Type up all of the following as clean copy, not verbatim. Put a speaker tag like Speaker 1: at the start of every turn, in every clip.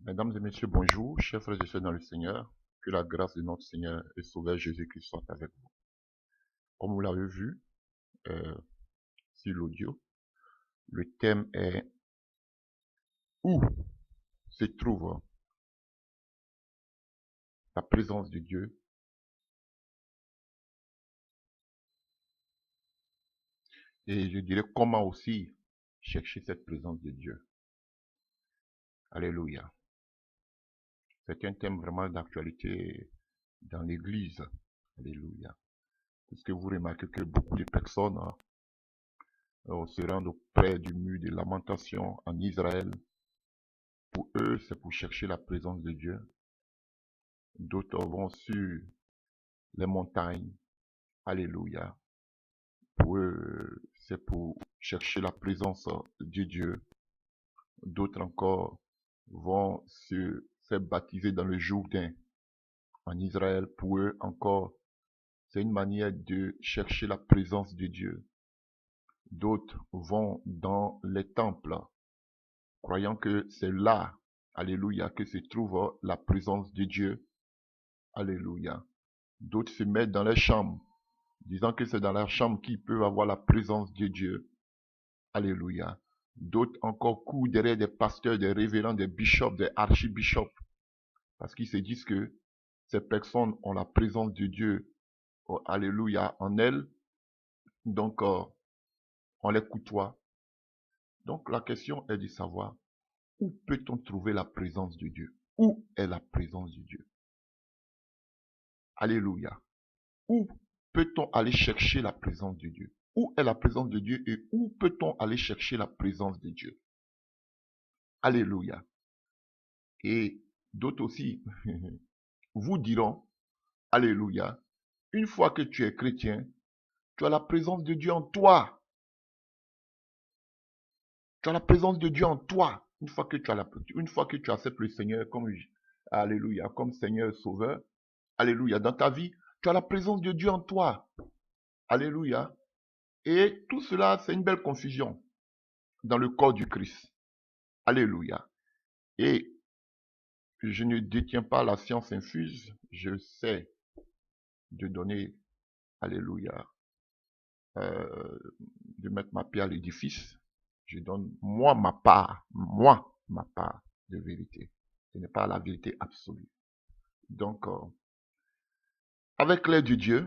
Speaker 1: Mesdames et messieurs, bonjour, chers frères et sœurs dans le Seigneur. Que la grâce de notre Seigneur et Sauveur Jésus-Christ soit avec vous. Comme vous l'avez vu euh, sur l'audio, le thème est où se trouve la présence de Dieu. Et je dirais comment aussi chercher cette présence de Dieu. Alléluia. C'est un thème vraiment d'actualité dans l'Église. Alléluia. Puisque vous remarquez que beaucoup de personnes se rendent auprès du mur de lamentation en Israël. Pour eux, c'est pour chercher la présence de Dieu. D'autres vont sur les montagnes. Alléluia. Pour eux, c'est pour chercher la présence de Dieu. D'autres encore vont se faire baptiser dans le Jourdain. En Israël, pour eux encore, c'est une manière de chercher la présence de Dieu. D'autres vont dans les temples, croyant que c'est là, alléluia, que se trouve la présence de Dieu. Alléluia. D'autres se mettent dans les chambres, disant que c'est dans la chambre qu'ils peuvent avoir la présence de Dieu. Alléluia. D'autres encore courent derrière des pasteurs, des révérends, des bishops, des archibishops, parce qu'ils se disent que ces personnes ont la présence de Dieu, oh, alléluia, en elles. Donc, on les côtoie. Donc, la question est de savoir où peut-on trouver la présence de Dieu? Où est la présence de Dieu? Alléluia. Où peut-on aller chercher la présence de Dieu? Où est la présence de Dieu et où peut-on aller chercher la présence de Dieu? Alléluia. Et d'autres aussi vous diront, alléluia, une fois que tu es chrétien, tu as la présence de Dieu en toi. Tu as la présence de Dieu en toi. Une fois que tu acceptes le Seigneur comme, alléluia, comme Seigneur Sauveur, alléluia, dans ta vie, tu as la présence de Dieu en toi. Alléluia. Et tout cela, c'est une belle confusion dans le corps du Christ. Alléluia. Et je ne détiens pas la science infuse, je sais de donner, alléluia, de mettre ma pierre à l'édifice. Je donne moi ma part de vérité. Ce n'est pas la vérité absolue. Donc, avec l'aide de Dieu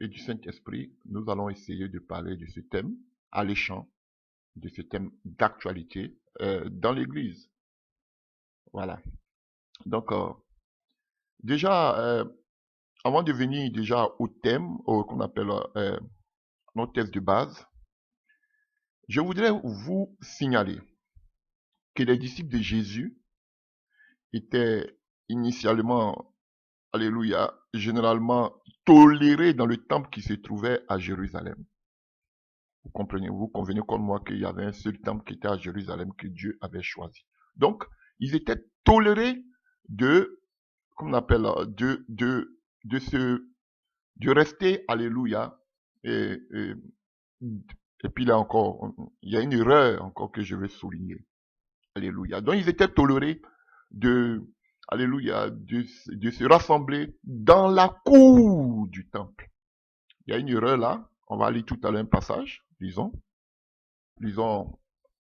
Speaker 1: et du Saint-Esprit, nous allons essayer de parler de ce thème alléchant, de ce thème d'actualité dans l'Église. Voilà. Donc, déjà, avant de venir déjà au thème, qu'on appelle notre thèse de base, je voudrais vous signaler que les disciples de Jésus étaient initialement, alléluia, généralement tolérés dans le temple qui se trouvait à Jérusalem. Vous comprenez, vous convenez comme moi qu'il y avait un seul temple qui était à Jérusalem que Dieu avait choisi. Donc, ils étaient tolérés de, comment on appelle, de rester, alléluia, et, et puis là encore, il y a une erreur encore que je vais souligner. Alléluia. Donc ils étaient tolérés de, alléluia, de se rassembler dans la cour du temple. Il y a une erreur là. On va lire tout à l'heure un passage. Lisons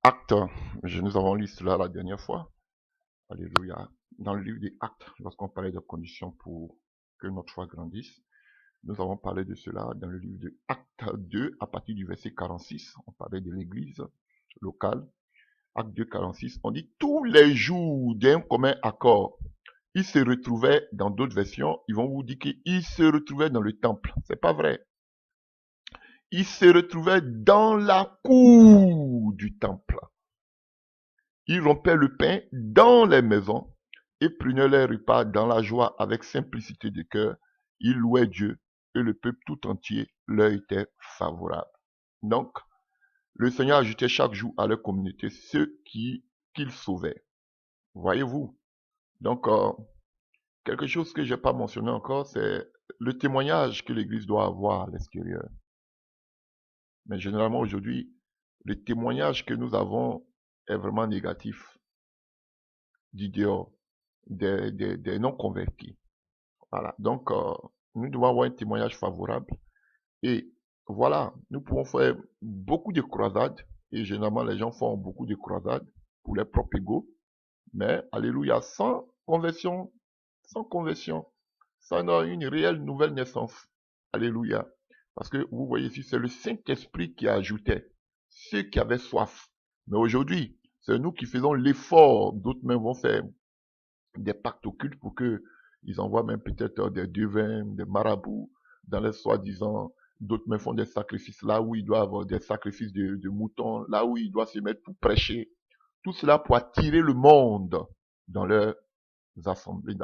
Speaker 1: Actes. Nous avons lu cela la dernière fois. Alléluia. Dans le livre des Actes, lorsqu'on parlait de conditions pour que notre foi grandisse, nous avons parlé de cela dans le livre de Actes 2, à partir du verset 46. On parlait de l'église locale. Acte 2, 46, on dit tous les jours d'un commun accord. Ils se retrouvaient, dans d'autres versions, ils vont vous dire qu'ils se retrouvaient dans le temple. C'est pas vrai. Ils se retrouvaient dans la cour du temple. Ils rompaient le pain dans les maisons et prenaient leur repas dans la joie avec simplicité de cœur. Ils louaient Dieu et le peuple tout entier leur était favorable. Donc, le Seigneur ajoutait chaque jour à leur communauté ceux qu'il sauvait. Voyez-vous? Donc, quelque chose que je n'ai pas mentionné encore, c'est le témoignage que l'Église doit avoir à l'extérieur. Mais généralement aujourd'hui, le témoignage que nous avons est vraiment négatif du dehors. des non-convertis. Voilà. Donc, nous devons avoir un témoignage favorable. Et voilà, nous pouvons faire beaucoup de croisades. Et généralement, les gens font beaucoup de croisades pour leur propre ego. Mais, alléluia, sans conversion, sans une réelle nouvelle naissance. Alléluia. Parce que vous voyez ici, c'est le Saint-Esprit qui ajoutait ceux qui avaient soif. Mais aujourd'hui, c'est nous qui faisons l'effort. D'autres même vont faire des pactes occultes pour que ils envoient même peut-être des devins, des marabouts dans les soi-disant. D'autres même font des sacrifices là où ils doivent avoir des sacrifices de moutons, là où ils doivent se mettre pour prêcher. Tout cela pour attirer le monde dans leurs assemblées,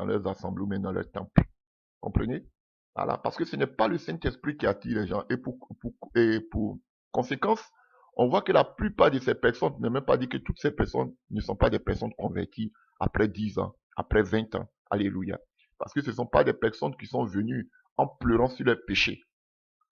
Speaker 1: mais dans leurs temples. Comprenez? Voilà, parce que ce n'est pas le Saint-Esprit qui attire les gens. Et pour conséquence, on voit que la plupart de ces personnes, ne même pas dit que toutes ces personnes ne sont pas des personnes converties après 10 ans, après 20 ans. Alléluia. Parce que ce ne sont pas des personnes qui sont venues en pleurant sur leurs péchés,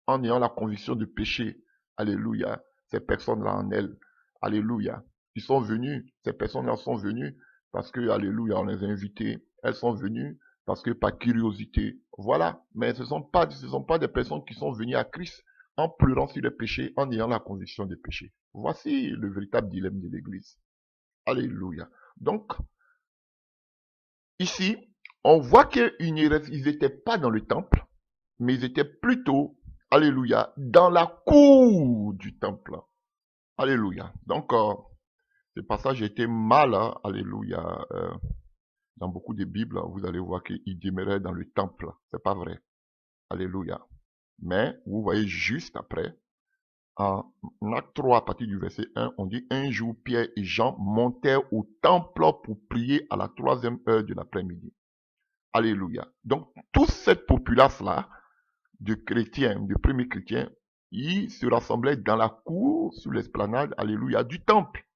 Speaker 1: en ayant la conviction de péché. Alléluia. Ces personnes-là en elles. Alléluia. Ces personnes-là sont venues parce que, alléluia, on les a invités. Elles sont venues parce que par curiosité. Voilà. Mais ce ne sont pas des personnes qui sont venues à Christ en pleurant sur les péchés, en ayant la conviction de péché. Voici le véritable dilemme de l'Église. Alléluia. Donc, ici, on voit qu'ils n'étaient pas dans le temple, mais ils étaient plutôt, alléluia, dans la cour du temple. Alléluia. Donc, ce passage était mal, hein, alléluia. Dans beaucoup de Bibles, vous allez voir qu'il demeurait dans le temple. C'est pas vrai. Alléluia. Mais, vous voyez juste après, en Acte 3, à partir du verset 1, on dit, un jour, Pierre et Jean montèrent au temple pour prier à la 3e heure de l'après-midi. Alléluia. Donc, toute cette populace-là, de chrétiens, de premiers chrétiens, ils se rassemblaient dans la cour, sur l'esplanade, alléluia, du temple.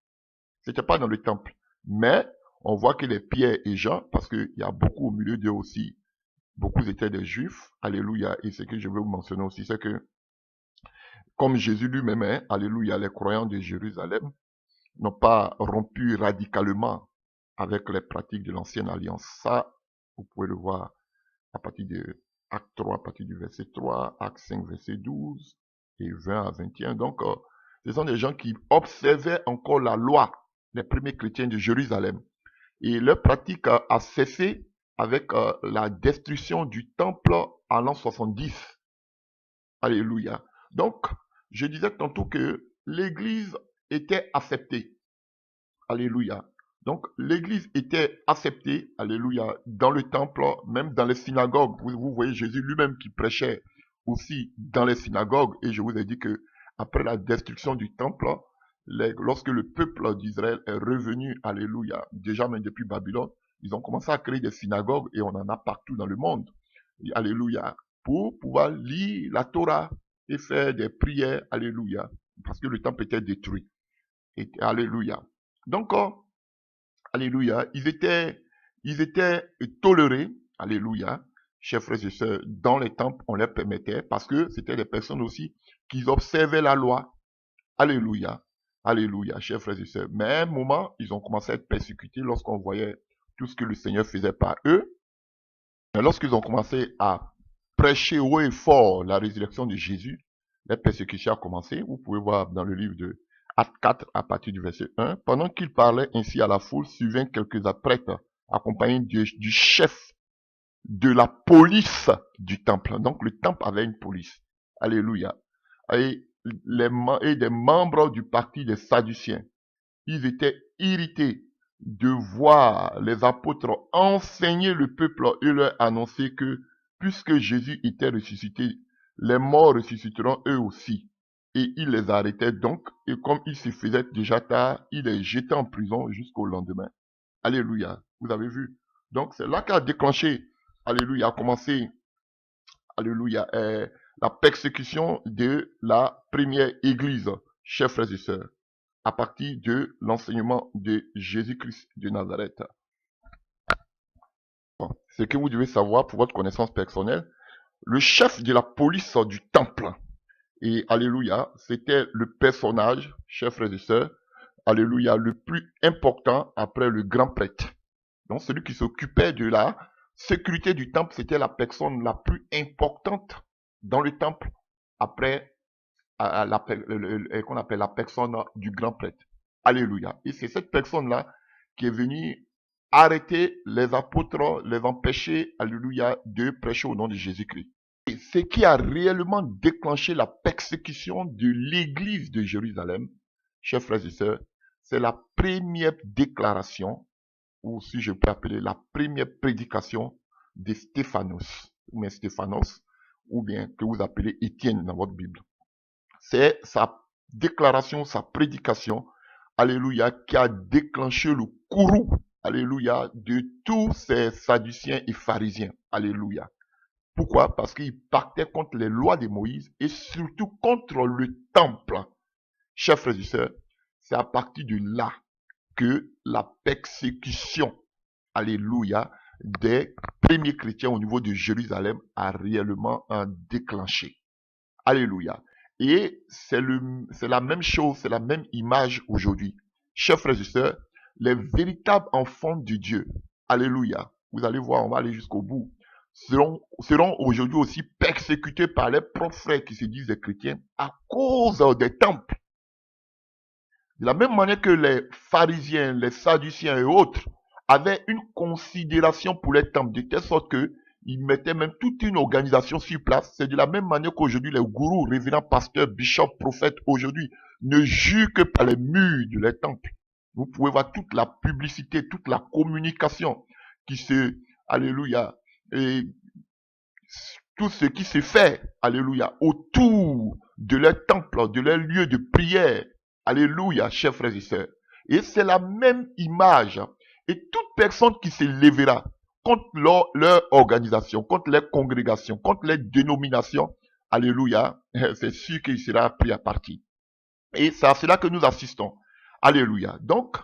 Speaker 1: C'était pas dans le temple. Mais, on voit que les Pierre et Jean, parce qu'il y a beaucoup au milieu d'eux aussi, beaucoup étaient des juifs, alléluia. Et ce que je veux vous mentionner aussi, c'est que, comme Jésus lui-même, hein, alléluia, les croyants de Jérusalem n'ont pas rompu radicalement avec les pratiques de l'ancienne alliance. Ça, vous pouvez le voir à partir de Acte 3, à partir du verset 3, Acte 5, verset 12 et 20 à 21. Donc, ce sont des gens qui observaient encore la loi, les premiers chrétiens de Jérusalem. Et leur pratique a cessé avec la destruction du temple en l'an 70. Alléluia. Donc, je disais tantôt que l'Église était acceptée. Alléluia. Donc, l'Église était acceptée, alléluia, dans le temple, même dans les synagogues. Vous voyez Jésus lui-même qui prêchait aussi dans les synagogues. Et je vous ai dit que après la destruction du temple, lorsque le peuple d'Israël est revenu, alléluia, déjà même depuis Babylone, ils ont commencé à créer des synagogues et on en a partout dans le monde. Et alléluia. Pour pouvoir lire la Torah et faire des prières, alléluia. Parce que le temple était détruit. Et, alléluia. Donc, alléluia, ils étaient tolérés, alléluia, chers frères et sœurs, dans les temples, on leur permettait, parce que c'était des personnes aussi qui observaient la loi. Alléluia, alléluia, chers frères et sœurs. Mais à un moment, ils ont commencé à être persécutés lorsqu'on voyait tout ce que le Seigneur faisait par eux. Mais lorsqu'ils ont commencé à prêcher haut et fort la résurrection de Jésus, les persécutions ont commencé. Vous pouvez voir dans le livre de Acte 4 à partir du verset 1. Pendant qu'il parlait ainsi à la foule, survinrent quelques prêtres accompagnés du chef de la police du temple. Donc le temple avait une police. Alléluia. Et des membres du parti des Sadduciens. Ils étaient irrités de voir les apôtres enseigner le peuple et leur annoncer que puisque Jésus était ressuscité, les morts ressusciteront eux aussi. Et ils les arrêtaient donc, et comme il se faisait déjà tard, il les jetait en prison jusqu'au lendemain. Alléluia. Vous avez vu? Donc c'est là qu'a déclenché, alléluia, a commencé, alléluia, la persécution de la première église, chers frères et sœurs, à partir de l'enseignement de Jésus-Christ de Nazareth. Bon, ce que vous devez savoir pour votre connaissance personnelle, le chef de la police du temple, et alléluia, c'était le personnage, chers frères et sœurs, alléluia, le plus important après le grand prêtre. Donc celui qui s'occupait de la sécurité du temple, c'était la personne la plus importante dans le temple, après qu'on appelle la personne du grand prêtre. Alléluia. Et c'est cette personne-là qui est venue arrêter les apôtres, les empêcher, alléluia, de prêcher au nom de Jésus-Christ. Et ce qui a réellement déclenché la persécution de l'église de Jérusalem, chers frères et sœurs, c'est la première déclaration, ou si je peux appeler la première prédication de Stéphanos, ou bien que vous appelez Étienne dans votre Bible. C'est sa déclaration, sa prédication, alléluia, qui a déclenché le courroux, alléluia, de tous ces sadduciens et pharisiens, alléluia. Pourquoi? Parce qu'ils partaient contre les lois de Moïse et surtout contre le temple. Chers frères et sœurs, c'est à partir de là que la persécution, alléluia, des premiers chrétiens au niveau de Jérusalem a réellement déclenché. Alléluia. Et c'est la même chose, c'est la même image aujourd'hui. Chers frères et sœurs, les véritables enfants de Dieu, alléluia, vous allez voir, on va aller jusqu'au bout, seront aujourd'hui aussi persécutés par les propres frères qui se disent des chrétiens à cause des temples. De la même manière que les pharisiens, les sadduciens et autres avaient une considération pour les temples, de telle sorte que ils mettaient même toute une organisation sur place. C'est de la même manière qu'aujourd'hui, les gourous, révérends, pasteurs, bishops, prophètes, aujourd'hui, ne jurent que par les murs de les temples. Vous pouvez voir toute la publicité, toute la communication qui alléluia, et tout ce qui se fait, alléluia, autour de leur temple, de leur lieu de prière. Alléluia, chers frères et sœurs. Et c'est la même image. Et toute personne qui se lèvera contre leur organisation, contre les congrégations, contre les dénominations, alléluia, c'est sûr qu'il sera pris à partie. Et c'est à cela que nous assistons. Alléluia. Donc,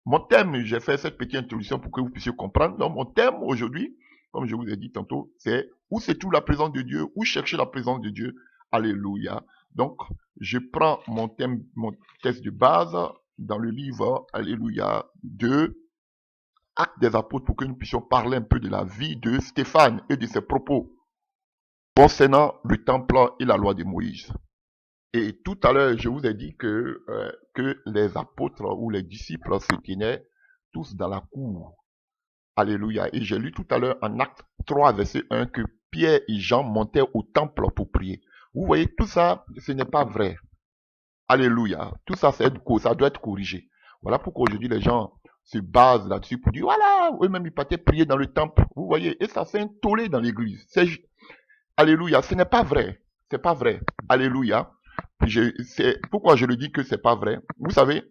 Speaker 1: mon thème, j'ai fait cette petite introduction pour que vous puissiez comprendre. Donc, mon thème aujourd'hui, comme je vous ai dit tantôt, c'est où se trouve la présence de Dieu, où chercher la présence de Dieu. Alléluia. Donc, je prends mon thème, mon texte de base dans le livre, alléluia, de Actes des Apôtres pour que nous puissions parler un peu de la vie de Stéphane et de ses propos concernant le temple et la loi de Moïse. Et tout à l'heure, je vous ai dit que les apôtres ou les disciples se tenaient tous dans la cour. Alléluia. Et j'ai lu tout à l'heure en Acte 3, verset 1, que Pierre et Jean montaient au temple pour prier. Vous voyez, tout ça, ce n'est pas vrai. Alléluia. Tout ça, ça doit être corrigé. Voilà pourquoi aujourd'hui les gens se basent là-dessus pour dire, voilà, eux-mêmes ils partaient prier dans le temple. Vous voyez, et ça fait un tollé dans l'église. Alléluia, ce n'est pas vrai. C'est pas vrai. Alléluia. Pourquoi je le dis que c'est pas vrai? Vous savez,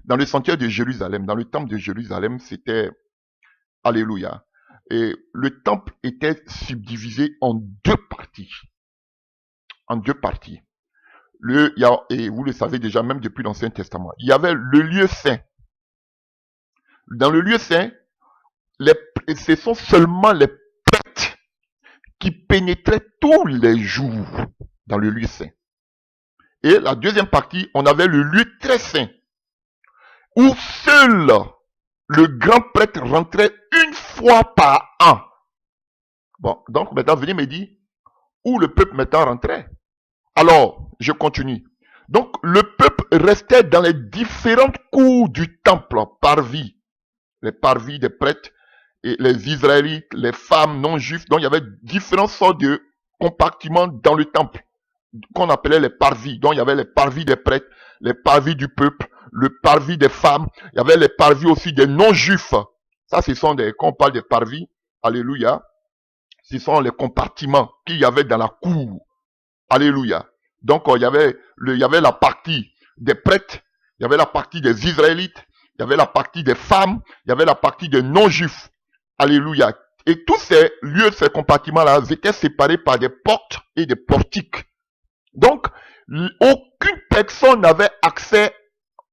Speaker 1: dans le sentier de Jérusalem, dans le temple de Jérusalem, c'était, alléluia, et le temple était subdivisé en deux parties. En deux parties. Et vous le savez déjà, même depuis l'Ancien Testament, il y avait le lieu saint. Dans le lieu saint, ce sont seulement les prêtres qui pénétraient tous les jours dans le lieu saint. Et la deuxième partie, on avait le lieu très saint, où seul le grand prêtre rentrait une fois par an. Bon, donc maintenant, venez me dire où le peuple maintenant rentrait. Alors, je continue. Donc, le peuple restait dans les différentes cours du temple, parvis. Les parvis des prêtres, et les Israélites, les femmes non juives. Donc, il y avait différentes sortes de compartiments dans le temple, qu'on appelait les parvis. Donc, il y avait les parvis des prêtres, les parvis du peuple, le parvis des femmes. Il y avait les parvis aussi des non-juifs. Ça, ce sont quand on parle des parvis, alléluia, ce sont les compartiments qu'il y avait dans la cour. Alléluia. Donc, il y avait la partie des prêtres, il y avait la partie des Israélites, il y avait la partie des femmes, il y avait la partie des non-juifs. Alléluia. Et tous ces lieux, ces compartiments-là, étaient séparés par des portes et des portiques. Donc, aucune personne n'avait accès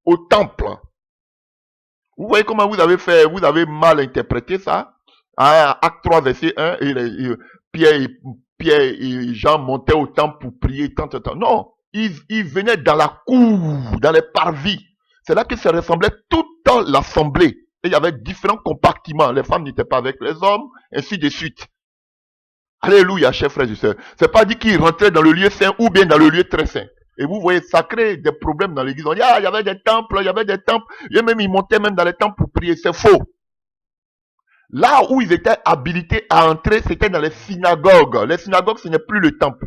Speaker 1: au temple. Vous voyez comment vous avez mal interprété ça? Acte 3, verset 1, Pierre et Jean montaient au temple pour prier, tant. Non, ils venaient dans la cour, dans les parvis. C'est là que ça ressemblait toute l'assemblée. Et il y avait différents compartiments. Les femmes n'étaient pas avec les hommes, ainsi de suite. Alléluia, chers frères et sœurs. C'est pas dit qu'ils rentraient dans le lieu saint ou bien dans le lieu très saint. Et vous voyez, ça crée des problèmes dans l'église. On dit, ah, il y avait des temples, il y avait des temples. Et même, ils montaient même dans les temples pour prier. C'est faux. Là où ils étaient habilités à entrer, c'était dans les synagogues. Les synagogues, ce n'est plus le temple.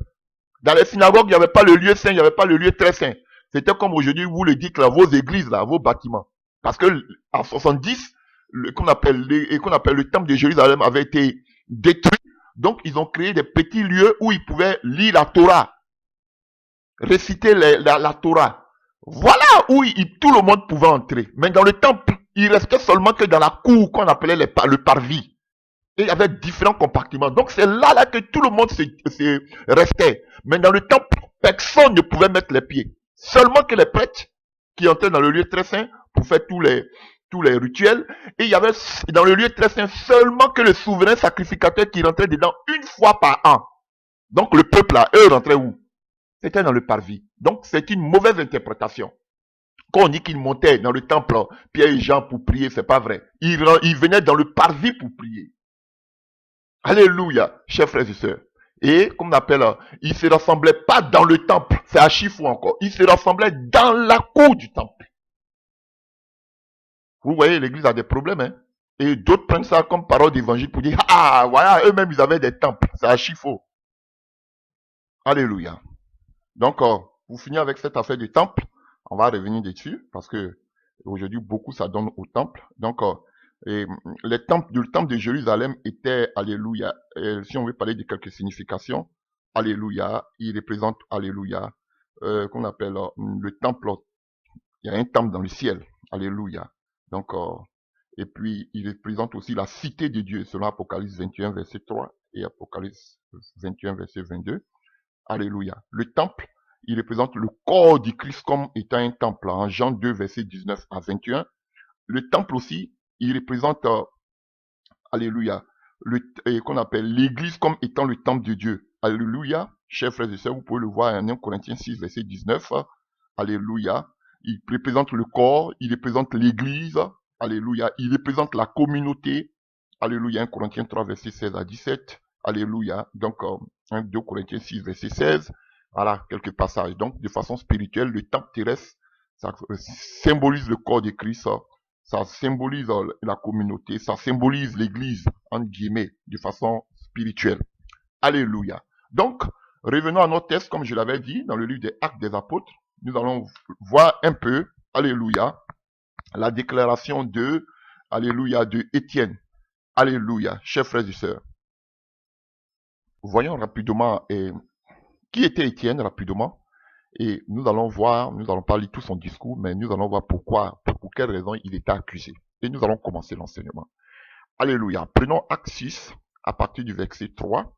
Speaker 1: Dans les synagogues, il n'y avait pas le lieu saint, il n'y avait pas le lieu très saint. C'était comme aujourd'hui, vous le dites là, vos églises là, vos bâtiments. Parce que en 70, qu'on appelle le temple de Jérusalem avait été détruit. Donc, ils ont créé des petits lieux où ils pouvaient lire la Torah, réciter la Torah. Voilà où tout le monde pouvait entrer. Mais dans le temple, il restait seulement que dans la cour qu'on appelait le parvis. Et il y avait différents compartiments. Donc, c'est là que tout le monde restait. Mais dans le temple, personne ne pouvait mettre les pieds. Seulement que les prêtres qui entraient dans le lieu très saint pour faire tous les rituels. Et il y avait dans le lieu très saint seulement que le souverain sacrificateur qui rentrait dedans une fois par an. Donc le peuple là, eux rentraient où? C'était dans le parvis. Donc c'est une mauvaise interprétation. Quand on dit qu'ils montaient dans le temple, Pierre et Jean pour prier, c'est pas vrai. Ils venaient dans le parvis pour prier. Alléluia, chers frères et sœurs. Et, comme on appelle, ils se rassemblaient pas dans le temple, c'est archi fou encore. Ils se rassemblaient dans la cour du temple. Vous voyez, l'église a des problèmes, hein. Et d'autres prennent ça comme parole d'évangile pour dire, ah, voilà, eux-mêmes, ils avaient des temples. C'est archi faux. Alléluia. Donc, pour finir avec cette affaire du temple, on va revenir dessus, parce que aujourd'hui, beaucoup ça donne au temple. Donc, le temple de Jérusalem était, alléluia, si on veut parler de quelques significations, alléluia, il représente, alléluia, qu'on appelle le temple, il y a un temple dans le ciel, alléluia. Donc, et puis, il représente aussi la cité de Dieu, selon Apocalypse 21, verset 3 et Apocalypse 21, verset 22. Alléluia. Le temple, il représente le corps du Christ comme étant un temple, en Jean 2, verset 19 à 21. Le temple aussi, il représente, alléluia, qu'on appelle l'église comme étant le temple de Dieu. Alléluia. Chers frères et sœurs, vous pouvez le voir en 1 Corinthiens 6, verset 19. Alléluia. Il représente le corps, il représente l'église. Alléluia. Il représente la communauté. Alléluia. 1 Corinthiens 3, verset 16 à 17. Alléluia. Donc, 2 Corinthiens 6, verset 16. Voilà, quelques passages. Donc, de façon spirituelle, le temple terrestre, ça symbolise le corps de Christ. Ça symbolise la communauté. Ça symbolise l'église, entre guillemets, de façon spirituelle. Alléluia. Donc, revenons à notre texte, comme je l'avais dit, dans le livre des Actes des Apôtres. Nous allons voir un peu, alléluia, la déclaration de, alléluia, de Étienne. Alléluia, chers frères et sœurs. Voyons rapidement qui était Étienne rapidement. Et nous allons voir, nous allons pas lire tout son discours, mais nous allons voir pourquoi, pour quelle raison il était accusé. Et nous allons commencer l'enseignement. Alléluia. Prenons Acte 6, à partir du verset 3.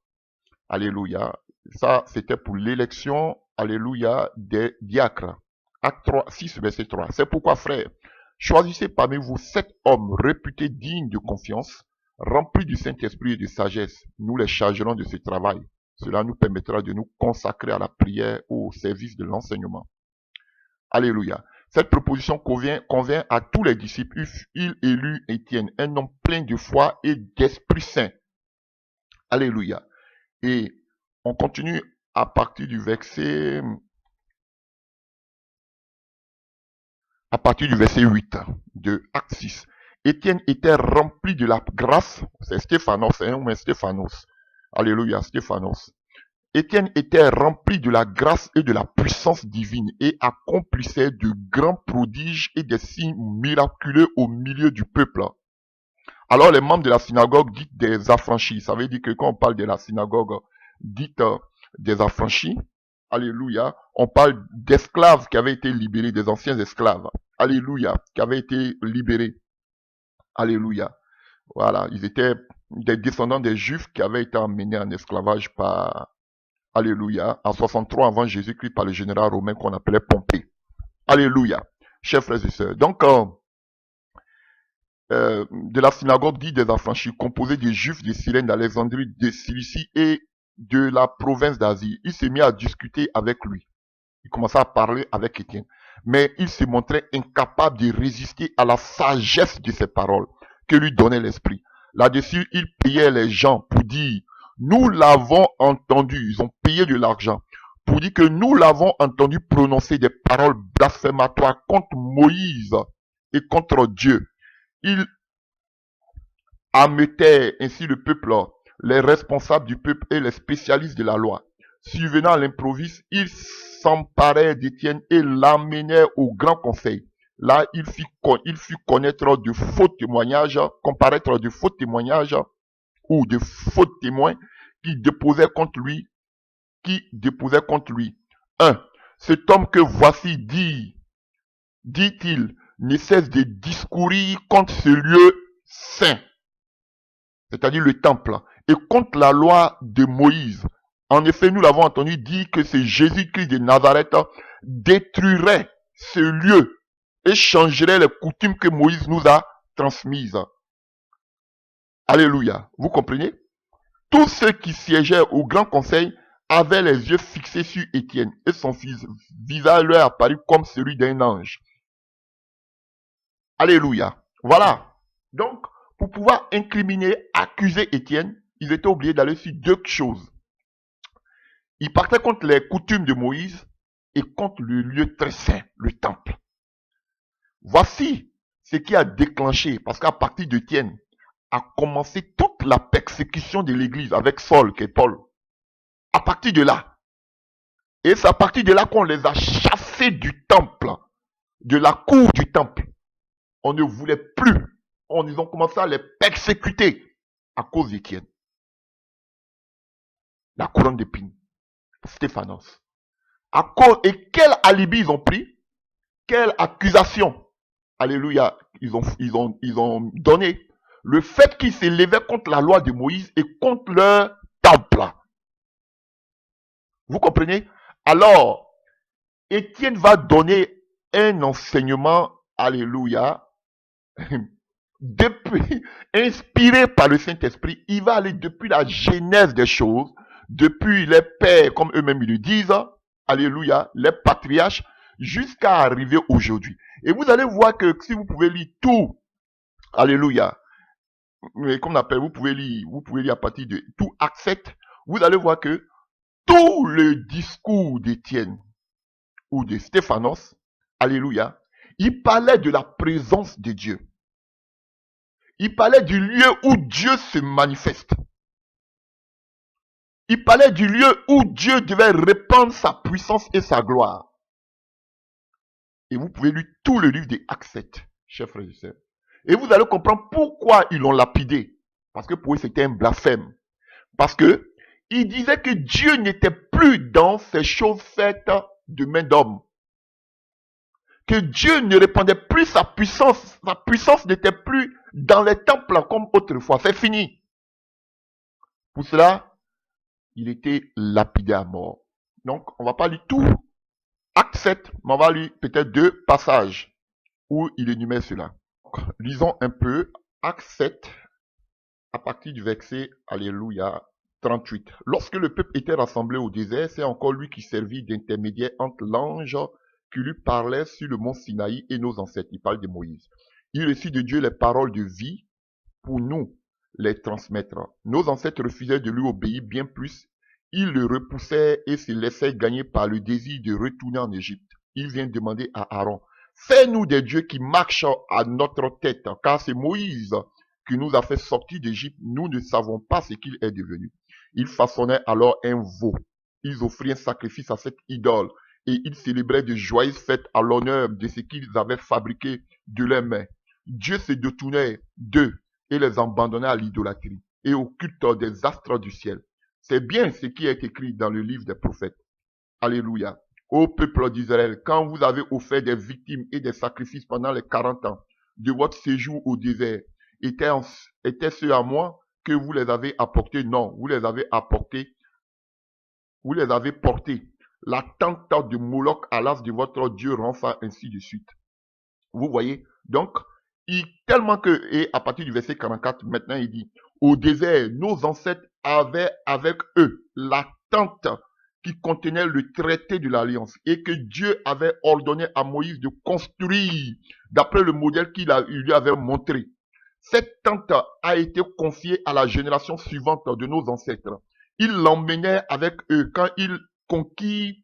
Speaker 1: Alléluia. Ça, c'était pour l'élection, alléluia, des diacres. Acte 3, 6, verset 3. C'est pourquoi, frères, choisissez parmi vous 7 hommes réputés dignes de confiance, remplis du Saint-Esprit et de sagesse. Nous les chargerons de ce travail. Cela nous permettra de nous consacrer à la prière ou au service de l'enseignement. Alléluia. Cette proposition convient à tous les disciples. Il élut Étienne, un homme plein de foi et d'Esprit Saint. Alléluia. Et on continue à partir du verset 8 de Acte 6. Étienne était rempli de la grâce. C'est Stéphanos, mais Stéphanos. Alléluia, Stéphanos. Étienne était rempli de la grâce et de la puissance divine et accomplissait de grands prodiges et des signes miraculeux au milieu du peuple. Alors les membres de la synagogue dites des affranchis, ça veut dire que quand on parle de la synagogue dite des affranchis, alléluia, on parle d'esclaves qui avaient été libérés, des anciens esclaves, alléluia, qui avaient été libérés, alléluia. Voilà, ils étaient des descendants des Juifs qui avaient été emmenés en esclavage par, alléluia, en 63 avant Jésus-Christ par le général romain qu'on appelait Pompée. Alléluia, chers frères et sœurs. Donc, de la synagogue dite des affranchis, composée des Juifs de Cyrène, d'Alexandrie, de Cilicie et de la province d'Asie. Il s'est mis à discuter avec lui. Il commença à parler avec Étienne. mais il se montrait incapable de résister à la sagesse de ces paroles que lui donnait l'Esprit. Là-dessus, il payait les gens pour dire, nous l'avons entendu, ils ont payé de l'argent, pour dire que nous l'avons entendu prononcer des paroles blasphématoires contre Moïse et contre Dieu. Il ameutait ainsi le peuple, les responsables du peuple et les spécialistes de la loi. Survenant à l'improviste, il s'emparait d'Étienne et l'amenait au grand conseil. Là, il fit connaître de faux témoignages, comparaître de faux témoignages ou de faux témoins qui déposaient contre lui. 1. Cet homme que voici dit-il, ne cesse de discourir contre ce lieu saint, c'est-à-dire le temple, et contre la loi de Moïse. En effet, nous l'avons entendu dire que c'est Jésus-Christ de Nazareth détruirait ce lieu et changerait les coutumes que Moïse nous a transmises. Alléluia. Vous comprenez? Tous ceux qui siégeaient au grand conseil avaient les yeux fixés sur Étienne et son visage leur apparut comme celui d'un ange. Alléluia. Voilà. Donc, pour pouvoir incriminer, accuser Étienne, ils étaient obligés d'aller sur deux choses. Ils partaient contre les coutumes de Moïse et contre le lieu très saint, le temple. Voici ce qui a déclenché, parce qu'à partir d'Étienne, a commencé toute la persécution de l'église avec Saul, qui est Paul. À partir de là. Et c'est à partir de là qu'on les a chassés du temple, de la cour du temple. On ne voulait plus. Ils ont commencé à les persécuter à cause d'Étienne. La couronne d'épines. Stéphanos. Et quel alibi ils ont pris? Quelle accusation? Alléluia. Ils ont donné. Le fait qu'ils s'élevaient contre la loi de Moïse et contre leur temple. Vous comprenez? Alors, Étienne va donner un enseignement, alléluia, inspiré par le Saint-Esprit. Il va aller depuis la genèse des choses, depuis les pères, comme eux-mêmes ils le disent, alléluia, les patriarches, jusqu'à arriver aujourd'hui. Et vous allez voir que si vous pouvez lire tout, alléluia, comme on appelle, vous pouvez lire à partir de tout Acte 7, vous allez voir que tout le discours d'Étienne ou de Stéphanos, alléluia, il parlait de la présence de Dieu. Il parlait du lieu où Dieu se manifeste. Il parlait du lieu où Dieu devait répandre sa puissance et sa gloire. Et vous pouvez lire tout le livre des Actes 7, chers frères et sœurs. Et vous allez comprendre pourquoi ils l'ont lapidé. Parce que pour eux, c'était un blasphème. Parce que il disait que Dieu n'était plus dans ces choses faites de main d'homme. Que Dieu ne répandait plus sa puissance. Sa puissance n'était plus dans les temples comme autrefois. C'est fini. Pour cela, il était lapidé à mort. Donc, on ne va pas lire tout Acte 7, mais on va lire peut-être 2 passages où il énumère cela. Lisons un peu Acte 7 à partir du verset, alléluia, 38. Lorsque le peuple était rassemblé au désert, c'est encore lui qui servit d'intermédiaire entre l'ange qui lui parlait sur le mont Sinaï et nos ancêtres. Il parle de Moïse. Il reçut de Dieu les paroles de vie pour nous les transmettre. Nos ancêtres refusaient de lui obéir bien plus. Ils le repoussaient et se laissaient gagner par le désir de retourner en Égypte. Il vient demander à Aaron, fais-nous des dieux qui marchent à notre tête, car c'est Moïse qui nous a fait sortir d'Égypte. Nous ne savons pas ce qu'il est devenu. Ils façonnaient alors un veau. Ils offrirent un sacrifice à cette idole et ils célébraient de joyeuses fêtes à l'honneur de ce qu'ils avaient fabriqué de leurs mains. Dieu se détournait d'eux et les abandonnait à l'idolâtrie et au culte des astres du ciel. C'est bien ce qui est écrit dans le livre des prophètes. Alléluia. Ô peuple d'Israël, quand vous avez offert des victimes et des sacrifices pendant les 40 ans de votre séjour au désert, étaient-ce à moi que vous les avez apportés? Non, vous les avez apportés. Vous les avez portés. La tente de Moloch à l'as de votre Dieu Rapha, ainsi de suite. Vous voyez? Donc, tellement que, et à partir du verset 44, maintenant il dit, au désert, nos ancêtres avaient avec eux la tente qui contenait le traité de l'alliance et que Dieu avait ordonné à Moïse de construire d'après le modèle qu'il lui avait montré. Cette tente a été confiée à la génération suivante de nos ancêtres. Ils l'emmenaient avec eux quand ils conquirent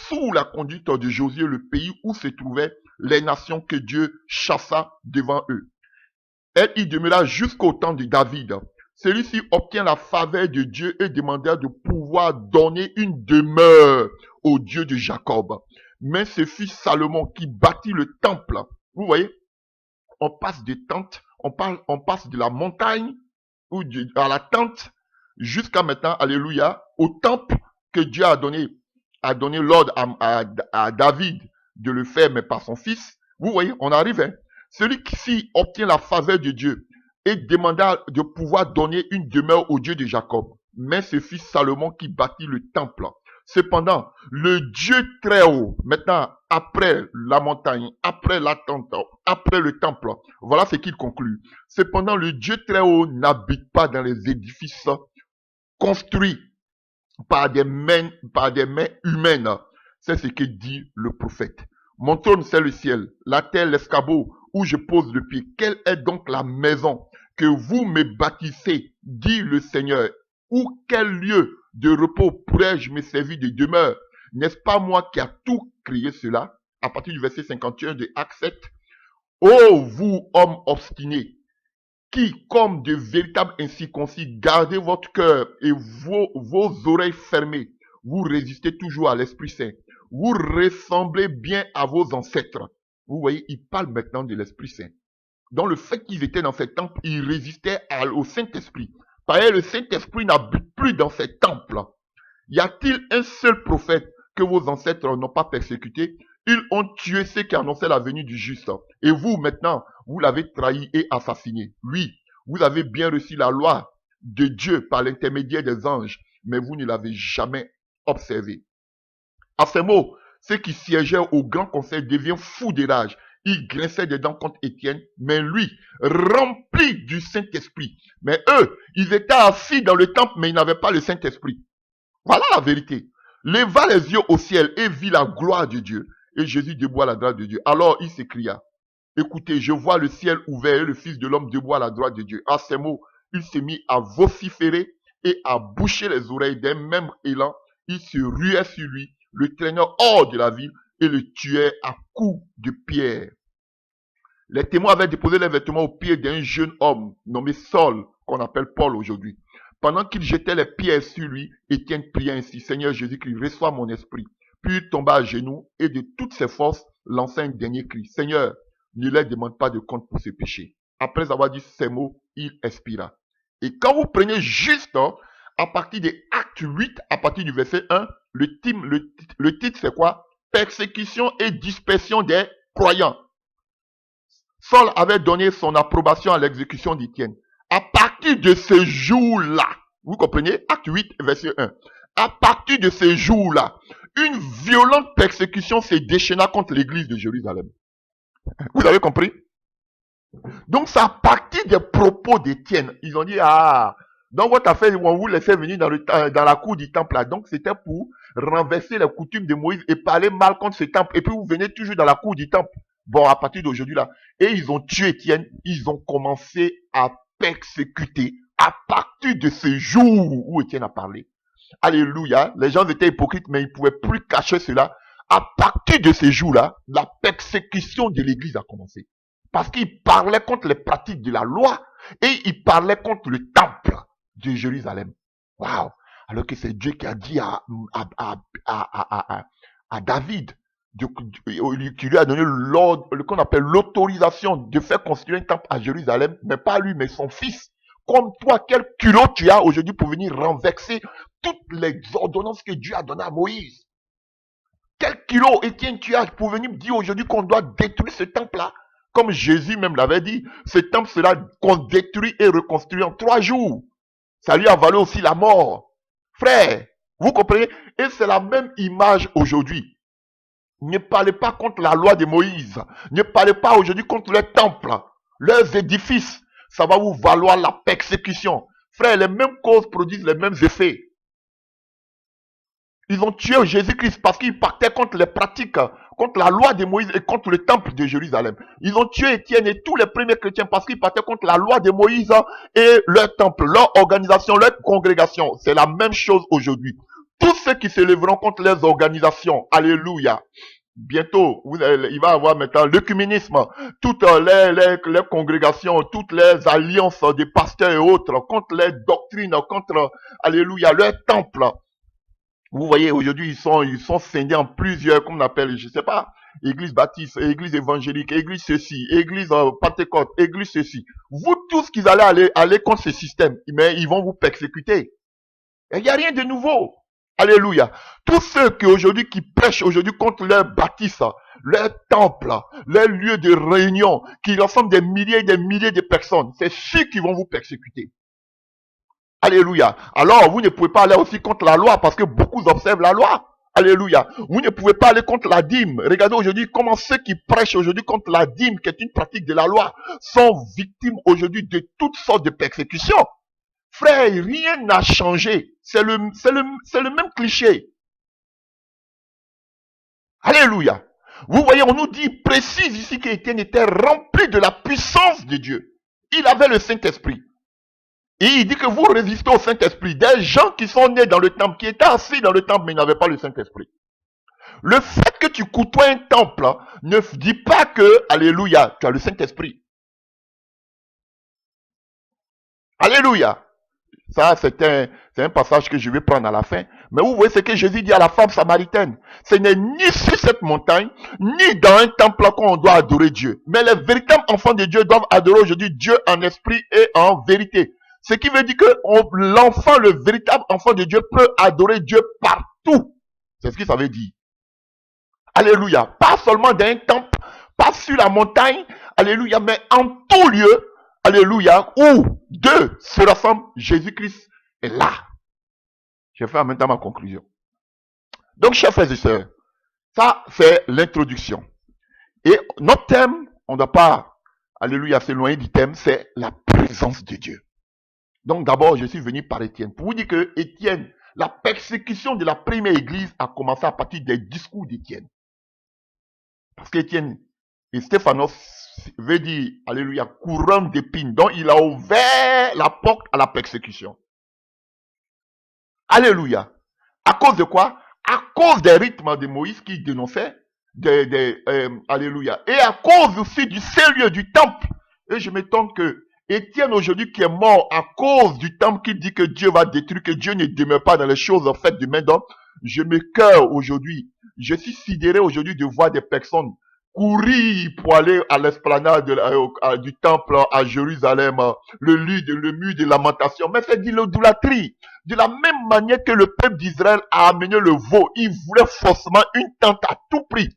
Speaker 1: sous la conduite de Josué le pays où se trouvaient les nations que Dieu chassa devant eux. Elle y demeura jusqu'au temps de David. Celui-ci obtient la faveur de Dieu et demanda de pouvoir donner une demeure au Dieu de Jacob. Mais ce fut Salomon qui bâtit le temple. Vous voyez, on passe des tentes, on passe de la montagne ou à la tente jusqu'à maintenant, alléluia, au temple que Dieu a donné l'ordre à David de le faire, mais par son fils. Vous voyez, on arrive. Hein? Celui-ci obtient la faveur de Dieu et demanda de pouvoir donner une demeure au Dieu de Jacob. Mais ce fut Salomon qui bâtit le temple. Cependant, le Dieu très haut, maintenant, après la montagne, après la tente, après le temple, voilà ce qu'il conclut. Cependant, le Dieu très haut n'habite pas dans les édifices construits par des mains humaines. C'est ce que dit le prophète. Mon trône, c'est le ciel, la terre, l'escabeau, où je pose le pied. Quelle est donc la maison que vous me bâtissez, dit le Seigneur, ou quel lieu de repos pourrais-je me servir de demeure? N'est-ce pas moi qui a tout créé cela? À partir du verset 51 de Acte 7. Ô vous, hommes obstinés, qui, comme de véritables incirconcis, gardez votre cœur et vos oreilles fermées, vous résistez toujours à l'Esprit Saint. Vous ressemblez bien à vos ancêtres. Vous voyez, il parle maintenant de l'Esprit Saint. Donc le fait qu'ils étaient dans ces temples, ils résistaient au Saint-Esprit. Pareil, le Saint-Esprit n'habite plus dans ces temples. Y a-t-il un seul prophète que vos ancêtres n'ont pas persécuté? Ils ont tué ceux qui annonçaient la venue du juste. Et vous, maintenant, vous l'avez trahi et assassiné. Oui, vous avez bien reçu la loi de Dieu par l'intermédiaire des anges, mais vous ne l'avez jamais observé. À ces mots, ceux qui siégeaient au grand conseil deviennent fous de rage. Ils grinçaient des dents contre Étienne, mais lui, rempli du Saint-Esprit. Mais eux, ils étaient assis dans le temple, mais ils n'avaient pas le Saint-Esprit. Voilà la vérité. Leva les yeux au ciel et vit la gloire de Dieu. Et Jésus debout à la droite de Dieu. Alors il s'écria, écoutez, je vois le ciel ouvert et le Fils de l'homme debout à la droite de Dieu. À ces mots, il s'est mis à vociférer et à boucher les oreilles d'un même élan. Il se ruait sur lui, le traînait hors de la ville et le tuait à coups de pierre. Les témoins avaient déposé les vêtements aux pieds d'un jeune homme nommé Saul, qu'on appelle Paul aujourd'hui. Pendant qu'il jetait les pierres sur lui, Étienne pria ainsi, Seigneur Jésus-Christ, reçois mon esprit. Puis il tomba à genoux et de toutes ses forces lança un dernier cri. Seigneur, ne leur demande pas de compte pour ses péchés. Après avoir dit ces mots, il expira. Et quand vous prenez juste à partir des Actes 8, à partir du verset 1, le titre c'est quoi? Persécution et dispersion des croyants. Saul avait donné son approbation à l'exécution d'Étienne. À partir de ce jour-là, vous comprenez? Acte 8, verset 1. À partir de ce jour-là, une violente persécution se déchaîna contre l'église de Jérusalem. Vous avez compris? Donc, c'est à partir des propos d'Étienne. Ils ont dit, donc votre affaire, on vous laissait venir dans la cour du temple là. Donc, c'était pour renverser les coutumes de Moïse et parler mal contre ce temple. Et puis, vous venez toujours dans la cour du temple. Bon, à partir d'aujourd'hui là. Et ils ont tué Étienne. Ils ont commencé à persécuter à partir de ce jour où Étienne a parlé. Alléluia. Les gens étaient hypocrites, mais ils ne pouvaient plus cacher cela. À partir de ce jour-là, la persécution de l'église a commencé. Parce qu'ils parlaient contre les pratiques de la loi et ils parlaient contre le temple de Jérusalem. Waouh! Alors que c'est Dieu qui a dit à David, qui lui a donné l'ordre, qu'on appelle l'autorisation de faire construire un temple à Jérusalem, mais pas lui, mais son fils. Comme toi, quel culot tu as aujourd'hui pour venir renverser toutes les ordonnances que Dieu a données à Moïse? Quel culot, Étienne, tu as pour venir me dire aujourd'hui qu'on doit détruire ce temple-là? Comme Jésus même l'avait dit, ce temple sera détruit et reconstruit en 3 jours. Ça lui a valu aussi la mort. Frère, vous comprenez? Et c'est la même image aujourd'hui. Ne parlez pas contre la loi de Moïse. Ne parlez pas aujourd'hui contre les temples, leurs édifices. Ça va vous valoir la persécution. Frère, les mêmes causes produisent les mêmes effets. Ils ont tué Jésus-Christ parce qu'ils partaient contre les pratiques, contre la loi de Moïse et contre le temple de Jérusalem. Ils ont tué Étienne et tous les premiers chrétiens parce qu'ils partaient contre la loi de Moïse et leur temple, leur organisation, leur congrégation. C'est la même chose aujourd'hui. Tous ceux qui se lèveront contre les organisations, alléluia. Bientôt, il va y avoir maintenant l'œcuménisme, toutes les congrégations, toutes les alliances des pasteurs et autres, contre les doctrines, contre, alléluia, leur temple. Vous voyez, aujourd'hui, ils sont scindés en plusieurs, comme on appelle, je sais pas, église baptiste, église évangélique, église ceci, église Pentecôte, église ceci. Vous tous qui allez aller contre ce système, mais ils vont vous persécuter. Il n'y a rien de nouveau. Alléluia. Tous ceux qui aujourd'hui qui prêchent aujourd'hui contre leur bâtisse, leur temple, leur lieu de réunion, qui rassemblent des milliers et des milliers de personnes, c'est ceux qui vont vous persécuter. Alléluia. Alors, vous ne pouvez pas aller aussi contre la loi parce que beaucoup observent la loi. Alléluia. Vous ne pouvez pas aller contre la dîme. Regardez aujourd'hui comment ceux qui prêchent aujourd'hui contre la dîme, qui est une pratique de la loi, sont victimes aujourd'hui de toutes sortes de persécutions. Frère, rien n'a changé. C'est le même cliché. Alléluia. Vous voyez, on nous dit précise ici qu'Étienne était rempli de la puissance de Dieu. Il avait le Saint-Esprit. Et il dit que vous résistez au Saint-Esprit. Des gens qui sont nés dans le temple, qui étaient assis dans le temple, mais n'avaient pas le Saint-Esprit. Le fait que tu côtoies un temple ne dit pas que, alléluia, tu as le Saint-Esprit. Alléluia. Ça, c'est un passage que je vais prendre à la fin. Mais vous voyez ce que Jésus dit à la femme samaritaine. Ce n'est ni sur cette montagne, ni dans un temple qu'on doit adorer Dieu. Mais les véritables enfants de Dieu doivent adorer aujourd'hui Dieu en esprit et en vérité. Ce qui veut dire que l'enfant, le véritable enfant de Dieu peut adorer Dieu partout. C'est ce que ça veut dire. Alléluia. Pas seulement dans un temple, pas sur la montagne, alléluia, mais en tout lieu, alléluia, où deux se rassemblent, Jésus-Christ est là. Je fais en même temps ma conclusion. Donc, chers frères et sœurs, ça, c'est l'introduction. Et notre thème, on ne doit pas, alléluia, s'éloigner du thème, c'est la présence de Dieu. Donc, d'abord, je suis venu par Étienne. Pour vous dire que Étienne, la persécution de la première église a commencé à partir des discours d'Étienne. Parce qu'Étienne et Stéphanos veut dire, alléluia, courant d'épines. Donc, il a ouvert la porte à la persécution. Alléluia. À cause de quoi? À cause des rythmes de Moïse qui dénonçait, alléluia. Et à cause aussi du Saint-Lieu du temple. Et je m'étonne que Étienne aujourd'hui qui est mort à cause du temple qui dit que Dieu va détruire, que Dieu ne demeure pas dans les choses faites de main d'homme. Je me cœur aujourd'hui. Je suis sidéré aujourd'hui de voir des personnes courir pour aller à l'esplanade du temple à Jérusalem, le mur de lamentation. Mais c'est de l'idolâtrie. De la même manière que le peuple d'Israël a amené le veau, ils voulaient forcément une tente à tout prix.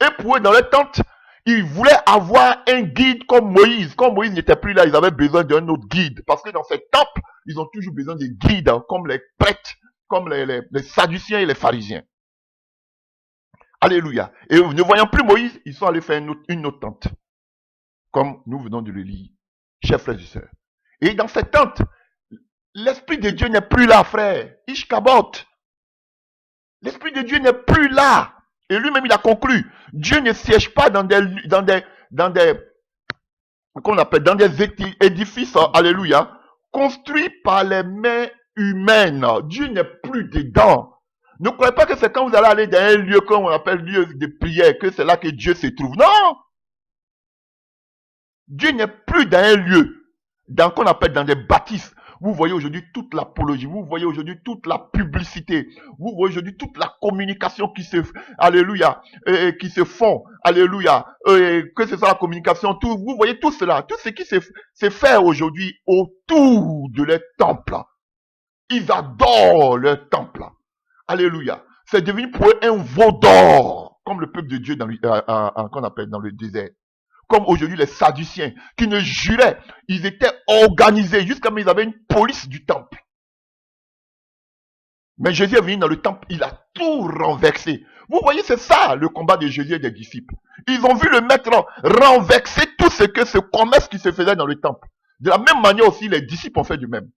Speaker 1: Et pour eux, dans les tentes, ils voulaient avoir un guide comme Moïse. Comme Moïse n'était plus là, ils avaient besoin d'un autre guide. Parce que dans ces temples, ils ont toujours besoin de guides, comme les prêtres, comme les Sadduciens et les pharisiens. Alléluia. Et ne voyant plus Moïse, ils sont allés faire une autre tente. Comme nous venons de le lire, chers frères et sœurs. Et dans cette tente, l'Esprit de Dieu n'est plus là, frère. Ishkabot. L'Esprit de Dieu n'est plus là. Et lui-même, il a conclu. Dieu ne siège pas dans des qu'on appelle, dans des édifices, alléluia, construits par les mains humaines. Dieu n'est plus dedans. Ne croyez pas que c'est quand vous allez aller dans un lieu qu'on appelle lieu de prière, que c'est là que Dieu se trouve. Non! Dieu n'est plus dans un lieu, qu'on appelle dans des bâtisses. Vous voyez aujourd'hui toute l'apologie, vous voyez aujourd'hui toute la publicité, vous voyez aujourd'hui toute la communication qui se, alléluia, qui se font, alléluia, que ce soit la communication, tout, vous voyez tout cela, tout ce qui se fait aujourd'hui autour de leur temple. Ils adorent leur temple. Alléluia. C'est devenu pour eux un veau d'or, comme le peuple de Dieu qu'on appelle dans le désert. Comme aujourd'hui les Sadduciens, qui ne juraient, ils étaient organisés, jusqu'à même ils avaient une police du temple. Mais Jésus est venu dans le temple, il a tout renversé. Vous voyez, c'est ça le combat de Jésus et des disciples. Ils ont vu le maître renverser tout ce commerce qui se faisait dans le temple. De la même manière aussi, les disciples ont fait du même.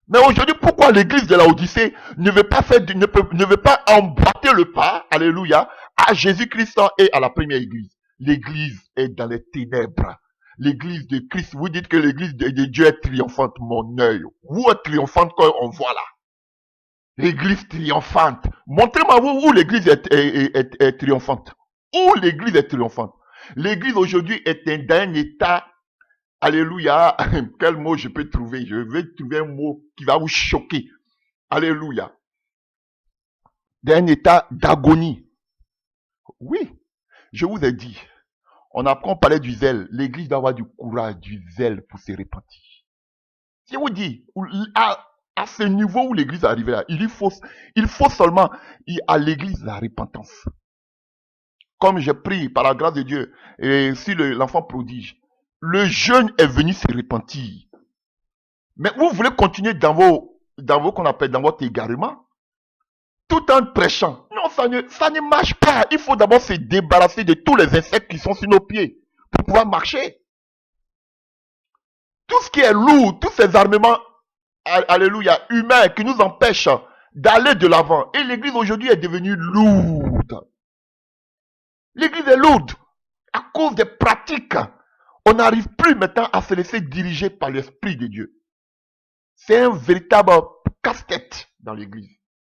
Speaker 1: Mais aujourd'hui, pourquoi l'église de la Odyssée ne veut pas faire, ne veut pas emboîter le pas, alléluia, à Jésus-Christ et à la première église? L'église est dans les ténèbres. L'église de Christ, vous dites que l'église de Dieu est triomphante, mon œil. Où est triomphante quand on voit là? L'église triomphante. Montrez-moi où l'église est triomphante. Où l'église est triomphante. L'église aujourd'hui est dans un état, alléluia, quel mot je peux trouver? Je vais trouver un mot qui va vous choquer. Alléluia. D'un état d'agonie. Oui, je vous ai dit, on apprend, on parlait du zèle. L'église doit avoir du courage, du zèle pour se repentir. Je vous dis, à ce niveau où l'église est arrivée là, il faut seulement à l'église la repentance. Comme j'ai pris par la grâce de Dieu, et si l'enfant prodige, le jeune est venu se repentir. Mais vous voulez continuer dans qu'on appelle dans votre égarement, tout en prêchant. Non, ça ne marche pas. Il faut d'abord se débarrasser de tous les insectes qui sont sur nos pieds pour pouvoir marcher. Tout ce qui est lourd, tous ces armements, alléluia, humains qui nous empêchent d'aller de l'avant. Et l'église aujourd'hui est devenue lourde. L'église est lourde à cause des pratiques. On n'arrive plus maintenant à se laisser diriger par l'Esprit de Dieu. C'est un véritable casse-tête dans l'église.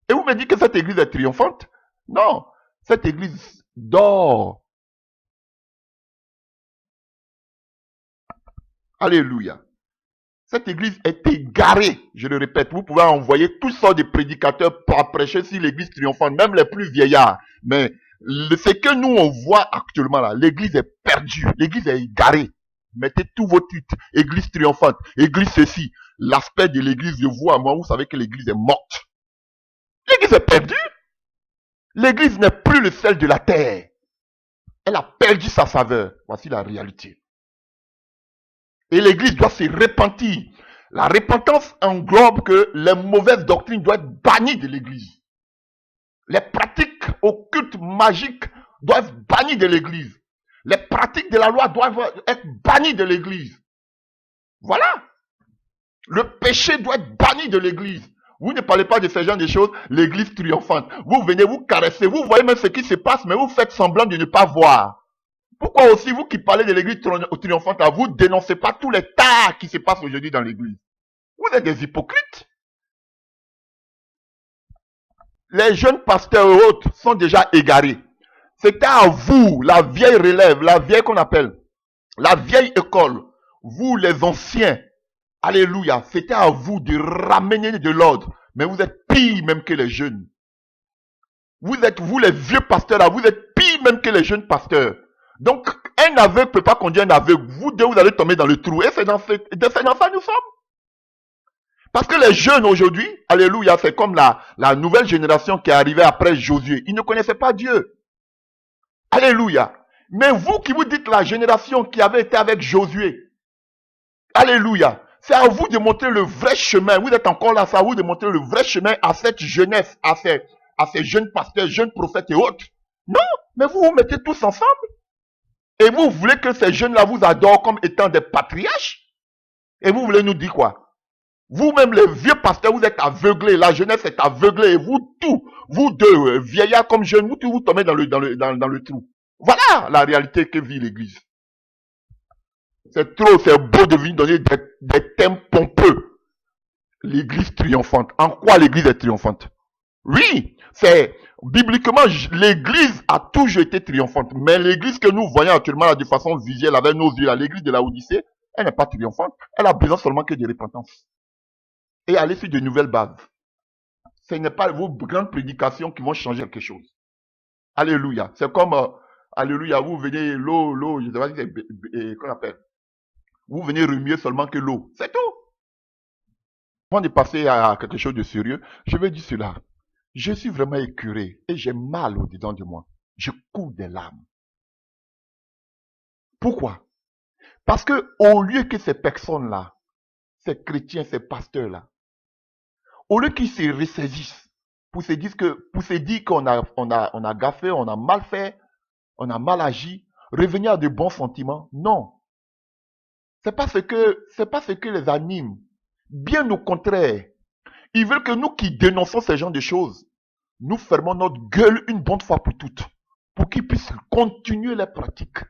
Speaker 1: Et vous me dites que cette église est triomphante? Non, cette église dort. Alléluia. Cette église est égarée, je le répète. Vous pouvez envoyer toutes sortes de prédicateurs pour prêcher sur l'église triomphante, même les plus vieillards. Mais ce que nous on voit actuellement là, l'église est perdue, l'église est égarée. Mettez tous vos titres, église triomphante, église ceci. L'aspect de l'église de vous à moi, vous savez que l'église est morte. L'église est perdue. L'église n'est plus le sel de la terre. Elle a perdu sa saveur. Voici la réalité. Et l'église doit se repentir. La repentance englobe que les mauvaises doctrines doivent être bannies de l'église. Les pratiques occultes, magiques doivent être bannies de l'église. Les pratiques de la loi doivent être bannies de l'église. Voilà. Le péché doit être banni de l'église. Vous ne parlez pas de ce genre de choses, l'église triomphante. Vous venez, vous caressez, vous voyez même ce qui se passe, mais vous faites semblant de ne pas voir. Pourquoi aussi vous qui parlez de l'église triomphante, vous ne dénoncez pas tous les tas qui se passent aujourd'hui dans l'église? Vous êtes des hypocrites. Les jeunes pasteurs et autres sont déjà égarés. C'est à vous, la vieille relève, la vieille qu'on appelle, la vieille école, vous les anciens, alléluia, c'était à vous de ramener de l'ordre. Mais vous êtes pire même que les jeunes. Vous les vieux pasteurs là, vous êtes pire même que les jeunes pasteurs. Donc, un aveugle ne peut pas conduire un aveugle. Vous deux, vous allez tomber dans le trou. Et c'est dans ça nous sommes. Parce que les jeunes aujourd'hui, alléluia, c'est comme la nouvelle génération qui est arrivée après Josué. Ils ne connaissaient pas Dieu. Alléluia. Mais vous qui vous dites la génération qui avait été avec Josué, alléluia, c'est à vous de montrer le vrai chemin. Vous êtes encore là, c'est à vous de montrer le vrai chemin à cette jeunesse, à ces jeunes pasteurs, jeunes prophètes et autres. Non, mais vous vous mettez tous ensemble. Et vous voulez que ces jeunes-là vous adorent comme étant des patriarches. Et vous voulez nous dire quoi? Vous-même, les vieux pasteurs, vous êtes aveuglés. La jeunesse est aveuglée. Et vous tous, vous deux, vieillards comme jeunes, vous tous, vous tombez dans le trou. Voilà la réalité que vit l'église. C'est trop, c'est beau de venir donner des thèmes pompeux. L'église triomphante. En quoi l'église est triomphante? Oui, c'est bibliquement, l'église a toujours été triomphante. Mais l'église que nous voyons actuellement là, de façon visuelle avec nos yeux, l'église de la Odyssée, elle n'est pas triomphante. Elle a besoin seulement que de repentance. Et aller sur de nouvelles bases. Ce n'est pas vos grandes prédications qui vont changer quelque chose. Alléluia. C'est comme, alléluia, vous venez, l'eau, je ne sais pas si c'est, qu'on appelle. Vous venez remuer seulement que l'eau. C'est tout. Avant de passer à quelque chose de sérieux, je vais dire cela. Je suis vraiment écœuré et j'ai mal au-dedans de moi. Je coule des larmes. Pourquoi? Parce que au lieu que ces personnes-là, ces chrétiens, ces pasteurs-là, au lieu qu'ils se ressaisissent pour se dire qu'on a gaffé, on a mal fait, on a mal agi, revenir à de bons sentiments, non. C'est pas ce que les anime. Bien au contraire, Ils veulent que nous qui dénonçons ces genres de choses, nous fermons notre gueule une bonne fois pour toutes, pour qu'ils puissent continuer les pratiques.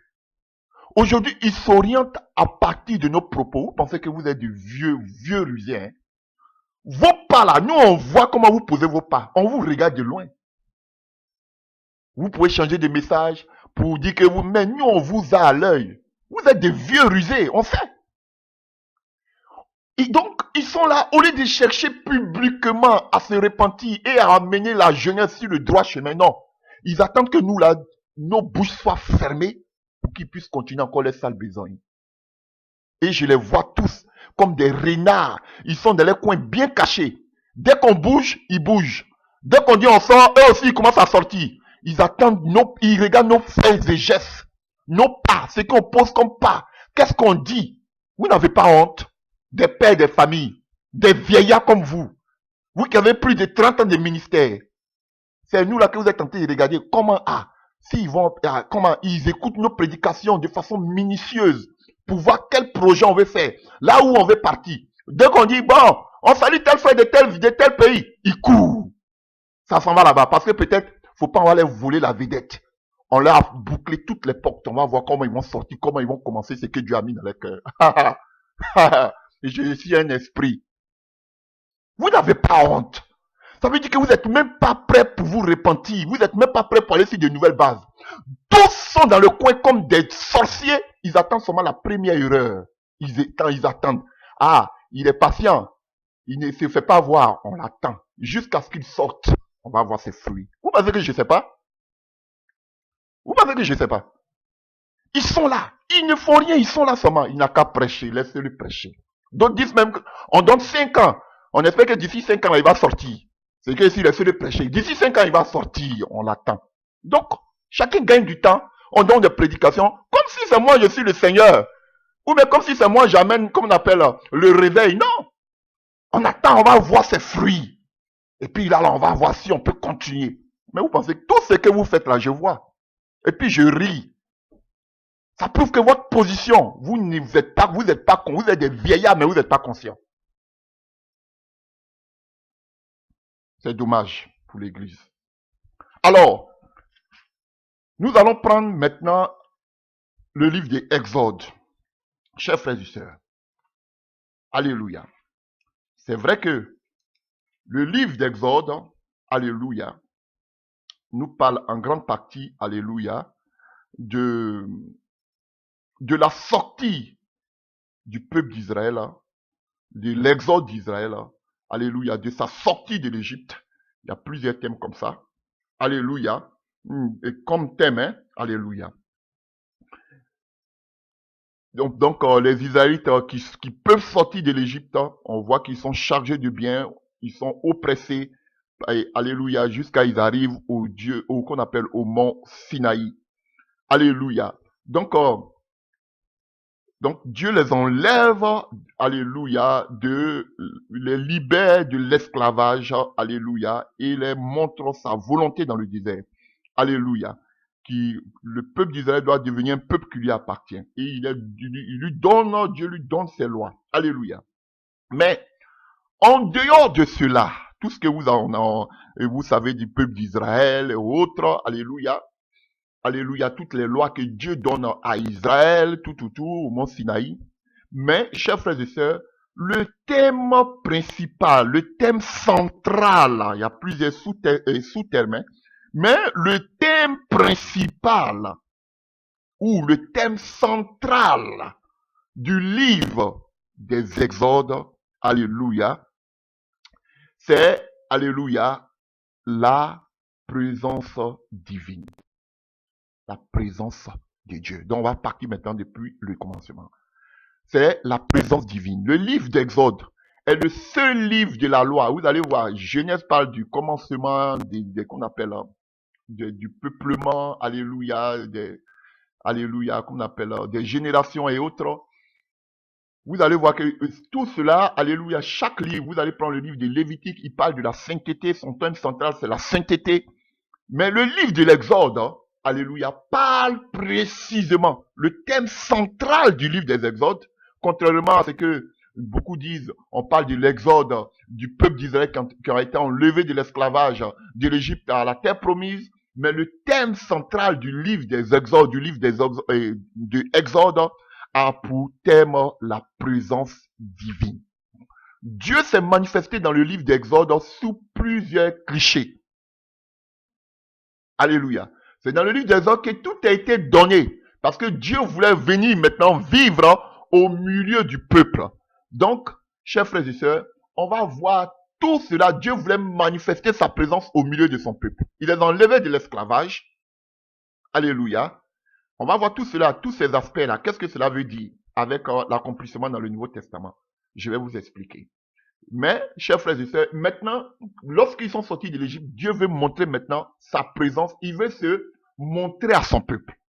Speaker 1: Aujourd'hui, ils s'orientent à partir de nos propos. Vous pensez que vous êtes du vieux rusé, hein? Vos pas là, nous on voit comment vous posez vos pas. On vous regarde de loin. Vous pouvez changer de message pour dire que vous, mais nous on vous a à l'œil. Vous êtes des vieux rusés, on sait. Et donc, ils sont là, au lieu de chercher publiquement à se repentir et à amener la jeunesse sur le droit chemin, non. Ils attendent que nous, là, nos bouches soient fermées pour qu'ils puissent continuer encore les sales besognes. Et je les vois tous comme des renards. Ils sont dans les coins bien cachés. Dès qu'on bouge, ils bougent. Dès qu'on dit on sort, eux aussi ils commencent à sortir. Ils attendent ils regardent nos faits et gestes. Nos pas, ce qu'on pose comme pas. Qu'est-ce qu'on dit? Vous n'avez pas honte? Des pères des familles, des vieillards comme vous. Vous qui avez plus de 30 ans de ministère. C'est nous là que vous êtes en train de regarder comment, comment ils écoutent nos prédications de façon minutieuse pour voir quel projet on veut faire, là où on veut partir. Dès qu'on dit, bon, on salue tel frère de tel pays, ils courent. Ça s'en va là-bas, parce que peut-être, faut pas, on va leur voler la vedette. On leur a bouclé toutes les portes, on va voir comment ils vont sortir, comment ils vont commencer ce que Dieu a mis dans leur cœur. Je suis un esprit. Vous n'avez pas honte. Ça veut dire que vous n'êtes même pas prêt pour vous repentir. Vous n'êtes même pas prêt pour aller sur de nouvelles bases. Tous sont dans le coin comme des sorciers. Ils attendent seulement la première erreur. Ils attendent. Ah, il est patient. Il ne se fait pas voir. On l'attend. Jusqu'à ce qu'il sorte. On va voir ses fruits. Vous pensez que je ne sais pas? Vous pensez que je ne sais pas? Ils sont là. Ils ne font rien. Ils sont là seulement. Il n'a qu'à prêcher. Laissez-le prêcher. D'autres disent même qu'on donne 5 ans. On espère que d'ici 5 ans, il va sortir. C'est que s'il essaie de prêcher, d'ici 5 ans, il va sortir. On l'attend. Donc, chacun gagne du temps. On donne des prédications. Comme si c'est moi, je suis le Seigneur. Ou bien comme si c'est moi, j'amène, comme on appelle, le réveil. Non. On attend, on va voir ses fruits. Et puis là, on va voir si on peut continuer. Mais vous pensez que tout ce que vous faites là, je vois. Et puis je ris. Ça prouve que votre position, vous êtes des vieillards, mais vous n'êtes pas conscients. C'est dommage pour l'Église. Alors, nous allons prendre maintenant le livre des Exodes. Chers frères et sœurs, alléluia. C'est vrai que le livre d'Exode, alléluia, nous parle en grande partie, alléluia, de la sortie du peuple d'Israël, de l'exode d'Israël, alléluia, de sa sortie de l'Égypte. Il y a plusieurs thèmes comme ça. Alléluia. Et comme thème, hein, alléluia. Donc les Israélites qui peuvent sortir de l'Égypte, on voit qu'ils sont chargés de biens, ils sont oppressés, et, alléluia, jusqu'à ils arrivent qu'on appelle au mont Sinaï. Alléluia. Donc Dieu les enlève, alléluia, les libère de l'esclavage, alléluia, et les montre sa volonté dans le désert. Alléluia. Le peuple d'Israël doit devenir un peuple qui lui appartient. Et Dieu lui donne ses lois. Alléluia. Mais, en dehors de cela, tout ce que vous savez du peuple d'Israël et autres, alléluia, alléluia, toutes les lois que Dieu donne à Israël, tout, au mont Sinaï. Mais, chers frères et sœurs, le thème principal, le thème central, il y a plusieurs sous-termes, mais le thème principal, ou le thème central du livre des Exodes, alléluia, c'est, alléluia, la présence divine. La présence de Dieu. Donc on va partir maintenant depuis le commencement. C'est la présence divine. Le livre d'Exode est le seul livre de la loi. Vous allez voir, Genèse parle du commencement qu'on appelle du peuplement, alléluia, alléluia, qu'on appelle des générations et autres. Vous allez voir que tout cela, alléluia, chaque livre, vous allez prendre le livre de Lévitique, il parle de la sainteté, son thème central c'est la sainteté. Mais le livre de l'Exode, alléluia, parle précisément, le thème central du livre des Exodes, contrairement à ce que Beaucoup disent, on parle de l'exode du peuple d'Israël qui a été enlevé de l'esclavage de l'Égypte à la terre promise. Mais le thème central du livre des Exodes, de Exode, a pour thème la présence divine. Dieu s'est manifesté dans le livre d'Exode sous plusieurs clichés. Alléluia. C'est dans le livre d'Exode que tout a été donné. Parce que Dieu voulait venir maintenant vivre au milieu du peuple. Donc, chers frères et sœurs, on va voir tout cela. Dieu voulait manifester sa présence au milieu de son peuple. Il les a enlevés de l'esclavage. Alléluia. On va voir tout cela, tous ces aspects-là. Qu'est-ce que cela veut dire avec l'accomplissement dans le Nouveau Testament? Je vais vous expliquer. Mais, chers frères et sœurs, maintenant, lorsqu'ils sont sortis de l'Égypte, Dieu veut montrer maintenant sa présence. Il veut se montrer à son peuple.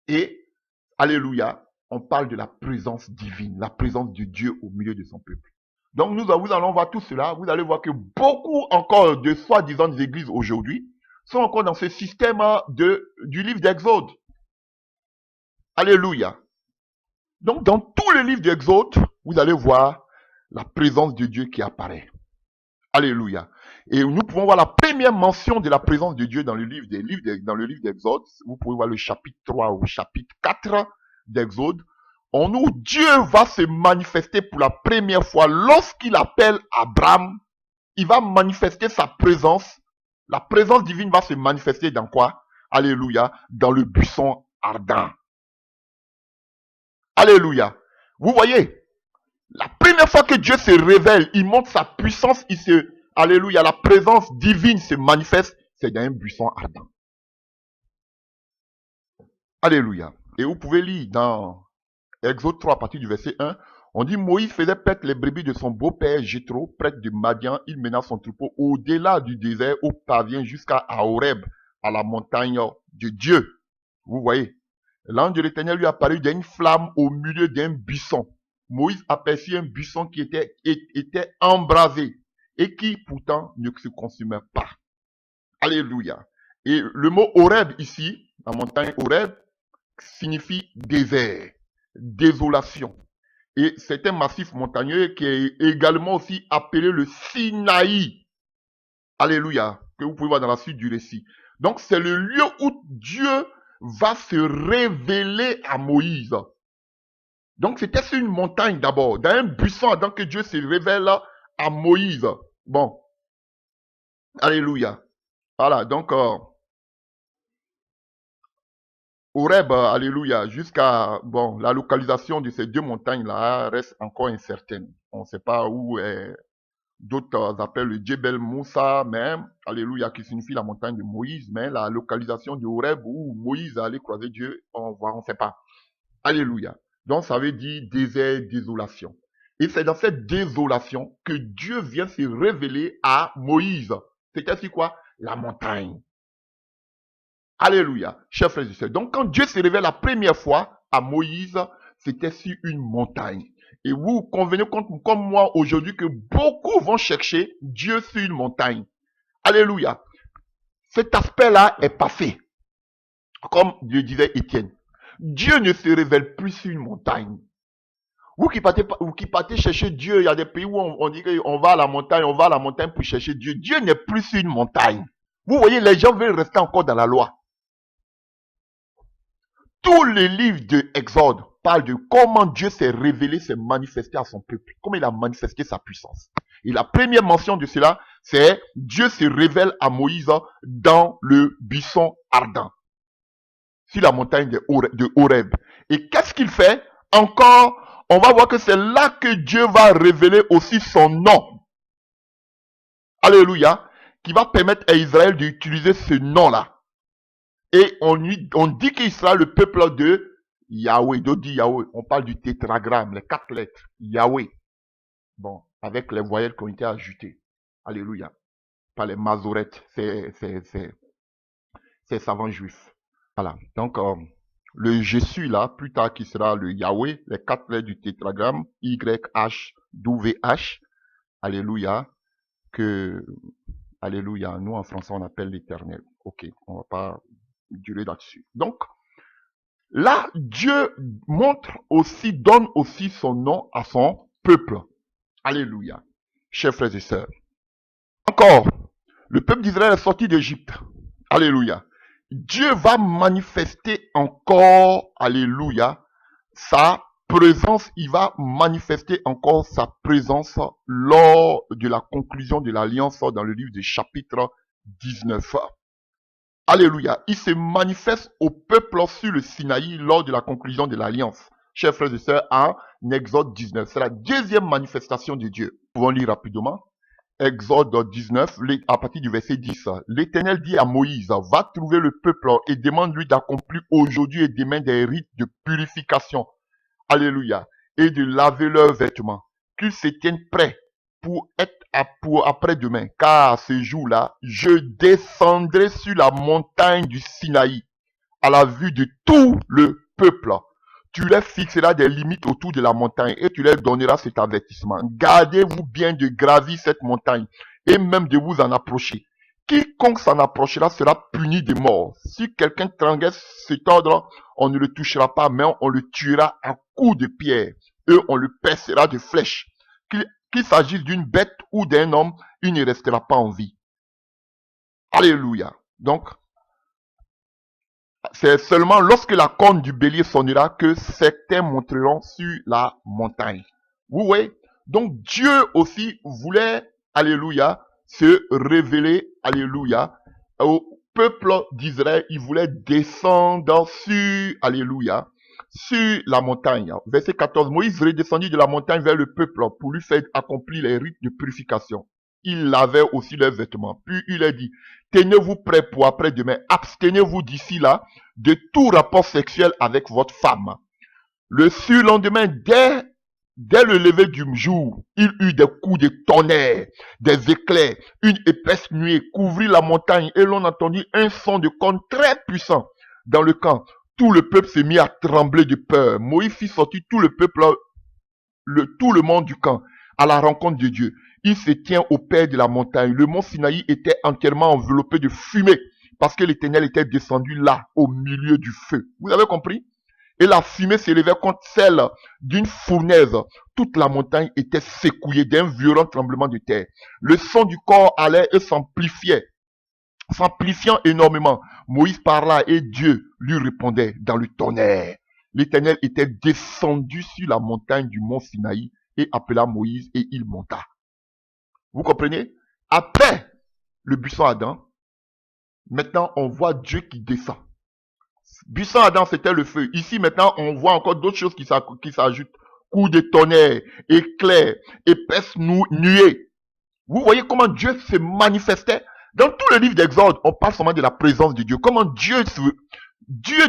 Speaker 1: Et, alléluia, on parle de la présence divine, la présence de Dieu au milieu de son peuple. Donc, nous allons voir tout cela. Vous allez voir que beaucoup encore de soi-disant des églises aujourd'hui sont encore dans ce système du livre d'Exode. Alléluia. Donc, dans tout le livre d'Exode, vous allez voir la présence de Dieu qui apparaît. Alléluia. Et nous pouvons voir la première mention de la présence de Dieu dans le livre d'Exode. Vous pouvez voir le chapitre 3 ou chapitre 4 d'Exode. En où Dieu va se manifester pour la première fois lorsqu'il appelle Abraham. Il va manifester sa présence. La présence divine va se manifester dans quoi? Alléluia. Dans le buisson ardent. Alléluia. Vous voyez, la première fois que Dieu se révèle, il montre sa puissance, alléluia, la présence divine se manifeste, c'est dans un buisson ardent. Alléluia. Et vous pouvez lire dans Exode 3 à partir du verset 1, on dit Moïse faisait paître les brebis de son beau-père Jéthro, près de Madian, il mena son troupeau au-delà du désert, au pavillon jusqu'à Horeb, à la montagne de Dieu. Vous voyez, l'ange de l'Éternel lui apparut d'une flamme au milieu d'un buisson. Moïse aperçut un buisson qui était embrasé et qui pourtant ne se consumait pas. Alléluia. Et le mot Horeb ici, la montagne Horeb, signifie désert, désolation. Et c'est un massif montagneux qui est également aussi appelé le Sinaï. Alléluia. Que vous pouvez voir dans la suite du récit. Donc c'est le lieu où Dieu va se révéler à Moïse. Donc c'était sur une montagne d'abord, dans un buisson, avant que Dieu se révèle à Moïse. Bon. Alléluia. Voilà, donc Horeb, alléluia, jusqu'à, bon, la localisation de ces deux montagnes-là reste encore incertaine. On ne sait pas où est, d'autres appellent le Djebel Moussa, mais, alléluia, qui signifie la montagne de Moïse, mais la localisation de Horeb où Moïse allait croiser Dieu, on ne sait pas. Alléluia. Donc ça veut dire désert, désolation. Et c'est dans cette désolation que Dieu vient se révéler à Moïse. C'est-à-dire quoi? La montagne. Alléluia. Chers frères et sœurs. Donc quand Dieu se révèle la première fois à Moïse, c'était sur une montagne. Et vous convenez comme moi aujourd'hui que beaucoup vont chercher Dieu sur une montagne. Alléluia. Cet aspect-là est passé. Comme le disait Étienne. Dieu ne se révèle plus sur une montagne. Vous qui partez chercher Dieu, il y a des pays où on dit qu'on va à la montagne pour chercher Dieu. Dieu n'est plus sur une montagne. Vous voyez, les gens veulent rester encore dans la loi. Tous les livres de Exode parlent de comment Dieu s'est révélé, s'est manifesté à son peuple. Comment il a manifesté sa puissance. Et la première mention de cela, c'est Dieu se révèle à Moïse dans le buisson ardent. Sur la montagne de Horeb. Et qu'est-ce qu'il fait? Encore, on va voir que c'est là que Dieu va révéler aussi son nom. Alléluia. Qui va permettre à Israël d'utiliser ce nom-là. Et on dit qu'il sera le peuple de Yahweh. D'où Yahweh. On parle du tétragramme, les 4 lettres. Yahweh. Bon, avec les voyelles qui ont été ajoutées. Alléluia. Par les masorettes, ces savants juifs. Voilà. Donc, le je suis là, plus tard qui sera le Yahweh, les 4 lettres du tétragramme, YH, WH. Alléluia. Alléluia. Nous, en français, on appelle l'éternel. Ok, on va pas durer là-dessus. Donc, là, Dieu donne aussi son nom à son peuple. Alléluia. Chers frères et sœurs. Encore, le peuple d'Israël est sorti d'Égypte. Alléluia. Dieu va manifester encore, alléluia, sa présence. Il va manifester encore sa présence lors de la conclusion de l'alliance dans le livre du chapitre 19. Alléluia. Il se manifeste au peuple sur le Sinaï lors de la conclusion de l'alliance. Chers frères et sœurs, en Exode 19. C'est la deuxième manifestation de Dieu. Nous pouvons lire rapidement. Exode 19, à partir du verset 10. L'Éternel dit à Moïse, va trouver le peuple et demande-lui d'accomplir aujourd'hui et demain des rites de purification. Alléluia. Et de laver leurs vêtements. Qu'ils se tiennent prêts pour après-demain. Car ce jour-là, je descendrai sur la montagne du Sinaï à la vue de tout le peuple. Tu leur fixeras des limites autour de la montagne et tu leur donneras cet avertissement. Gardez-vous bien de gravir cette montagne et même de vous en approcher. Quiconque s'en approchera sera puni de mort. Si quelqu'un transgresse cet ordre, on ne le touchera pas, mais on le tuera à coups de pierre et on le percera de flèches. Qu'il s'agisse d'une bête ou d'un homme, il ne restera pas en vie. Alléluia. Donc, c'est seulement lorsque la corne du bélier sonnera que certains monteront sur la montagne. Vous voyez? Donc Dieu aussi voulait, alléluia, se révéler, alléluia, au peuple d'Israël. Il voulait descendre sur, alléluia, sur la montagne. Verset 14, Moïse redescendit de la montagne vers le peuple pour lui faire accomplir les rites de purification. Il lavait aussi leurs vêtements. Puis il a dit, tenez-vous prêts pour après-demain. Abstenez-vous d'ici là de tout rapport sexuel avec votre femme. Le surlendemain, dès le lever du jour, il eut des coups de tonnerre, des éclairs, une épaisse nuée couvrit la montagne et l'on entendit un son de corne très puissant dans le camp. Tout le peuple se mit à trembler de peur. Moïse fit sortir tout le peuple, tout le monde du camp à la rencontre de Dieu. Il se tient au pied de la montagne. Le mont Sinaï était entièrement enveloppé de fumée parce que l'Éternel était descendu là, au milieu du feu. Vous avez compris? Et la fumée s'élevait contre celle d'une fournaise. Toute la montagne était secouée d'un violent tremblement de terre. Le son du corps allait et s'amplifiait, s'amplifiant énormément. Moïse parla et Dieu lui répondait dans le tonnerre. L'Éternel était descendu sur la montagne du mont Sinaï et appela Moïse et il monta. Vous comprenez? Après le buisson Adam, maintenant on voit Dieu qui descend. Buisson Adam, c'était le feu. Ici maintenant on voit encore d'autres choses qui s'ajoutent. Coups de tonnerre, éclairs, épaisse nuée. Vous voyez comment Dieu se manifestait? Dans tout le livre d'Exode, on parle seulement de la présence de Dieu. Comment Dieu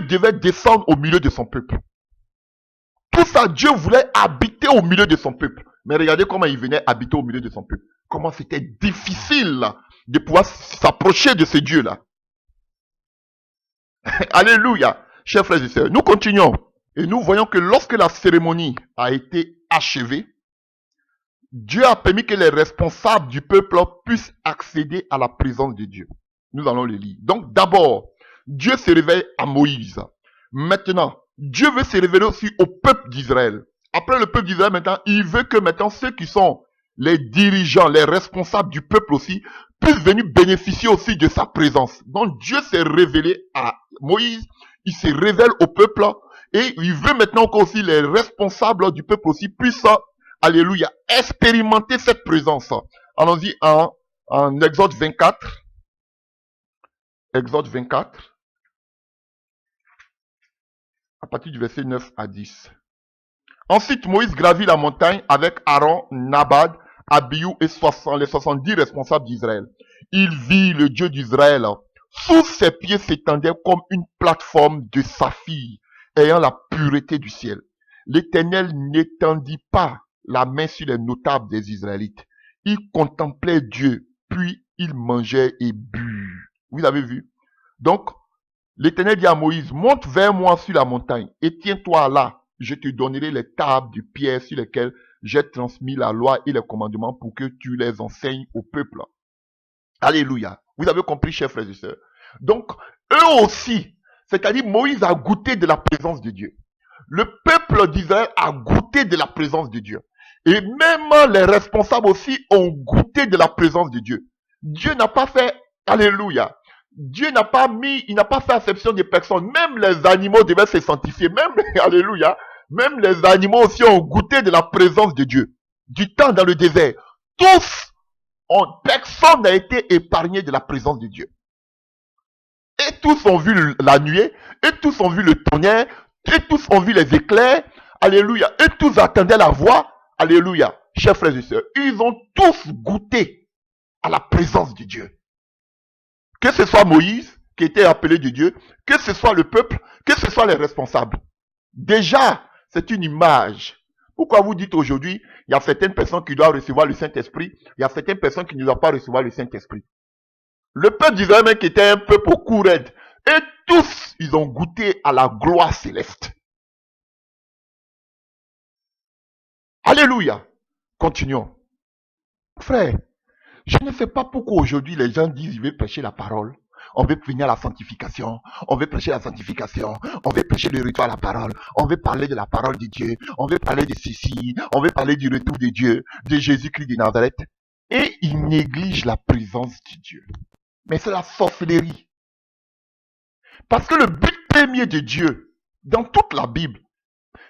Speaker 1: devait descendre au milieu de son peuple. Pour ça, Dieu voulait habiter au milieu de son peuple. Mais regardez comment il venait habiter au milieu de son peuple. Comment c'était difficile de pouvoir s'approcher de ce Dieu-là. Alléluia. Chers frères et sœurs, nous continuons. Et nous voyons que lorsque la cérémonie a été achevée, Dieu a permis que les responsables du peuple puissent accéder à la présence de Dieu. Nous allons le lire. Donc d'abord, Dieu se révèle à Moïse. Maintenant, Dieu veut se révéler aussi au peuple d'Israël. Après le peuple d'Israël, maintenant, il veut que maintenant ceux qui sont les dirigeants, les responsables du peuple aussi, puissent venir bénéficier aussi de sa présence. Donc Dieu s'est révélé à Moïse, il se révèle au peuple et il veut maintenant qu'aussi les responsables du peuple aussi puissent, alléluia, expérimenter cette présence. Allons-y en Exode 24. Exode 24. À partir du verset 9 à 10. Ensuite, Moïse gravit la montagne avec Aaron, Nabad, Abiou et les 70 responsables d'Israël. Il vit le Dieu d'Israël. Sous ses pieds s'étendait comme une plateforme de saphir, ayant la pureté du ciel. L'Éternel n'étendit pas la main sur les notables des Israélites. Il contemplait Dieu, puis il mangeait et but. Vous avez vu? Donc, l'Éternel dit à Moïse, monte vers moi sur la montagne et tiens-toi là. Je te donnerai les tables de pierre sur lesquelles j'ai transmis la loi et les commandements pour que tu les enseignes au peuple. Alléluia. Vous avez compris, chers frères et sœurs. Donc, eux aussi, c'est-à-dire Moïse a goûté de la présence de Dieu. Le peuple d'Israël a goûté de la présence de Dieu. Et même les responsables aussi ont goûté de la présence de Dieu. Dieu n'a pas fait, alléluia, Dieu n'a pas mis, il n'a pas fait exception des personnes. Même les animaux devaient se sanctifier. Même, alléluia, même les animaux aussi ont goûté de la présence de Dieu. Du temps dans le désert. Tous, personne n'a été épargné de la présence de Dieu. Et tous ont vu la nuée, et tous ont vu le tonnerre, et tous ont vu les éclairs. Alléluia. Et tous attendaient la voix. Alléluia. Chers frères et sœurs, ils ont tous goûté à la présence de Dieu. Que ce soit Moïse, qui était appelé de Dieu, que ce soit le peuple, que ce soit les responsables. Déjà, c'est une image. Pourquoi vous dites aujourd'hui, il y a certaines personnes qui doivent recevoir le Saint-Esprit, il y a certaines personnes qui ne doivent pas recevoir le Saint-Esprit. Le peuple d'Israël même qui était un peuple au cou raide, et tous, ils ont goûté à la gloire céleste. Alléluia. Continuons. Frère, je ne sais pas pourquoi aujourd'hui les gens disent ils veulent prêcher la parole. On veut venir à la sanctification. On veut prêcher la sanctification. On veut prêcher le retour à la parole. On veut parler de la parole de Dieu. On veut parler de ceci. On veut parler du retour de Dieu, de Jésus-Christ de Nazareth. Et ils négligent la présence de Dieu. Mais c'est la sorcellerie. Parce que le but premier de Dieu, dans toute la Bible,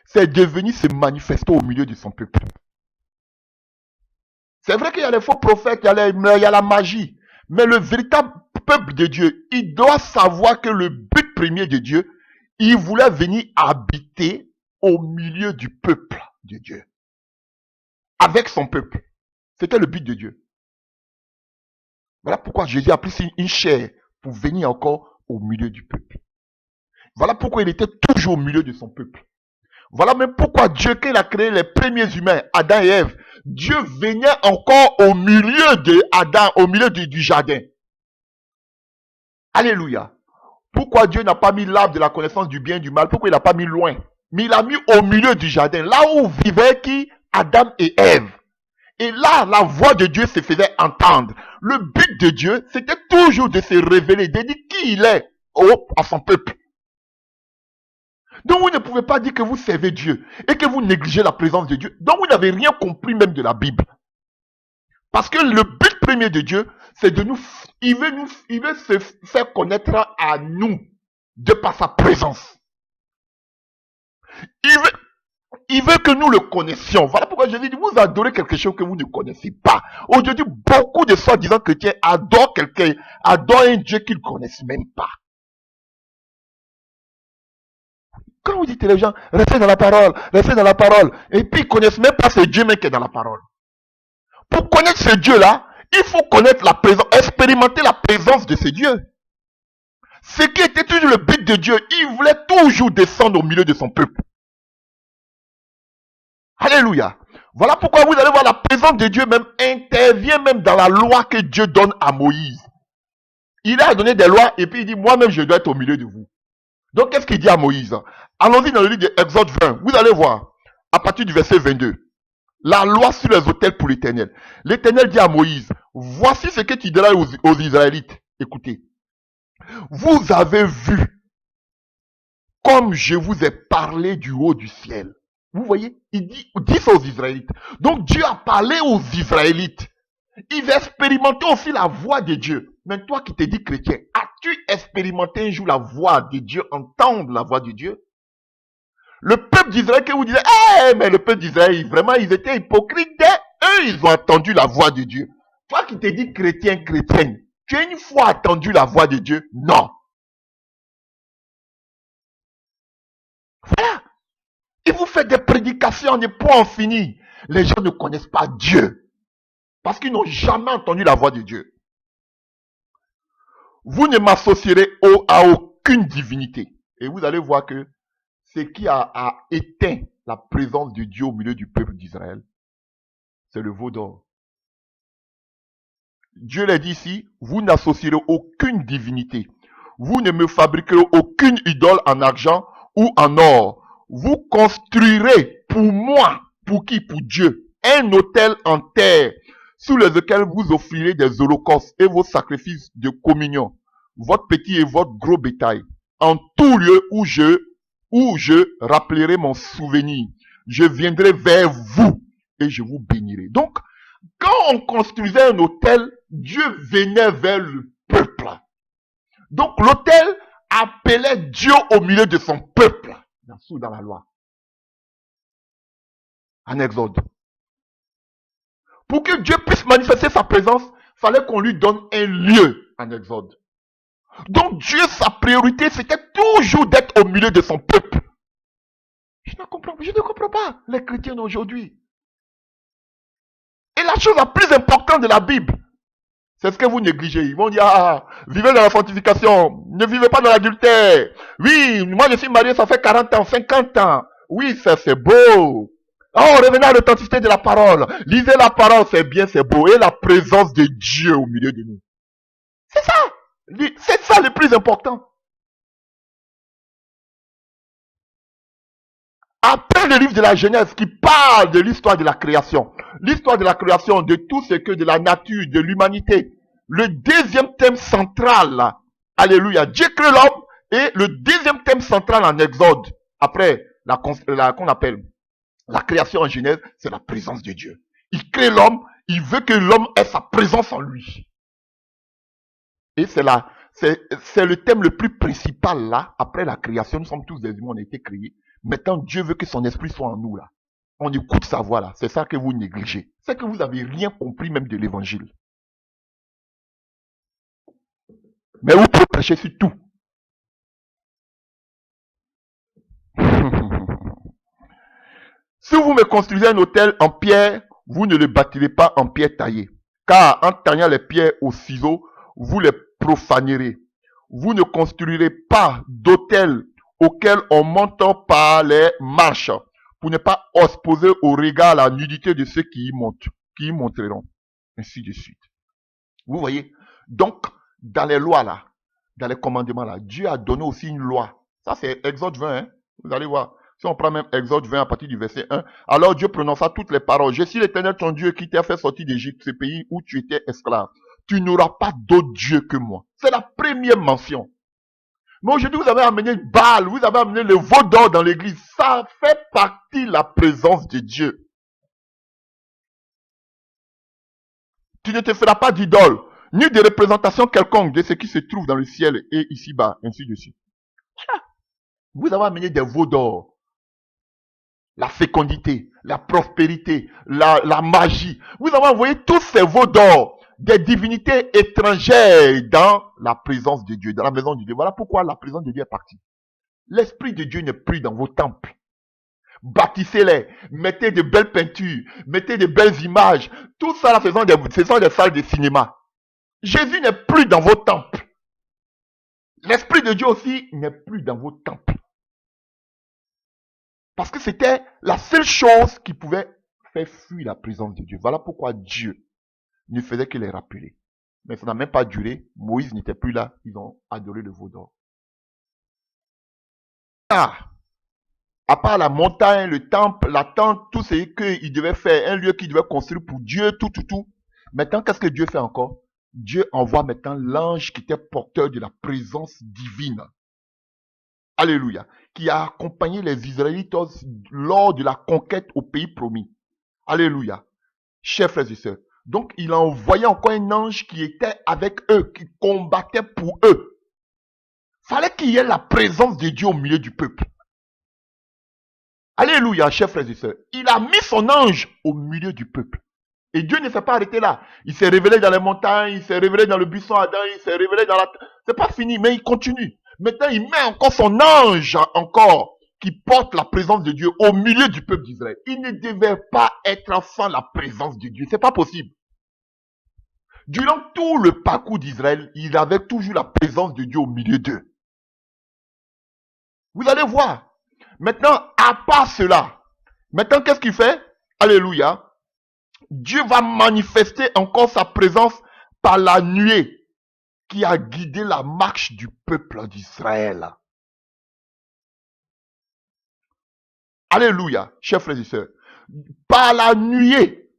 Speaker 1: c'est de venir se manifester au milieu de son peuple. C'est vrai qu'il y a les faux prophètes, il y a la magie. Mais le véritable peuple de Dieu, il doit savoir que le but premier de Dieu, il voulait venir habiter au milieu du peuple de Dieu. Avec son peuple. C'était le but de Dieu. Voilà pourquoi Jésus a pris une chair pour venir encore au milieu du peuple. Voilà pourquoi il était toujours au milieu de son peuple. Voilà même pourquoi Dieu, quand il a créé les premiers humains, Adam et Ève, Dieu venait encore au milieu de Adam, au milieu du jardin. Alléluia. Pourquoi Dieu n'a pas mis l'arbre de la connaissance du bien et du mal? Pourquoi il n'a pas mis loin? Mais il a mis au milieu du jardin, là où vivaient qui? Adam et Ève. Et là, la voix de Dieu se faisait entendre. Le but de Dieu, c'était toujours de se révéler, de dire qui il est à son peuple. Donc vous ne pouvez pas dire que vous servez Dieu et que vous négligez la présence de Dieu. Donc vous n'avez rien compris même de la Bible. Parce que le but premier de Dieu, c'est de nous, il veut se faire connaître à nous de par sa présence. Il veut que nous le connaissions. Voilà pourquoi je dis, vous adorez quelque chose que vous ne connaissez pas. Aujourd'hui, beaucoup de soi-disant chrétiens adorent quelqu'un, adorent un Dieu qu'ils ne connaissent même pas. Quand vous dites les gens, restez dans la parole, et puis ils ne connaissent même pas ce Dieu même qui est dans la parole. Pour connaître ce Dieu-là, il faut connaître la présence, expérimenter la présence de ce Dieu. Ce qui était toujours le but de Dieu, il voulait toujours descendre au milieu de son peuple. Alléluia. Voilà pourquoi vous allez voir la présence de Dieu même intervient même dans la loi que Dieu donne à Moïse. Il a donné des lois et puis il dit, moi-même je dois être au milieu de vous. Donc qu'est-ce qu'il dit à Moïse? Allons-y dans le livre d'Exode 20. Vous allez voir, à partir du verset 22. La loi sur les autels pour l'Éternel. L'Éternel dit à Moïse, voici ce que tu diras aux Israélites. Écoutez, vous avez vu comme je vous ai parlé du haut du ciel. Vous voyez, il dit ça aux Israélites. Donc Dieu a parlé aux Israélites. Il va expérimenter aussi la voix de Dieu. Mais toi qui te dis chrétien, as-tu expérimenté un jour la voix de Dieu, entendre la voix de Dieu? Le peuple d'Israël que vous disiez, mais le peuple d'Israël, vraiment, ils étaient hypocrites. Eux, ils ont entendu la voix de Dieu. Toi qui te dis chrétien, tu as une fois entendu la voix de Dieu? Non. Voilà. Et vous faites des prédications, des points en fini. Les gens ne connaissent pas Dieu. Parce qu'ils n'ont jamais entendu la voix de Dieu. Vous ne m'associerez à aucune divinité. Et vous allez voir que ce qui a éteint la présence de Dieu au milieu du peuple d'Israël, c'est le veau d'or. Dieu l'a dit ici, vous n'associerez aucune divinité. Vous ne me fabriquerez aucune idole en argent ou en or. Vous construirez pour moi, pour qui? Pour Dieu, un autel en terre, sous lequel vous offrirez des holocaustes et vos sacrifices de communion, votre petit et votre gros bétail, en tout lieu où je rappellerai mon souvenir. Je viendrai vers vous et je vous bénirai. Donc, quand on construisait un autel, Dieu venait vers le peuple. Donc, l'autel appelait Dieu au milieu de son peuple, dans la loi, en Exode. Pour que Dieu puisse manifester sa présence, il fallait qu'on lui donne un lieu en Exode. Donc Dieu, sa priorité, c'était toujours d'être au milieu de son peuple. Je ne comprends pas les chrétiens d'aujourd'hui. Et la chose la plus importante de la Bible, c'est ce que vous négligez. Ils vont dire, vivez dans la sanctification, ne vivez pas dans l'adultère. Oui, moi je suis marié, ça fait 40 ans, 50 ans. Oui, ça c'est beau. Oh, revenez à l'authenticité de la parole. Lisez la parole, c'est bien, c'est beau. Et la présence de Dieu au milieu de nous. C'est ça. C'est ça le plus important. Après le livre de la Genèse qui parle de l'histoire de la création, de tout ce que de la nature, de l'humanité, le deuxième thème central, là, alléluia, Dieu crée l'homme, et le deuxième thème central en Exode, après qu'on appelle la création en Genèse, c'est la présence de Dieu. Il crée l'homme, il veut que l'homme ait sa présence en lui. Et c'est le thème le plus principal là, après la création, nous sommes tous des humains, on a été créés. Maintenant, Dieu veut que son esprit soit en nous là. On écoute sa voix là. C'est ça que vous négligez. C'est que vous n'avez rien compris même de l'évangile. Mais vous pouvez prêcher sur tout. Si vous me construisez un hôtel en pierre, vous ne le bâtirez pas en pierre taillée. Car en taillant les pierres au ciseau, vous les profanerez. Vous ne construirez pas d'hôtel auquel on monte par les marches, pour ne pas exposer au regard la nudité de ceux qui y monteront. Ainsi de suite. Vous voyez? Donc, dans les lois là, dans les commandements là, Dieu a donné aussi une loi. Ça c'est Exode 20, hein? Vous allez voir. Si on prend même Exode 20 à partir du verset 1, alors Dieu prononça toutes les paroles. Je suis l'Éternel ton Dieu qui t'a fait sortir d'Égypte, ce pays où tu étais esclave. Tu n'auras pas d'autre Dieu que moi. C'est la première mention. Mais aujourd'hui, vous avez amené Baal, vous avez amené le veau d'or dans l'église. Ça fait partie de la présence de Dieu. Tu ne te feras pas d'idole, ni de représentation quelconque de ce qui se trouve dans le ciel et ici-bas, ainsi de suite. Vous avez amené des veaux d'or. La fécondité, la prospérité, la magie. Vous avez envoyé tous ces veaux d'or, des divinités étrangères dans la présence de Dieu, dans la maison de Dieu. Voilà pourquoi la présence de Dieu est partie. L'Esprit de Dieu n'est plus dans vos temples. Bâtissez-les, mettez de belles peintures, mettez de belles images. Tout ça, là, ce sont des salles de cinéma. Jésus n'est plus dans vos temples. L'Esprit de Dieu aussi n'est plus dans vos temples. Parce que c'était la seule chose qui pouvait faire fuir la présence de Dieu. Voilà pourquoi Dieu ne faisait que les rappeler. Mais ça n'a même pas duré. Moïse n'était plus là. Ils ont adoré le veau d'or. À part la montagne, le temple, la tente, tout ce qu'il devait faire, un lieu qu'il devait construire pour Dieu, tout. Maintenant, qu'est-ce que Dieu fait encore? Dieu envoie maintenant l'ange qui était porteur de la présence divine. Alléluia. Qui a accompagné les Israélites lors de la conquête au pays promis. Alléluia. Chers frères et sœurs. Donc, il a envoyé encore un ange qui était avec eux, qui combattait pour eux. Fallait qu'il y ait la présence de Dieu au milieu du peuple. Alléluia, chers frères et sœurs. Il a mis son ange au milieu du peuple. Et Dieu ne s'est pas arrêté là. Il s'est révélé dans les montagnes, il s'est révélé dans le buisson Adam, il s'est révélé dans la... C'est pas fini, mais il continue. Maintenant, il met encore son ange encore qui porte la présence de Dieu au milieu du peuple d'Israël. Il ne devait pas être sans la présence de Dieu. C'est pas possible. Durant tout le parcours d'Israël, il avait toujours la présence de Dieu au milieu d'eux. Vous allez voir. Maintenant, à part cela, maintenant qu'est-ce qu'il fait? Alléluia. Dieu va manifester encore sa présence par la nuée qui a guidé la marche du peuple d'Israël. Alléluia, chers frères et sœurs. Par la nuée.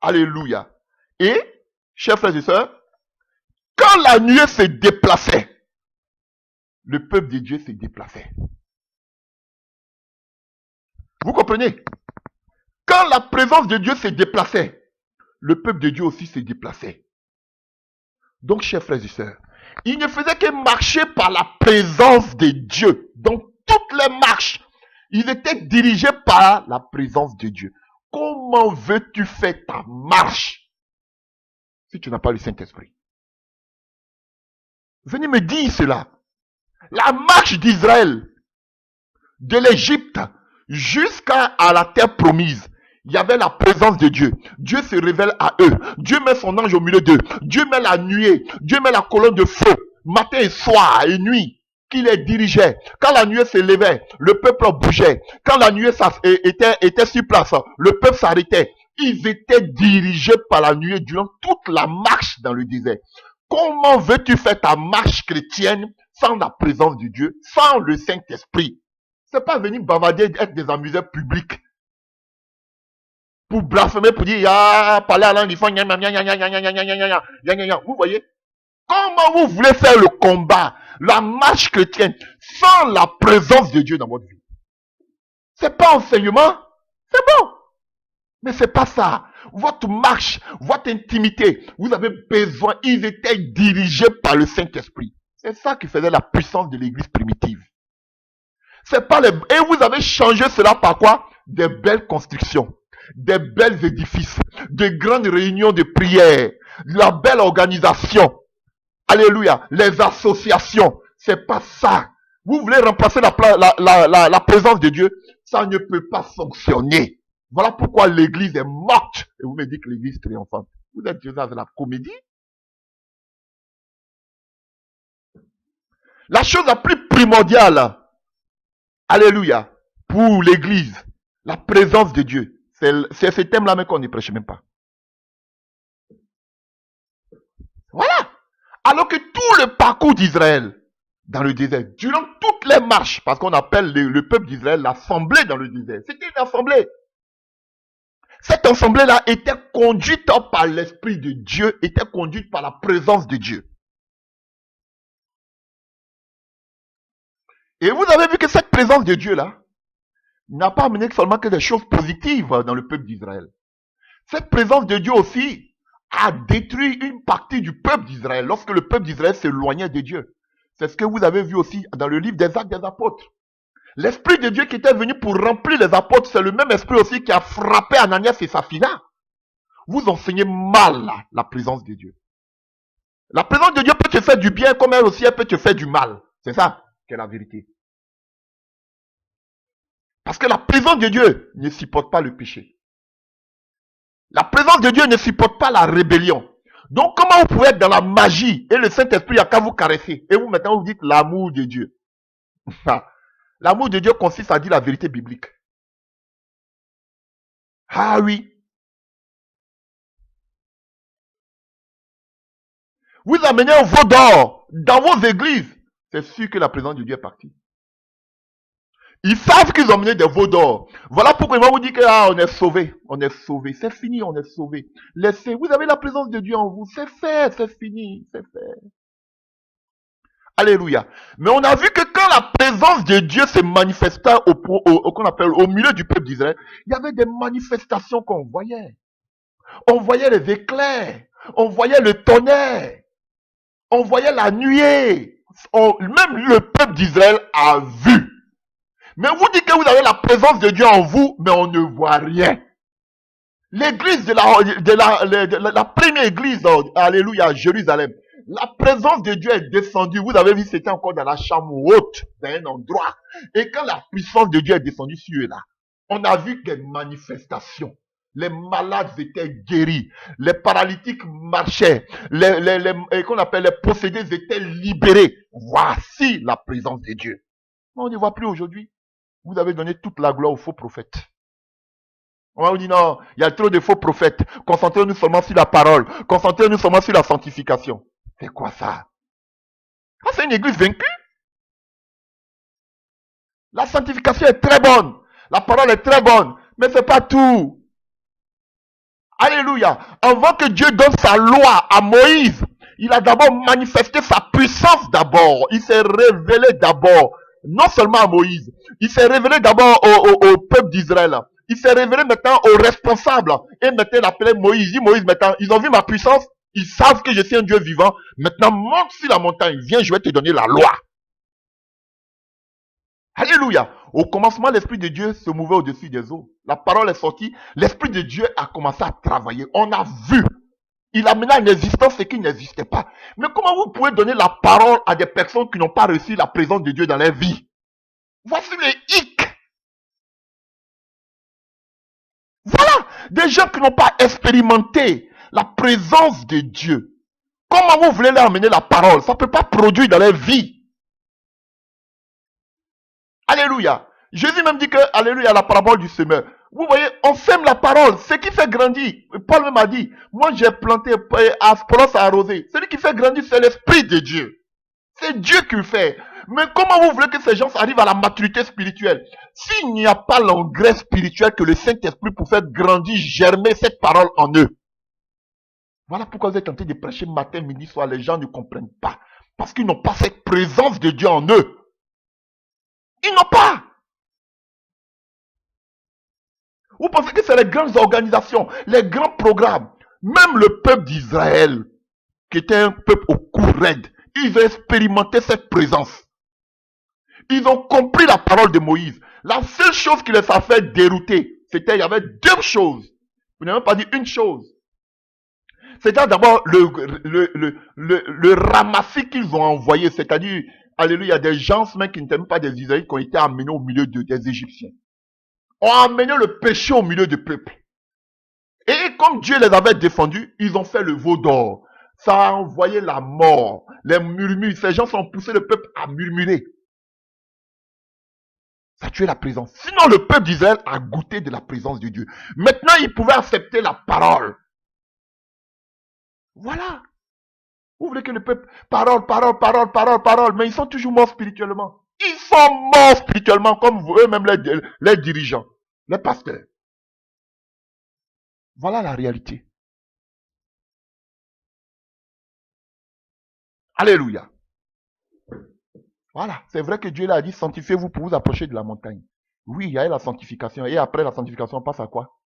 Speaker 1: Alléluia. Et, chers frères et sœurs, quand la nuée se déplaçait, le peuple de Dieu se déplaçait. Vous comprenez? quand la présence de Dieu se déplaçait, le peuple de Dieu aussi se déplaçait. Donc, chers frères et sœurs, il ne faisait que marcher par la présence de Dieu. Donc, toutes les marches, ils étaient dirigés par la présence de Dieu. Comment veux-tu faire ta marche si tu n'as pas le Saint-Esprit? Venez me dire cela. La marche d'Israël, de l'Égypte jusqu'à la terre promise, il y avait la présence de Dieu. Dieu se révèle à eux. Dieu met son ange au milieu d'eux. Dieu met la nuée. Dieu met la colonne de feu, matin et soir et nuit, qui les dirigeait. Quand la nuée se levait, le peuple bougeait. Quand la nuée était sur place, le peuple s'arrêtait. Ils étaient dirigés par la nuée durant toute la marche dans le désert. Comment veux-tu faire ta marche chrétienne sans la présence de Dieu, sans le Saint-Esprit? C'est pas venir bavarder, être des amuseurs publics. Pour blasphémer, pour dire, parler à langue, ils font vous voyez? Comment vous voulez faire le combat, la marche chrétienne, sans la présence de Dieu dans votre vie? C'est pas enseignement, c'est bon. Mais c'est pas ça. Votre marche, votre intimité, vous avez besoin, ils étaient dirigés par le Saint-Esprit. C'est ça qui faisait la puissance de l'église primitive. C'est pas et vous avez changé cela par quoi? Des belles constructions, des belles édifices, de grandes réunions de prière, la belle organisation. Alléluia. Les associations. C'est pas ça. Vous voulez remplacer la présence de Dieu? Ça ne peut pas fonctionner. Voilà pourquoi l'église est morte. Et vous me dites que l'église triomphante. Vous êtes déjà dans la comédie. La chose la plus primordiale, alléluia, pour l'église, la présence de Dieu, c'est ce thème-là même qu'on ne prêche même pas. Voilà. Alors que tout le parcours d'Israël dans le désert, durant toutes les marches, parce qu'on appelle le peuple d'Israël l'assemblée dans le désert, c'était une assemblée. Cette assemblée-là était conduite par l'Esprit de Dieu, était conduite par la présence de Dieu. Et vous avez vu que cette présence de Dieu-là n'a pas amené seulement que des choses positives dans le peuple d'Israël. Cette présence de Dieu aussi a détruit une partie du peuple d'Israël lorsque le peuple d'Israël s'éloignait de Dieu. C'est ce que vous avez vu aussi dans le livre des Actes des Apôtres. L'Esprit de Dieu qui était venu pour remplir les apôtres, c'est le même Esprit aussi qui a frappé Ananias et Saphira. Vous enseignez mal la présence de Dieu. La présence de Dieu peut te faire du bien comme elle aussi, elle peut te faire du mal. C'est ça qui est la vérité. Parce que la présence de Dieu ne supporte pas le péché. La présence de Dieu ne supporte pas la rébellion. Donc comment vous pouvez être dans la magie et le Saint-Esprit a qu'à vous caresser et vous maintenant vous dites l'amour de Dieu. L'amour de Dieu consiste à dire la vérité biblique. Ah oui. Vous amenez un veau d'or dans vos églises. C'est sûr que la présence de Dieu est partie. Ils savent qu'ils ont amené des veaux d'or. Voilà pourquoi ils vont vous dire que on est sauvé. On est sauvé. C'est fini, on est sauvé. Laissez, vous avez la présence de Dieu en vous. C'est fait, c'est fini, c'est fait. Alléluia. Mais on a vu que quand la présence de Dieu se manifesta qu'on appelle au milieu du peuple d'Israël, il y avait des manifestations qu'on voyait. On voyait les éclairs, on voyait le tonnerre, on voyait la nuée. Même le peuple d'Israël a vu. Mais vous dites que vous avez la présence de Dieu en vous, mais on ne voit rien. L'église de la première église, alléluia, à Jérusalem, la présence de Dieu est descendue. Vous avez vu, c'était encore dans la chambre haute, dans un endroit. Et quand la puissance de Dieu est descendue sur eux là, on a vu des manifestations. Les malades étaient guéris, les paralytiques marchaient, qu'on appelle les possédés étaient libérés. Voici la présence de Dieu. Mais on ne voit plus aujourd'hui. Vous avez donné toute la gloire aux faux prophètes. On va vous dire non, il y a trop de faux prophètes. Concentrez-nous seulement sur la parole. Concentrez-nous seulement sur la sanctification. C'est quoi ça? Ah, c'est une église vaincue. La sanctification est très bonne. La parole est très bonne. Mais c'est pas tout. Alléluia. Avant que Dieu donne sa loi à Moïse, il a d'abord manifesté sa puissance d'abord. Il s'est révélé d'abord. Non seulement à Moïse. Il s'est révélé d'abord au peuple d'Israël. Il s'est révélé maintenant aux responsables. Et maintenant, il appelait Moïse. Il dit, Moïse, maintenant, ils ont vu ma puissance. Ils savent que je suis un Dieu vivant. Maintenant, monte sur la montagne. Viens, je vais te donner la loi. Alléluia. Au commencement, l'Esprit de Dieu se mouvait au-dessus des eaux. La parole est sortie. L'Esprit de Dieu a commencé à travailler. On a vu. Il a mené en existence ce qui n'existait pas. Mais comment vous pouvez donner la parole à des personnes qui n'ont pas reçu la présence de Dieu dans leur vie? Voici les hic. Voilà. Des gens qui n'ont pas expérimenté la présence de Dieu. Comment vous voulez leur amener la parole? Ça ne peut pas produire dans leur vie. Alléluia. Jésus même dit que, alléluia, la parabole du semeur. Vous voyez, on sème la parole, ce qui fait grandir. Paul même a dit, moi j'ai planté, Apollos a arrosé. Celui qui fait grandir, c'est l'Esprit de Dieu. C'est Dieu qui le fait. Mais comment vous voulez que ces gens arrivent à la maturité spirituelle? S'il n'y a pas l'engrais spirituel que le Saint-Esprit pour faire grandir, germer cette parole en eux. Voilà pourquoi vous êtes tenté de prêcher matin, midi, soir. Les gens ne comprennent pas. Parce qu'ils n'ont pas cette présence de Dieu en eux. Ils n'ont pas. Vous pensez que c'est les grandes organisations, les grands programmes. Même le peuple d'Israël, qui était un peuple au cou raide, ils ont expérimenté cette présence. Ils ont compris la parole de Moïse. La seule chose qui les a fait dérouter, c'était, il y avait deux choses. Vous n'avez même pas dit une chose. C'était d'abord le ramassis qu'ils ont envoyé, c'est-à-dire, alléluia, des gens même qui n'étaient même pas des Israélites, qui ont été amenés au milieu des Égyptiens. Ont amené le péché au milieu du peuple. Et comme Dieu les avait défendus, ils ont fait le veau d'or. Ça a envoyé la mort, les murmures. Ces gens ont poussé le peuple à murmurer. Ça a tué la présence. Sinon, le peuple d'Israël a goûté de la présence de Dieu. Maintenant, ils pouvaient accepter la parole. Voilà. Vous voulez que le peuple, parole, parole, parole, parole, parole, mais ils sont toujours morts spirituellement. Ils sont morts spirituellement comme eux-mêmes les dirigeants, les pasteurs. Voilà la réalité. Alléluia. Voilà, c'est vrai que Dieu l'a dit, sanctifiez-vous pour vous approcher de la montagne. Oui, il y a la sanctification. Et après la sanctification, on passe à quoi?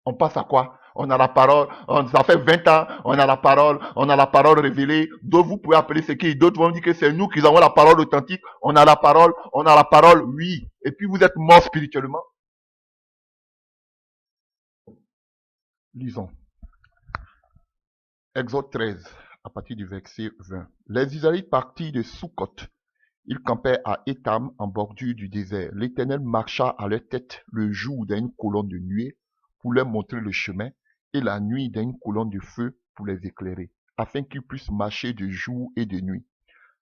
Speaker 1: On passe à quoi? On a la parole, ça fait 20 ans, on a la parole révélée. D'autres, vous pouvez appeler ce qui, d'autres vont dire que c'est nous qui avons la parole authentique. On a la parole, oui. Et puis vous êtes mort spirituellement. Lisons. Exode 13, à partir du verset 20. Les Israélites partirent de Sukkot. Ils campaient à Étam, en bordure du désert. L'Éternel marcha à leur tête le jour d'une colonne de nuée pour leur montrer le chemin, et la nuit d'une colonne de feu pour les éclairer, afin qu'ils puissent marcher de jour et de nuit.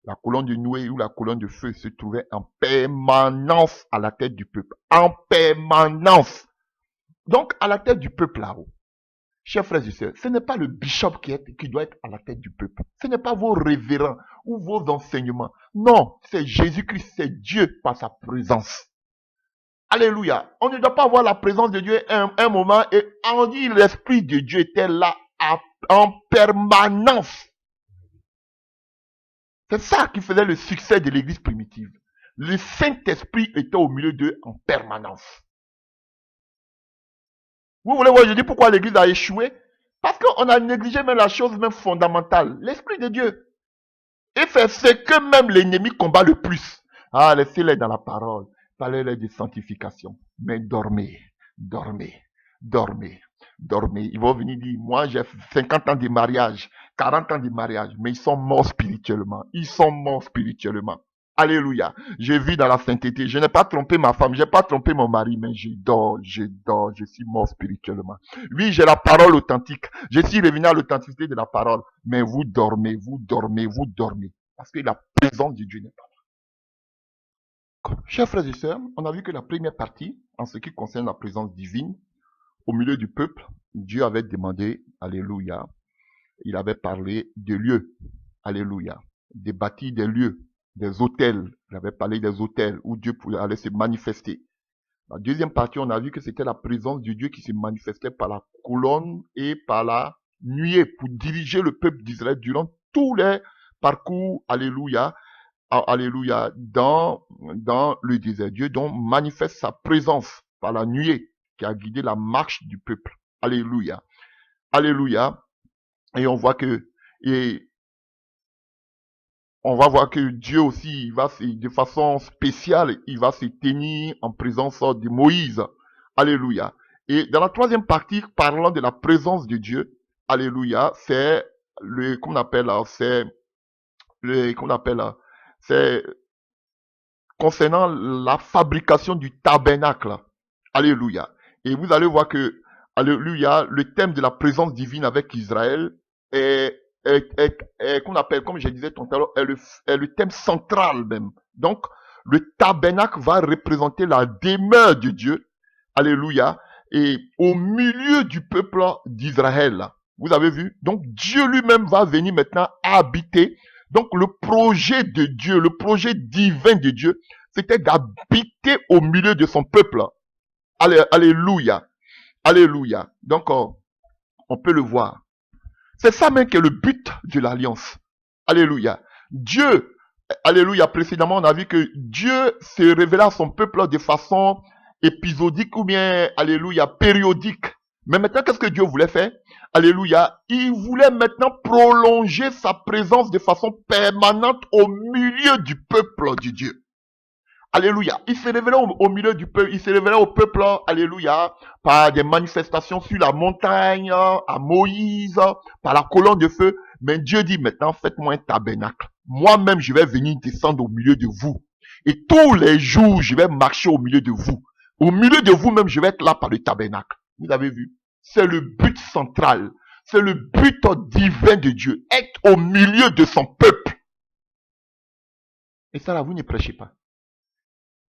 Speaker 1: La colonne de nuée ou la colonne de feu se trouvait en permanence à la tête du peuple. En permanence. Donc, à la tête du peuple là-haut. Chers frères et sœurs, ce n'est pas le bishop qui doit être à la tête du peuple. Ce n'est pas vos révérends ou vos enseignements. Non, c'est Jésus-Christ, c'est Dieu par sa présence. Alléluia. On ne doit pas avoir la présence de Dieu un moment et on dit l'Esprit de Dieu était là en permanence. C'est ça qui faisait le succès de l'église primitive. Le Saint-Esprit était au milieu d'eux en permanence. Vous voulez voir, je dis pourquoi l'église a échoué? Parce qu'on a négligé même la chose même fondamentale, l'Esprit de Dieu. Et c'est ce que même l'ennemi combat le plus. Ah, laissez-les dans la parole. Parlez-les de sanctification. Mais dormez, dormez, dormez, dormez. Ils vont venir dire, moi j'ai 50 ans de mariage, 40 ans de mariage, mais ils sont morts spirituellement. Ils sont morts spirituellement. Alléluia. Je vis dans la sainteté. Je n'ai pas trompé ma femme, je n'ai pas trompé mon mari, mais je dors, je suis mort spirituellement. Oui, j'ai la parole authentique. Je suis revenu à l'authenticité de la parole. Mais vous dormez, vous dormez, vous dormez. Parce que la présence de Dieu n'est pas là. Chers frères et sœurs, on a vu que la première partie, en ce qui concerne la présence divine, au milieu du peuple, Dieu avait demandé, alléluia, il avait parlé de lieux, alléluia, de bâtir des lieux, des hôtels. Il avait parlé des hôtels où Dieu pouvait aller se manifester. La deuxième partie, on a vu que c'était la présence de Dieu qui se manifestait par la colonne et par la nuée pour diriger le peuple d'Israël durant tous les parcours, alléluia, alléluia, dans le désert. Dieu donc manifeste sa présence par la nuée qui a guidé la marche du peuple. Alléluia. Alléluia. Et on voit que, et on va voir que Dieu aussi, il va de façon spéciale, il va se tenir en présence de Moïse. Alléluia. Et dans la troisième partie, parlant de la présence de Dieu, alléluia, c'est le, qu'on appelle, c'est le, qu'on appelle, c'est concernant la fabrication du tabernacle. Alléluia. Et vous allez voir que, alléluia, le thème de la présence divine avec Israël est qu'on appelle, comme je disais tout à l'heure, est le thème central même. Donc, le tabernacle va représenter la demeure de Dieu. Alléluia. Et au milieu du peuple d'Israël. Vous avez vu? Donc, Dieu lui-même va venir maintenant habiter. Donc, le projet de Dieu, le projet divin de Dieu, c'était d'habiter au milieu de son peuple. Alléluia. Alléluia. Donc, on peut le voir. C'est ça même qui est le but de l'alliance. Alléluia. Dieu, alléluia, précédemment, on a vu que Dieu se révélait à son peuple de façon épisodique ou bien, alléluia, périodique. Mais maintenant, qu'est-ce que Dieu voulait faire? Alléluia. Il voulait maintenant prolonger sa présence de façon permanente au milieu du peuple de Dieu. Alléluia. Il se révélait au milieu du peuple, il se révélait au peuple, alléluia, par des manifestations sur la montagne, à Moïse, par la colonne de feu. Mais Dieu dit maintenant, faites-moi un tabernacle. Moi-même, je vais venir descendre au milieu de vous. Et tous les jours, je vais marcher au milieu de vous. Au milieu de vous-même, je vais être là par le tabernacle. Vous avez vu? C'est le but central. C'est le but divin de Dieu. Être au milieu de son peuple. Et ça là, vous ne prêchez pas.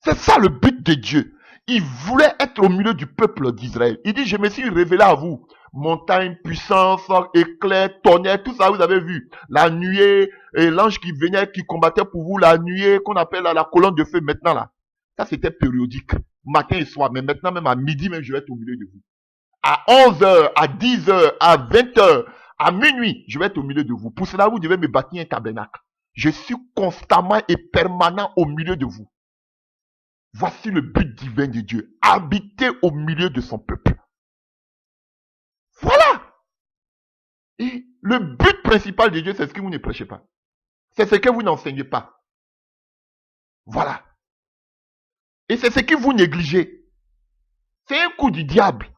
Speaker 1: C'est ça le but de Dieu. Il voulait être au milieu du peuple d'Israël. Il dit, je me suis révélé à vous. Montagne, puissance, éclair, tonnerre, tout ça, vous avez vu. La nuée, et l'ange qui venait, qui combattait pour vous, la nuée, qu'on appelle la colonne de feu maintenant là. Ça, c'était périodique. Matin et soir. Mais maintenant, même à midi, même, je vais être au milieu de vous. À 11h, à 10h, à 20h, à minuit, je vais être au milieu de vous. Pour cela, vous devez me bâtir un tabernacle. Je suis constamment et permanent au milieu de vous. Voici le but divin de Dieu. Habiter au milieu de son peuple. Voilà. Et le but principal de Dieu, c'est ce que vous ne prêchez pas. C'est ce que vous n'enseignez pas. Voilà. Et c'est ce que vous négligez. C'est un coup du diable.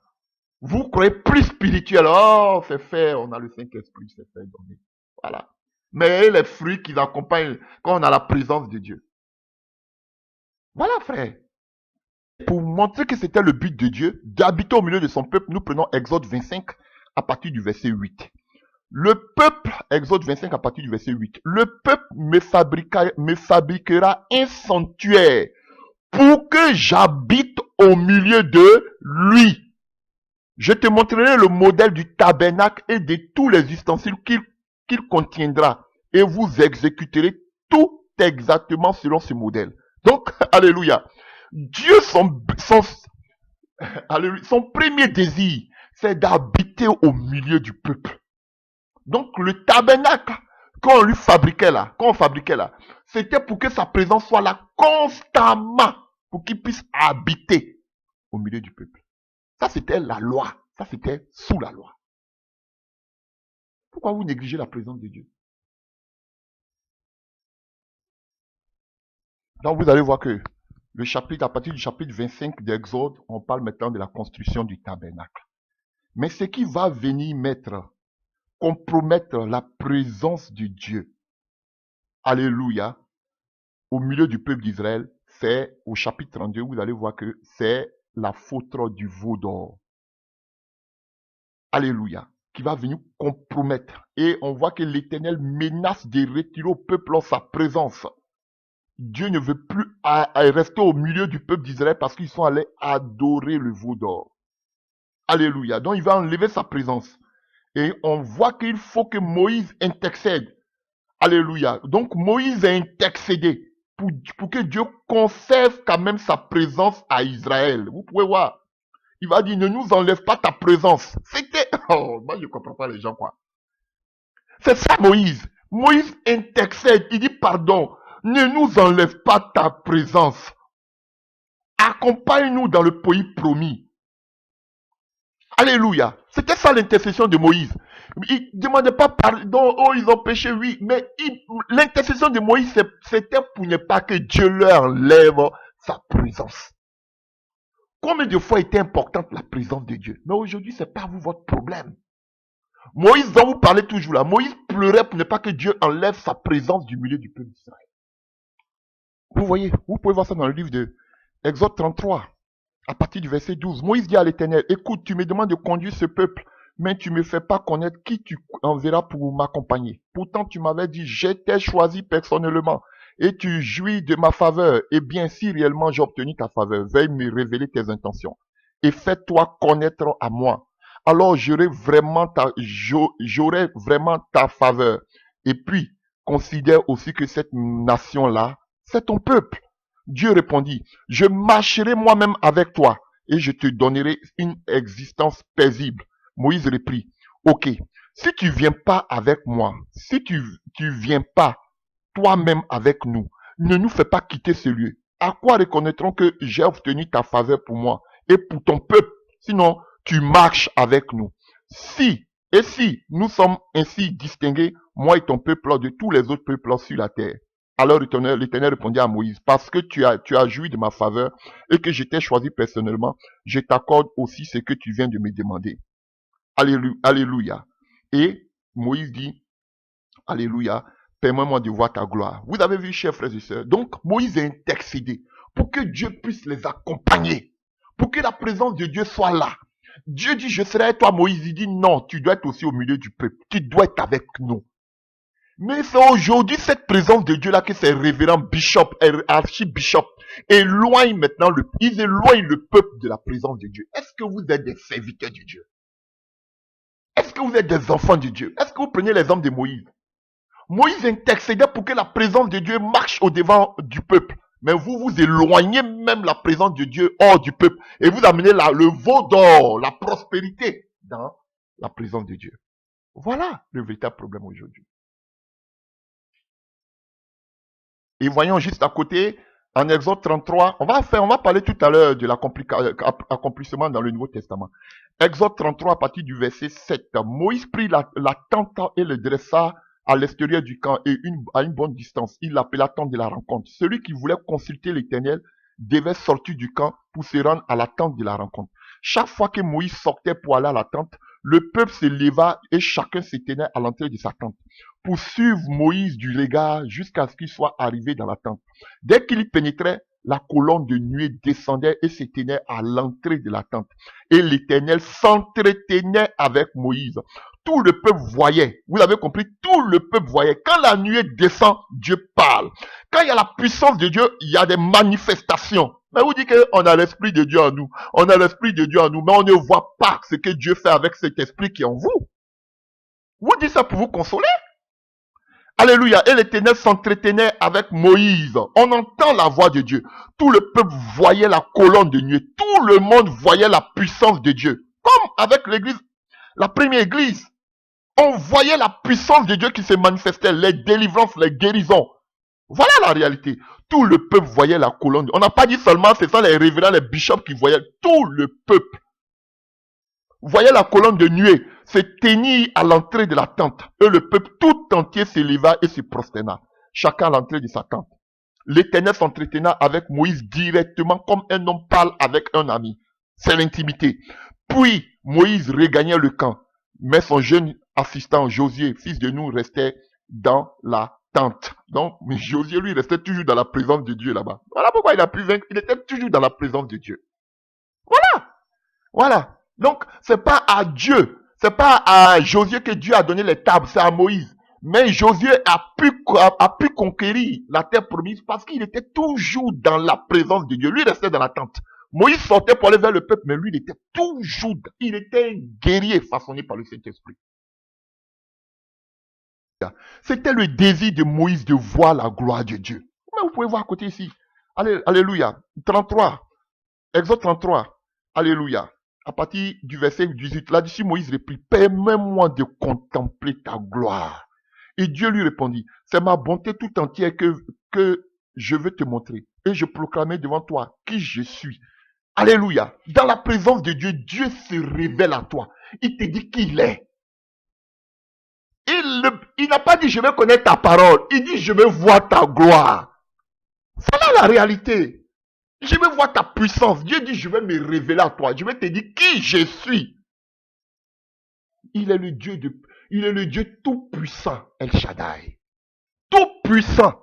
Speaker 1: Vous croyez plus spirituel. Oh, c'est fait. On a le Saint-Esprit, c'est fait. Donné. Voilà. Mais les fruits qui accompagnent quand on a la présence de Dieu. Voilà, frère. Pour montrer que c'était le but de Dieu, d'habiter au milieu de son peuple, nous prenons Exode 25 à partir du verset 8. Le peuple, Exode 25 à partir du verset 8, le peuple me fabriquera un sanctuaire pour que j'habite au milieu de lui. Je te montrerai le modèle du tabernacle et de tous les ustensiles qu'il contiendra, et vous exécuterez tout exactement selon ce modèle. Donc, alléluia. Dieu, son premier désir, c'est d'habiter au milieu du peuple. Donc, le tabernacle, quand on fabriquait là, c'était pour que sa présence soit là constamment, pour qu'il puisse habiter au milieu du peuple. Ça, c'était la loi. Ça, c'était sous la loi. Pourquoi vous négligez la présence de Dieu? Donc, vous allez voir que le chapitre, à partir du chapitre 25 d'Exode, on parle maintenant de la construction du tabernacle. Mais ce qui va venir compromettre la présence de Dieu, alléluia, au milieu du peuple d'Israël, c'est au chapitre 32, vous allez voir que c'est la faute du veau d'or. Alléluia, qui va venir compromettre. Et on voit que l'Éternel menace de retirer au peuple sa présence. Dieu ne veut plus rester au milieu du peuple d'Israël parce qu'ils sont allés adorer le veau d'or. Alléluia. Donc il va enlever sa présence. Et on voit qu'il faut que Moïse intercède. Alléluia. Donc Moïse a intercédé pour que Dieu conserve quand même sa présence à Israël. Vous pouvez voir. Il va dire, ne nous enlève pas ta présence. C'était... Oh, moi je ne comprends pas les gens quoi. C'est ça Moïse. Moïse intercède. Il dit, pardon. Ne nous enlève pas ta présence. Accompagne-nous dans le pays promis. Alléluia. C'était ça l'intercession de Moïse. Il ne demandait pas pardon, oh ils ont péché, oui, mais l'intercession de Moïse, c'était pour ne pas que Dieu leur lève sa présence. Combien de fois était importante la présence de Dieu? Mais aujourd'hui, ce n'est pas vous votre problème. Moïse, dont vous parlez toujours là, Moïse pleurait pour ne pas que Dieu enlève sa présence du milieu du peuple d'Israël. Vous voyez, vous pouvez voir ça dans le livre de Exode 33, à partir du verset 12. Moïse dit à l'Éternel, écoute, tu me demandes de conduire ce peuple, mais tu ne me fais pas connaître qui tu enverras pour m'accompagner. Pourtant, tu m'avais dit, j'étais choisi personnellement, et tu jouis de ma faveur. Eh bien, si réellement j'ai obtenu ta faveur, veuille me révéler tes intentions, et fais-toi connaître à moi. Alors j'aurai vraiment ta faveur. Et puis, considère aussi que cette nation-là, c'est ton peuple. Dieu répondit, je marcherai moi-même avec toi et je te donnerai une existence paisible. Moïse reprit, ok, si tu viens pas avec moi, si tu viens pas toi-même avec nous, ne nous fais pas quitter ce lieu. À quoi reconnaîtrons que j'ai obtenu ta faveur pour moi et pour ton peuple? Sinon, tu marches avec nous. Si nous sommes ainsi distingués, moi et ton peuple, de tous les autres peuples sur la terre. Alors l'Éternel répondit à Moïse, parce que tu as joui de ma faveur et que je t'ai choisi personnellement, je t'accorde aussi ce que tu viens de me demander. Alléluia. Et Moïse dit, alléluia, permets-moi de voir ta gloire. Vous avez vu, chers frères et sœurs, donc Moïse a intercédé pour que Dieu puisse les accompagner, pour que la présence de Dieu soit là. Dieu dit, je serai avec toi, Moïse. Il dit, non, tu dois être aussi au milieu du peuple. Tu dois être avec nous. Mais c'est aujourd'hui cette présence de Dieu-là que ces révérends bishop, archibishop, éloignent maintenant ils éloignent le peuple de la présence de Dieu. Est-ce que vous êtes des serviteurs de Dieu? Est-ce que vous êtes des enfants de Dieu? Est-ce que vous prenez l'exemple de Moïse? Moïse intercédait pour que la présence de Dieu marche au devant du peuple. Mais vous éloignez même la présence de Dieu hors du peuple. Et vous amenez le veau d'or, la prospérité dans la présence de Dieu. Voilà le véritable problème aujourd'hui. Et voyons juste à côté, en Exode 33, on va parler tout à l'heure de l'accomplissement dans le Nouveau Testament. Exode 33 à partir du verset 7. Moïse prit la tente et le dressa à l'extérieur du camp et à une bonne distance. Il l'appela tente de la rencontre. Celui qui voulait consulter l'Éternel devait sortir du camp pour se rendre à la tente de la rencontre. Chaque fois que Moïse sortait pour aller à la tente, le peuple se leva et chacun se tenait à l'entrée de sa tente pour suivre Moïse du regard jusqu'à ce qu'il soit arrivé dans la tente. Dès qu'il y pénétrait, la colonne de nuée descendait et se tenait à l'entrée de la tente. Et l'Éternel s'entretenait avec Moïse. Tout le peuple voyait, vous avez compris, tout le peuple voyait. Quand la nuée descend, Dieu parle. Quand il y a la puissance de Dieu, il y a des manifestations. Mais vous dites qu'on a l'Esprit de Dieu en nous. On a l'Esprit de Dieu en nous, mais on ne voit pas ce que Dieu fait avec cet Esprit qui est en vous. Vous dites ça pour vous consoler? Alléluia. Et l'Éternel s'entretenait avec Moïse. On entend la voix de Dieu. Tout le peuple voyait la colonne de nuée. Tout le monde voyait la puissance de Dieu. Comme avec l'église, la première église. On voyait la puissance de Dieu qui se manifestait, les délivrances, les guérisons. Voilà la réalité. Tout le peuple voyait la colonne. On n'a pas dit seulement, c'est ça les révérends, les bishops qui voyaient. Tout le peuple voyait la colonne de nuée se tenir à l'entrée de la tente. Et le peuple tout entier s'éleva et se prosterna, chacun à l'entrée de sa tente. L'Éternel s'entretena avec Moïse directement comme un homme parle avec un ami. C'est l'intimité. Puis Moïse regagnait le camp, mais son jeune assistant Josué, fils de Nun, restait dans la tente. Donc Josué, lui, restait toujours dans la présence de Dieu là-bas. Voilà pourquoi il a pu vaincre. Il était toujours dans la présence de Dieu. Voilà. Donc, c'est pas à Dieu, c'est pas à Josué que Dieu a donné les tables, c'est à Moïse. Mais Josué a pu conquérir la terre promise parce qu'il était toujours dans la présence de Dieu. Lui restait dans la tente. Moïse sortait pour aller vers le peuple, mais lui, il était toujours, il était un guerrier façonné par le Saint-Esprit. C'était le désir de Moïse de voir la gloire de Dieu. Mais vous pouvez voir à côté ici. Alléluia. 33. Exode 33. Alléluia. À partir du verset 18, là-dessus, Moïse reprit, permets-moi de contempler ta gloire. Et Dieu lui répondit, c'est ma bonté tout entière que je veux te montrer et je proclamer devant toi qui je suis. Alléluia. Dans la présence de Dieu, Dieu se révèle à toi. Il te dit qui il est. Il n'a pas dit je vais connaître ta parole. Il dit je vais voir ta gloire. Voilà la réalité. Je vais voir ta puissance. Dieu dit je vais me révéler à toi. Je vais te dire qui je suis. Il est le Dieu tout puissant, El Shaddai. Tout puissant.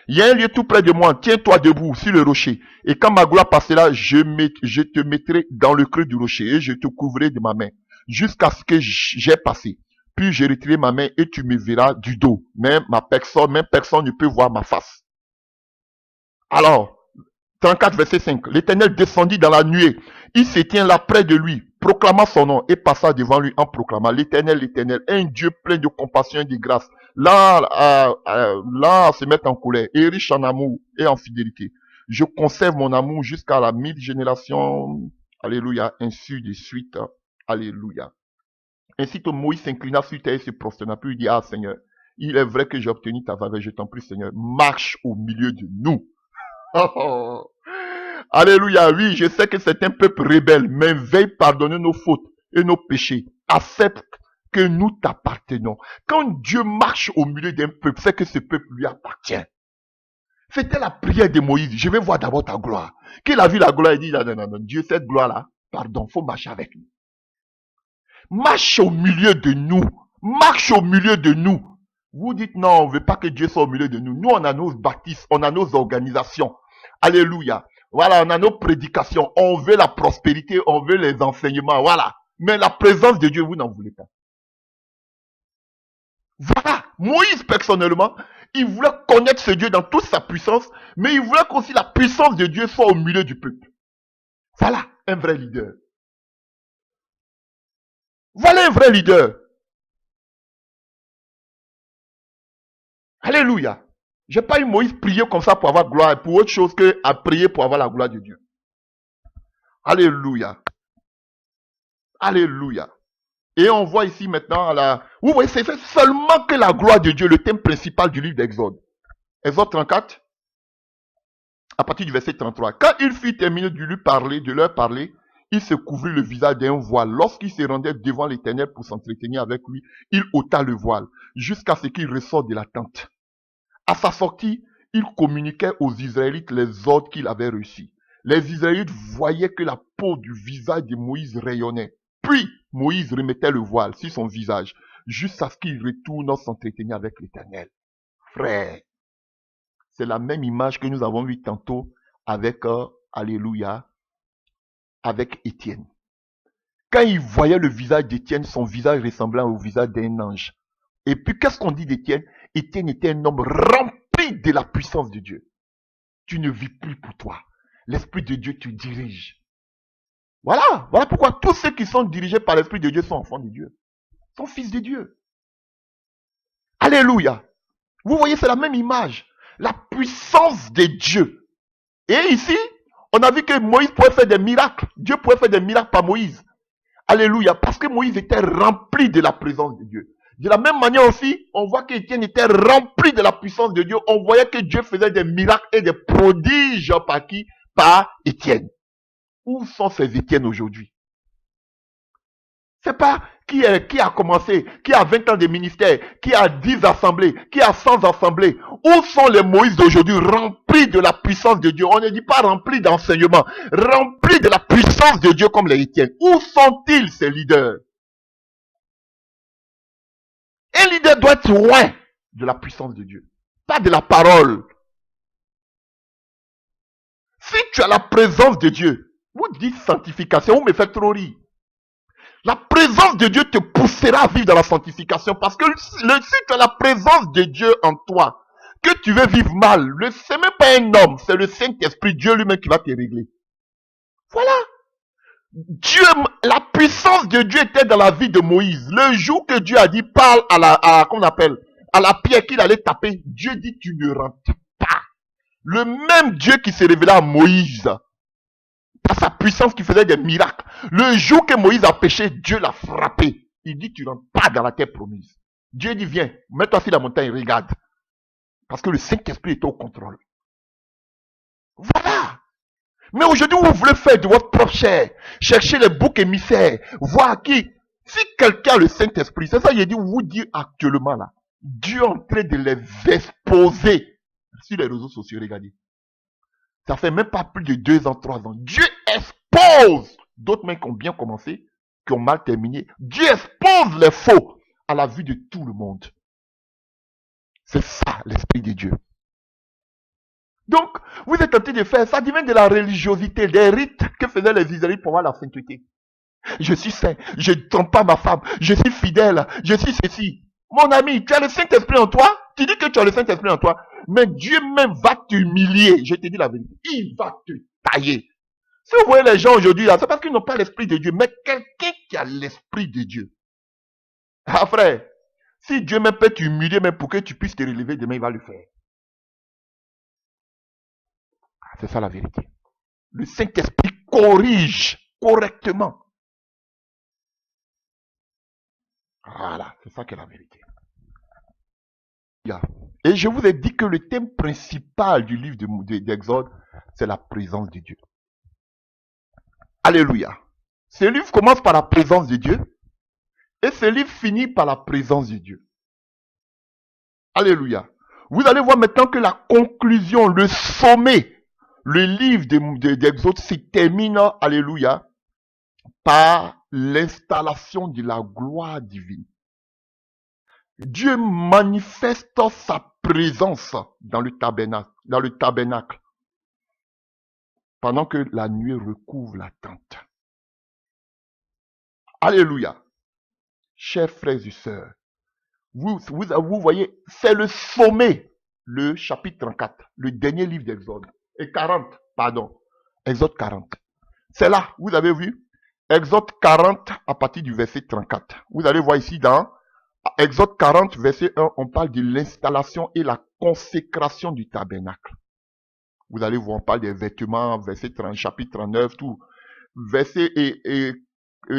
Speaker 1: Il y a un lieu tout près de moi. Tiens-toi debout sur le rocher. Et quand ma gloire passera, je te mettrai dans le creux du rocher et je te couvrirai de ma main jusqu'à ce que j'ai passé. Puis je retirerai ma main et tu me verras du dos. Même personne ne peut voir ma face. Alors, 34 verset 5. L'Éternel descendit dans la nuée. Il se tient là près de lui, proclamant son nom et passa devant lui en proclamant l'Éternel, l'Éternel, un Dieu plein de compassion et de grâce, là à se mettre en colère et riche en amour et en fidélité. Je conserve mon amour jusqu'à la 1000 génération. Alléluia. Ainsi de suite. Alléluia. Ainsi que Moïse s'inclina sur terre et se prosterna, puis il dit, ah Seigneur, il est vrai que j'ai obtenu ta faveur, je t'en prie Seigneur, marche au milieu de nous. Oh. Alléluia, oui, je sais que c'est un peuple rebelle, mais veille pardonner nos fautes et nos péchés. Accepte que nous t'appartenons. Quand Dieu marche au milieu d'un peuple, c'est que ce peuple lui appartient. C'était la prière de Moïse. Je vais voir d'abord ta gloire. Qu'il a vu la gloire, il dit, non, Dieu, cette gloire-là, pardon, faut marcher avec nous. Marche au milieu de nous. Marche au milieu de nous. Vous dites, non, on ne veut pas que Dieu soit au milieu de nous. Nous, on a nos baptismes, on a nos organisations. Alléluia. Voilà, on a nos prédications. On veut la prospérité, on veut les enseignements. Voilà. Mais la présence de Dieu, vous n'en voulez pas. Voilà. Moïse, personnellement, il voulait connaître ce Dieu dans toute sa puissance, mais il voulait qu'aussi la puissance de Dieu soit au milieu du peuple. Voilà un vrai leader. Voilà un vrai leader. Alléluia. J'ai pas eu Moïse prier comme ça pour avoir gloire, pour autre chose que à prier pour avoir la gloire de Dieu. Alléluia. Alléluia. Et on voit ici maintenant vous voyez, c'est seulement que la gloire de Dieu, le thème principal du livre d'Exode. Exode 34, à partir du verset 33. Quand il fut terminé de leur parler, il se couvrit le visage d'un voile. Lorsqu'il se rendait devant l'Éternel pour s'entretenir avec lui, il ôta le voile, jusqu'à ce qu'il ressorte de la tente. À sa sortie, il communiquait aux Israélites les ordres qu'il avait reçus. Les Israélites voyaient que la peau du visage de Moïse rayonnait. Puis, Moïse remettait le voile sur son visage, jusqu'à ce qu'il retourne s'entretenir avec l'Éternel. Frère, c'est la même image que nous avons vue tantôt avec, Alléluia, avec Étienne. Quand il voyait le visage d'Étienne, son visage ressemblant au visage d'un ange. Et puis, qu'est-ce qu'on dit d'Étienne? Étienne était un homme rempli de la puissance de Dieu. Tu ne vis plus pour toi. L'Esprit de Dieu te dirige. Voilà pourquoi tous ceux qui sont dirigés par l'Esprit de Dieu sont enfants de Dieu. Sont fils de Dieu. Alléluia. Vous voyez, c'est la même image. La puissance de Dieu. Et ici, on a vu que Moïse pouvait faire des miracles. Dieu pouvait faire des miracles par Moïse. Alléluia. Parce que Moïse était rempli de la présence de Dieu. De la même manière aussi, on voit qu'Étienne était rempli de la puissance de Dieu. On voyait que Dieu faisait des miracles et des prodiges par qui? Par Étienne. Où sont ces Étienne aujourd'hui? C'est pas qui a commencé, qui a 20 ans de ministère, qui a 10 assemblées, qui a 100 assemblées. Où sont les Moïse d'aujourd'hui remplis de la puissance de Dieu? On ne dit pas remplis d'enseignement, remplis de la puissance de Dieu comme les Étienne. Où sont-ils ces leaders? Un leader doit être loin de la puissance de Dieu, pas de la parole. Si tu as la présence de Dieu, vous dites sanctification, vous me faites trop rire. La présence de Dieu te poussera à vivre dans la sanctification parce que si tu as la présence de Dieu en toi, que tu veux vivre mal, c'est même pas un homme, c'est le Saint-Esprit, Dieu lui-même qui va te régler. Voilà. Dieu, la puissance de Dieu était dans la vie de Moïse. Le jour que Dieu a dit parle à la pierre qu'il allait taper, Dieu dit tu ne rentres pas. Le même Dieu qui s'est révélé à Moïse, par sa puissance qui faisait des miracles. Le jour que Moïse a péché, Dieu l'a frappé. Il dit tu rentres pas dans la terre promise. Dieu dit, viens, mets-toi sur la montagne, regarde. Parce que le Saint-Esprit est au contrôle. Voilà. Mais aujourd'hui, vous voulez faire de votre propre chair, chercher les boucs émissaires, voir qui. Si quelqu'un a le Saint-Esprit, c'est ça que j'ai dit, vous dire actuellement là. Dieu est en train de les exposer sur les réseaux sociaux, regardez. Ça fait même pas plus de 2 ans, 3 ans. Dieu expose d'autres mecs qui ont bien commencé, qui ont mal terminé. Dieu expose les faux à la vue de tout le monde. C'est ça l'Esprit de Dieu. Donc, vous êtes en train de faire, ça devient de la religiosité, des rites que faisaient les Israélites pour avoir la sainteté. Je suis saint, je ne trompe pas ma femme, je suis fidèle, je suis ceci. Mon ami, tu as le Saint-Esprit en toi, tu dis que tu as le Saint-Esprit en toi, mais Dieu même va t'humilier, je te dis la vérité, il va te tailler. Si vous voyez les gens aujourd'hui là, c'est parce qu'ils n'ont pas l'Esprit de Dieu, mais quelqu'un qui a l'Esprit de Dieu. Ah frère, si Dieu même peut t'humilier, même pour que tu puisses te relever demain, il va le faire. C'est ça la vérité. Le Saint-Esprit corrige correctement. Voilà, c'est ça qui est la vérité. Et je vous ai dit que le thème principal du livre d'Exode, c'est la présence de Dieu. Alléluia. Ce livre commence par la présence de Dieu et ce livre finit par la présence de Dieu. Alléluia. Vous allez voir maintenant que la conclusion, le sommet, le livre d'Exode se termine, alléluia, par l'installation de la gloire divine. Dieu manifeste sa présence dans le tabernacle, pendant que la nuée recouvre la tente. Alléluia. Chers frères et sœurs, vous voyez, c'est le sommet, le chapitre 34, le dernier livre d'Exode, et 40, pardon, Exode 40. C'est là, vous avez vu, Exode 40 à partir du verset 34. Vous allez voir ici dans Exode 40, verset 1, on parle de l'installation et la consécration du tabernacle. Vous allez voir, on parle des vêtements, verset 30, chapitre 39, tout. Verset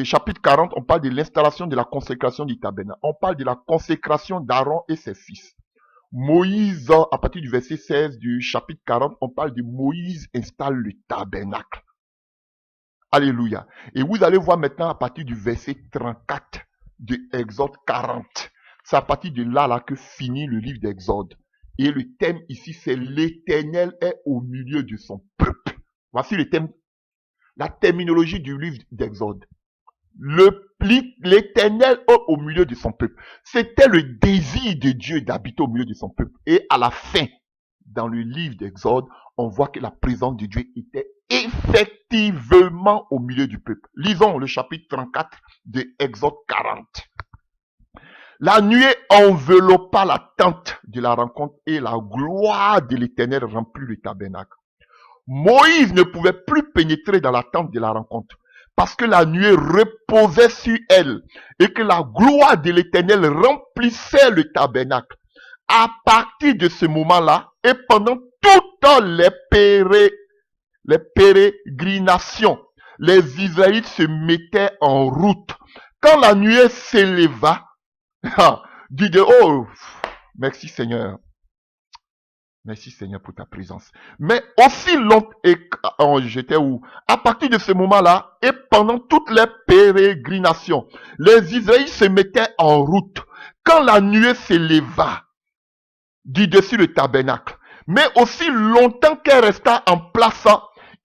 Speaker 1: chapitre 40, on parle de l'installation de la consécration du tabernacle. On parle de la consécration d'Aaron et ses fils. Moïse, à partir du verset 16 du chapitre 40, on parle de Moïse installe le tabernacle. Alléluia. Et vous allez voir maintenant à partir du verset 34 de Exode 40. C'est à partir de là que finit le livre d'Exode. Et le thème ici, c'est l'Éternel est au milieu de son peuple. Voici le thème, la terminologie du livre d'Exode. L'Éternel est au milieu de son peuple. C'était le désir de Dieu d'habiter au milieu de son peuple. Et à la fin, dans le livre d'Exode, on voit que la présence de Dieu était effectivement au milieu du peuple. Lisons le chapitre 34 de Exode 40. La nuée enveloppa la tente de la rencontre et la gloire de l'Éternel remplit le tabernacle. Moïse ne pouvait plus pénétrer dans la tente de la rencontre parce que la nuée reposait sur elle et que la gloire de l'Éternel remplissait le tabernacle. À partir de ce moment-là et pendant toutes les pérégrinations, les Israélites se mettaient en route. Quand la nuée s'éleva, dit oh, merci Seigneur. Merci Seigneur pour ta présence. Mais aussi longtemps, j'étais où? À partir de ce moment-là, et pendant toutes les pérégrinations, les Israélites se mettaient en route. Quand la nuée s'éleva du dessus le tabernacle, mais aussi longtemps qu'elle resta en place,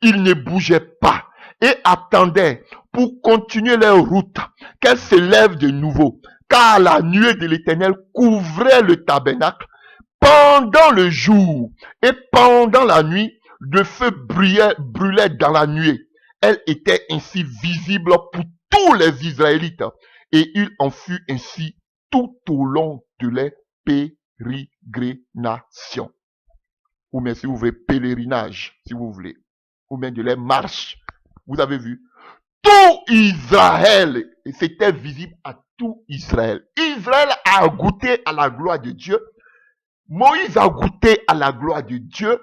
Speaker 1: ils ne bougeaient pas et attendaient pour continuer leur route, qu'elle s'élève de nouveau, car la nuée de l'Éternel couvrait le tabernacle. Pendant le jour et pendant la nuit, le feu brûlait dans la nuée. Elle était ainsi visible pour tous les Israélites. Et il en fut ainsi tout au long de les pérégrinations. Ou bien si vous voulez, pèlerinage, si vous voulez. Ou bien de les marches. Vous avez vu? Tout Israël, et c'était visible à tout Israël. Israël a goûté à la gloire de Dieu. Moïse a goûté à la gloire de Dieu.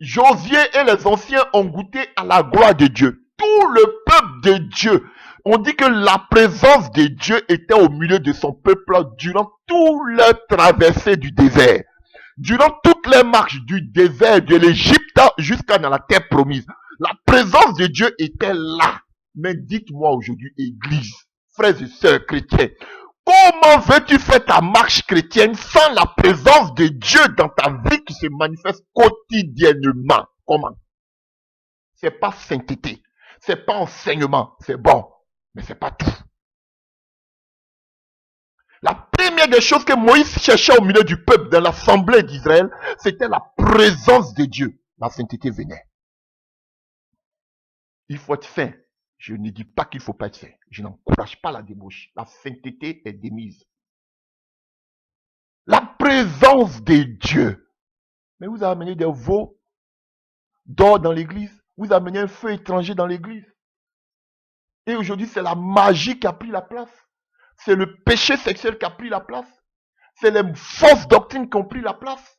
Speaker 1: Josué et les anciens ont goûté à la gloire de Dieu. Tout le peuple de Dieu, On dit que la présence de Dieu était au milieu de son peuple durant toute leur traversée du désert. Durant toutes les marches du désert de l'Égypte jusqu'à dans la terre promise. La présence de Dieu était là. Mais dites-moi aujourd'hui, Église, frères et sœurs chrétiens, comment veux-tu faire ta marche chrétienne sans la présence de Dieu dans ta vie qui se manifeste quotidiennement? Comment? C'est pas sainteté, c'est pas enseignement, c'est bon, mais c'est pas tout. La première des choses que Moïse cherchait au milieu du peuple, dans l'assemblée d'Israël, c'était la présence de Dieu. La sainteté venait. Il faut être saint. Je ne dis pas qu'il ne faut pas être saint. Je n'encourage pas la débauche. La sainteté est démise. La présence de Dieu. Mais vous avez amené des veaux d'or dans l'église. Vous avez amené un feu étranger dans l'église. Et aujourd'hui, c'est la magie qui a pris la place. C'est le péché sexuel qui a pris la place. C'est les fausses doctrines qui ont pris la place.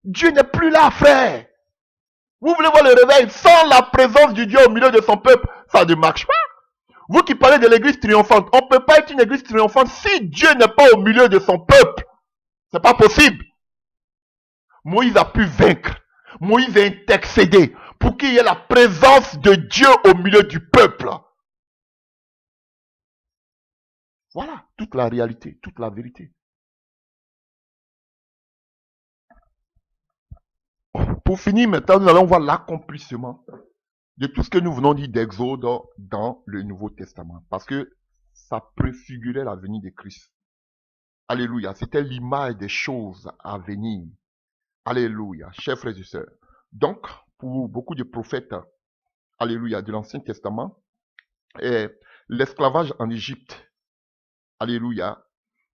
Speaker 1: Dieu n'est plus là, frère. Vous voulez voir le réveil sans la présence du Dieu au milieu de son peuple, ça ne marche pas. Vous qui parlez de l'église triomphante, on ne peut pas être une église triomphante si Dieu n'est pas au milieu de son peuple. C'est pas possible. Moïse a pu vaincre. Moïse a intercédé pour qu'il y ait la présence de Dieu au milieu du peuple. Voilà toute la réalité, toute la vérité. Pour finir maintenant, nous allons voir l'accomplissement de tout ce que nous venons dire d'Exode dans le Nouveau Testament. Parce que ça préfigurait la venue de Christ. Alléluia. C'était l'image des choses à venir. Alléluia. Chers frères et sœurs. Donc, pour beaucoup de prophètes, alléluia, de l'Ancien Testament, l'esclavage en Égypte, alléluia,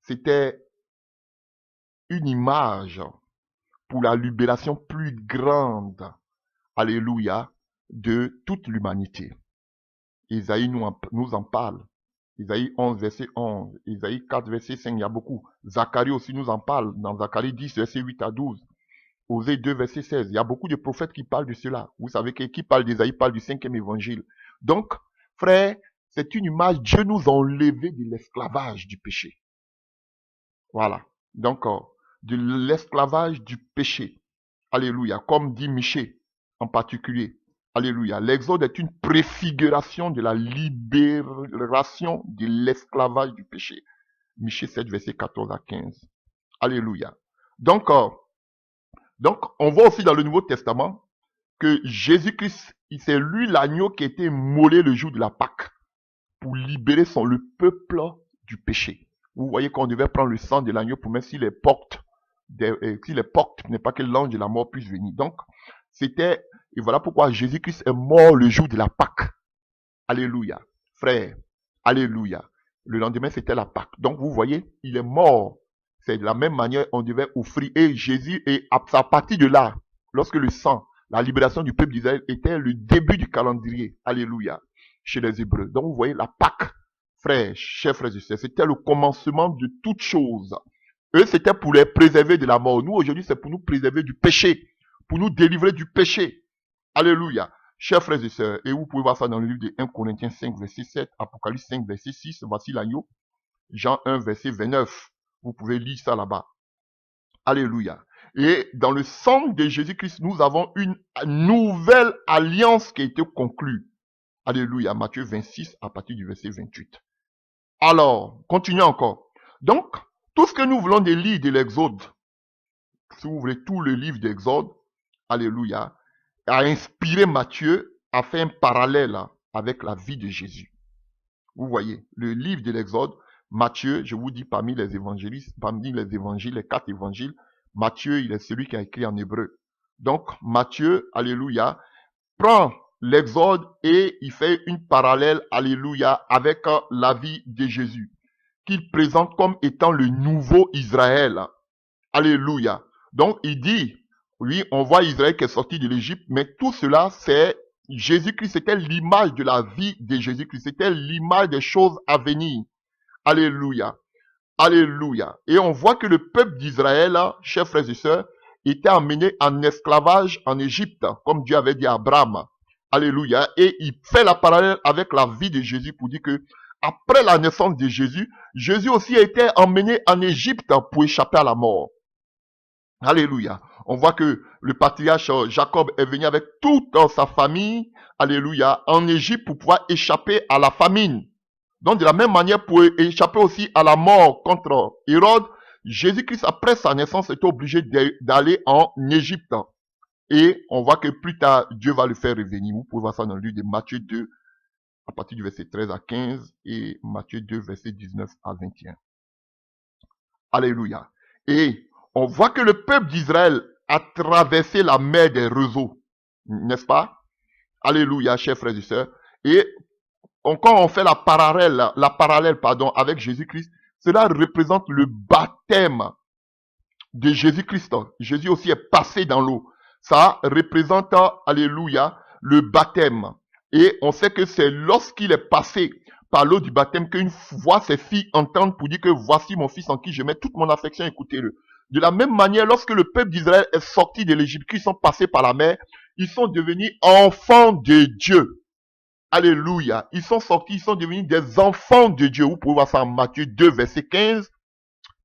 Speaker 1: c'était une image pour la libération plus grande, alléluia, de toute l'humanité. Isaïe nous en parle. Isaïe 11, verset 11. Isaïe 4, verset 5, il y a beaucoup. Zacharie aussi nous en parle. Dans Zacharie 10, verset 8 à 12. Osée 2, verset 16. Il y a beaucoup de prophètes qui parlent de cela. Vous savez que qui parle d'Isaïe parle du 5e évangile. Donc, frère, c'est une image. Dieu nous a enlevé de l'esclavage du péché. Voilà. Donc, de l'esclavage du péché. Alléluia. Comme dit Michée en particulier. Alléluia. L'exode est une préfiguration de la libération de l'esclavage du péché. Michée 7, verset 14 à 15. Alléluia. Donc, on voit aussi dans le Nouveau Testament que Jésus-Christ, c'est lui l'agneau qui a été immolé le jour de la Pâque pour libérer le peuple du péché. Vous voyez qu'on devait prendre le sang de l'agneau pour même s'il est porte, n'est pas que l'ange de la mort puisse venir. Donc, c'était, et voilà pourquoi Jésus-Christ est mort le jour de la Pâque. Alléluia. Frère, alléluia. Le lendemain, c'était la Pâque. Donc, vous voyez, il est mort. C'est de la même manière on devait offrir. Et Jésus, et à partir de là, lorsque le sang, la libération du peuple d'Israël était le début du calendrier. Alléluia. Chez les Hébreux. Donc, vous voyez, la Pâque, frère, chers frères et sœurs, c'était le commencement de toute chose. Eux, c'était pour les préserver de la mort. Nous, aujourd'hui, c'est pour nous préserver du péché. Pour nous délivrer du péché. Alléluia. Chers frères et sœurs, et vous pouvez voir ça dans le livre de 1 Corinthiens 5, verset 7, Apocalypse 5, verset 6, voici l'agneau, Jean 1, verset 29. Vous pouvez lire ça là-bas. Alléluia. Et dans le sang de Jésus-Christ, nous avons une nouvelle alliance qui a été conclue. Alléluia. Matthieu 26, à partir du verset 28. Alors, continuons encore. Donc, tout ce que nous voulons des livres de l'Exode, si vous voulez tout le livre d'Exode, alléluia, a inspiré Matthieu à faire un parallèle avec la vie de Jésus. Vous voyez, le livre de l'Exode, Matthieu, je vous dis parmi les évangélistes, parmi les évangiles, les 4 évangiles, Matthieu, il est celui qui a écrit en hébreu. Donc, Matthieu, alléluia, prend l'Exode et il fait une parallèle, alléluia, avec la vie de Jésus, qu'il présente comme étant le nouveau Israël. Alléluia. Donc, il dit, oui, on voit Israël qui est sorti de l'Égypte, mais tout cela, c'est Jésus-Christ, c'était l'image de la vie de Jésus-Christ, c'était l'image des choses à venir. Alléluia. Alléluia. Et on voit que le peuple d'Israël, chers frères et sœurs, était emmené en esclavage en Égypte, comme Dieu avait dit à Abraham. Alléluia. Et il fait la parallèle avec la vie de Jésus pour dire que après la naissance de Jésus, Jésus aussi a été emmené en Égypte pour échapper à la mort. Alléluia. On voit que le patriarche Jacob est venu avec toute sa famille, alléluia, en Égypte pour pouvoir échapper à la famine. Donc de la même manière, pour échapper aussi à la mort contre Hérode, Jésus-Christ, après sa naissance, était obligé d'aller en Égypte. Et on voit que plus tard, Dieu va le faire revenir. Vous pouvez voir ça dans le livre de Matthieu 2, à partir du verset 13 à 15, et Matthieu 2, verset 19 à 21. Alléluia. Et on voit que le peuple d'Israël a traversé la mer des roseaux, n'est-ce pas? Alléluia, chers frères et sœurs. Et quand on fait la parallèle avec Jésus-Christ, cela représente le baptême de Jésus-Christ. Jésus aussi est passé dans l'eau. Ça représente, alléluia, le baptême. Et on sait que c'est lorsqu'il est passé par l'eau du baptême qu'une voix ses filles entendent pour dire que voici mon fils en qui je mets toute mon affection, écoutez-le. De la même manière, lorsque le peuple d'Israël est sorti de l'Égypte, qu'ils sont passés par la mer, ils sont devenus enfants de Dieu. Alléluia. Ils sont sortis, ils sont devenus des enfants de Dieu. Vous pouvez voir ça en Matthieu 2, verset 15,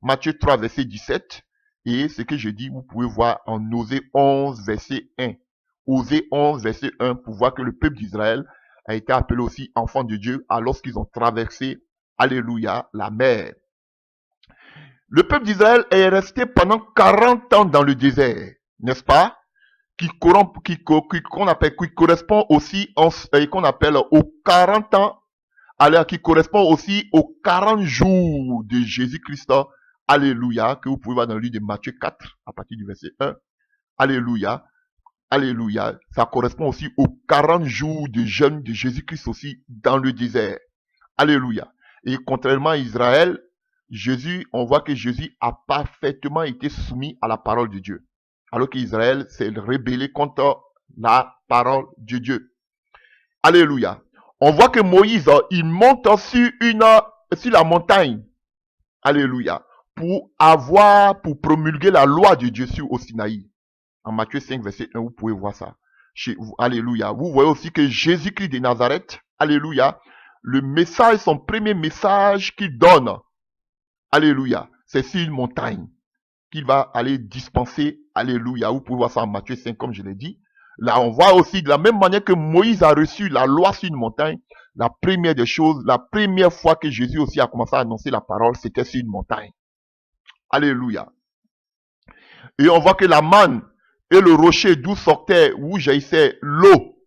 Speaker 1: Matthieu 3, verset 17. Et ce que je dis, vous pouvez voir en Osée 11, verset 1. Osée 11, verset 1, pour voir que le peuple d'Israël a été appelé aussi enfant de Dieu alors qu'ils ont traversé, alléluia, la mer. Le peuple d'Israël est resté pendant 40 ans dans le désert, n'est-ce pas? Qui correspond aussi, qu'on appelle aux 40 ans, alors qui correspond aussi aux 40 jours de Jésus-Christ, alléluia, que vous pouvez voir dans le livre de Matthieu 4, à partir du verset 1, alléluia, alléluia, ça correspond aussi aux 40 jours de jeûne de Jésus-Christ aussi dans le désert, alléluia. Et contrairement à Israël, on voit que Jésus a parfaitement été soumis à la parole de Dieu. Alors qu'Israël s'est rébellé contre la parole de Dieu. Alléluia. On voit que Moïse, il monte sur la montagne. Alléluia. Pour promulguer la loi de Dieu au Sinaï. En Matthieu 5, verset 1, vous pouvez voir ça. Alléluia. Vous voyez aussi que Jésus-Christ de Nazareth, alléluia, son premier message qu'il donne, alléluia, c'est sur une montagne qu'il va aller dispenser, alléluia. Vous pouvez voir ça en Matthieu 5, comme je l'ai dit. Là, on voit aussi de la même manière que Moïse a reçu la loi sur une montagne, la première des choses, la première fois que Jésus aussi a commencé à annoncer la parole, c'était sur une montagne. Alléluia. Et on voit que la manne et le rocher d'où jaillissait l'eau,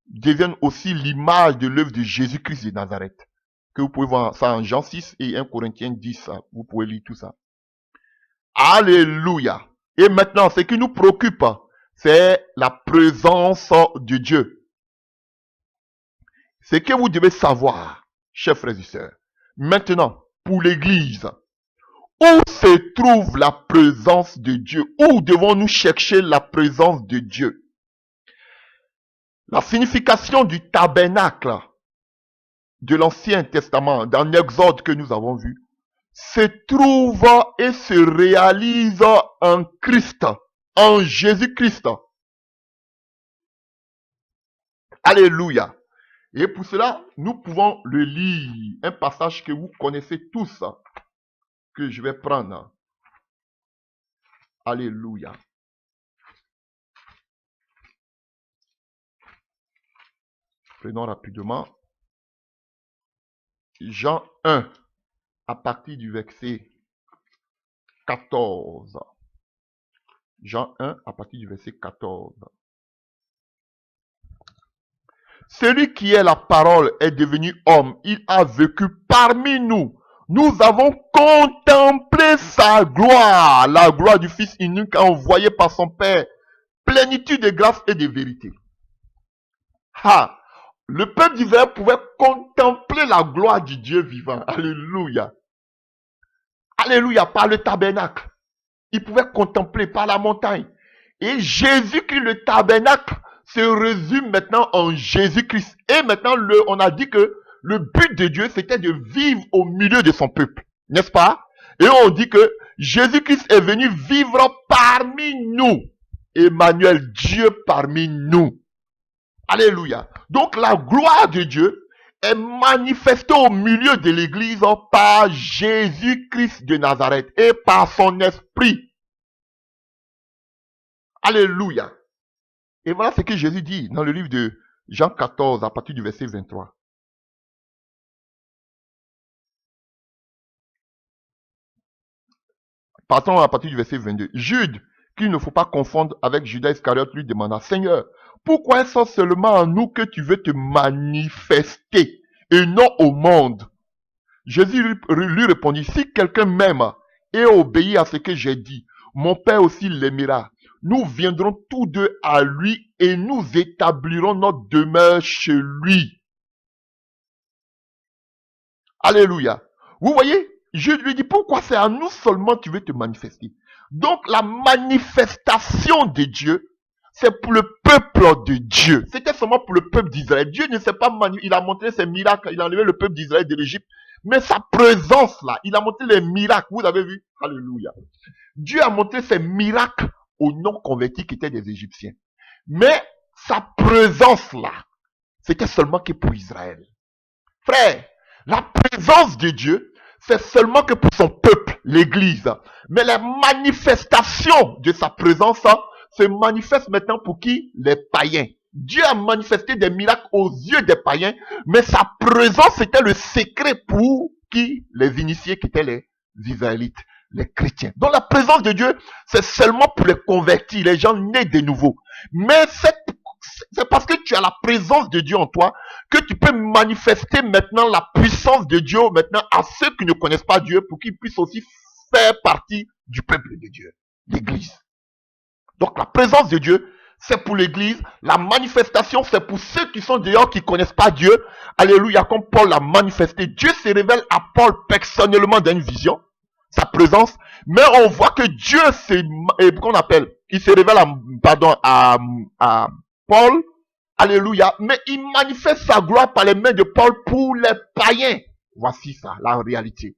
Speaker 1: deviennent aussi l'image de l'œuvre de Jésus-Christ de Nazareth. Que vous pouvez voir ça en Jean 6 et 1 Corinthiens 10, vous pouvez lire tout ça. Alléluia. Et maintenant, ce qui nous préoccupe, c'est la présence de Dieu. Ce que vous devez savoir, chers frères et sœurs, maintenant, pour l'Église, où se trouve la présence de Dieu? Où devons-nous chercher la présence de Dieu? La signification du tabernacle de l'Ancien Testament, dans l'Exode que nous avons vu, se trouve et se réalise en Christ, en Jésus-Christ. Alléluia. Et pour cela, nous pouvons le lire, un passage que vous connaissez tous, que je vais prendre. Alléluia. Prenons rapidement. Jean 1, à partir du verset 14. Jean 1, à partir du verset 14. Celui qui est la parole est devenu homme. Il a vécu parmi nous. Nous avons contemplé sa gloire, la gloire du Fils unique envoyé par son Père, plénitude de grâce et de vérité. Le peuple d'Israël pouvait contempler la gloire du Dieu vivant. Alléluia. Alléluia, par le tabernacle. Il pouvait contempler par la montagne. Et Jésus-Christ, le tabernacle, se résume maintenant en Jésus-Christ. Et maintenant, on a dit que le but de Dieu, c'était de vivre au milieu de son peuple. N'est-ce pas? Et on dit que Jésus-Christ est venu vivre parmi nous. Emmanuel, Dieu parmi nous. Alléluia. Donc la gloire de Dieu est manifestée au milieu de l'église par Jésus-Christ de Nazareth et par son esprit. Alléluia. Et voilà ce que Jésus dit dans le livre de Jean 14 à partir du verset 23. Partons à partir du verset 22. Jude, qu'il ne faut pas confondre avec Judas Iscariote, lui demanda, Seigneur, pourquoi est-ce seulement en nous que tu veux te manifester et non au monde? Jésus lui répondit, si quelqu'un m'aime et obéit à ce que j'ai dit, mon Père aussi l'aimera. Nous viendrons tous deux à lui et nous établirons notre demeure chez lui. Alléluia. Vous voyez, je lui dis, pourquoi c'est à nous seulement tu veux te manifester? Donc la manifestation de Dieu, c'est pour le peuple de Dieu. C'était seulement pour le peuple d'Israël. Dieu ne s'est pas manifesté, il a montré ses miracles, il a enlevé le peuple d'Israël de l'Égypte. Mais sa présence là, il a montré les miracles, vous avez vu? Alléluia. Dieu a montré ses miracles aux non-convertis qui étaient des Égyptiens. Mais sa présence là, c'était seulement que pour Israël. Frère, la présence de Dieu, c'est seulement que pour son peuple, l'Église. Mais la manifestation de sa présence se manifeste maintenant pour qui? Les païens. Dieu a manifesté des miracles aux yeux des païens, mais sa présence c'était le secret pour qui? Les initiés qui étaient les Israélites, les chrétiens. Donc la présence de Dieu, c'est seulement pour les convertis, les gens nés de nouveau. Mais c'est parce que tu as la présence de Dieu en toi que tu peux manifester maintenant la puissance de Dieu maintenant à ceux qui ne connaissent pas Dieu pour qu'ils puissent aussi faire partie du peuple de Dieu, l'Église. Donc la présence de Dieu, c'est pour l'Église. La manifestation, c'est pour ceux qui sont dehors, qui ne connaissent pas Dieu. Alléluia, comme Paul l'a manifesté. Dieu se révèle à Paul personnellement dans une vision, sa présence. Mais on voit que Dieu, qu'on appelle, il se révèle à Paul. Alléluia. Mais il manifeste sa gloire par les mains de Paul pour les païens. Voici ça, la réalité.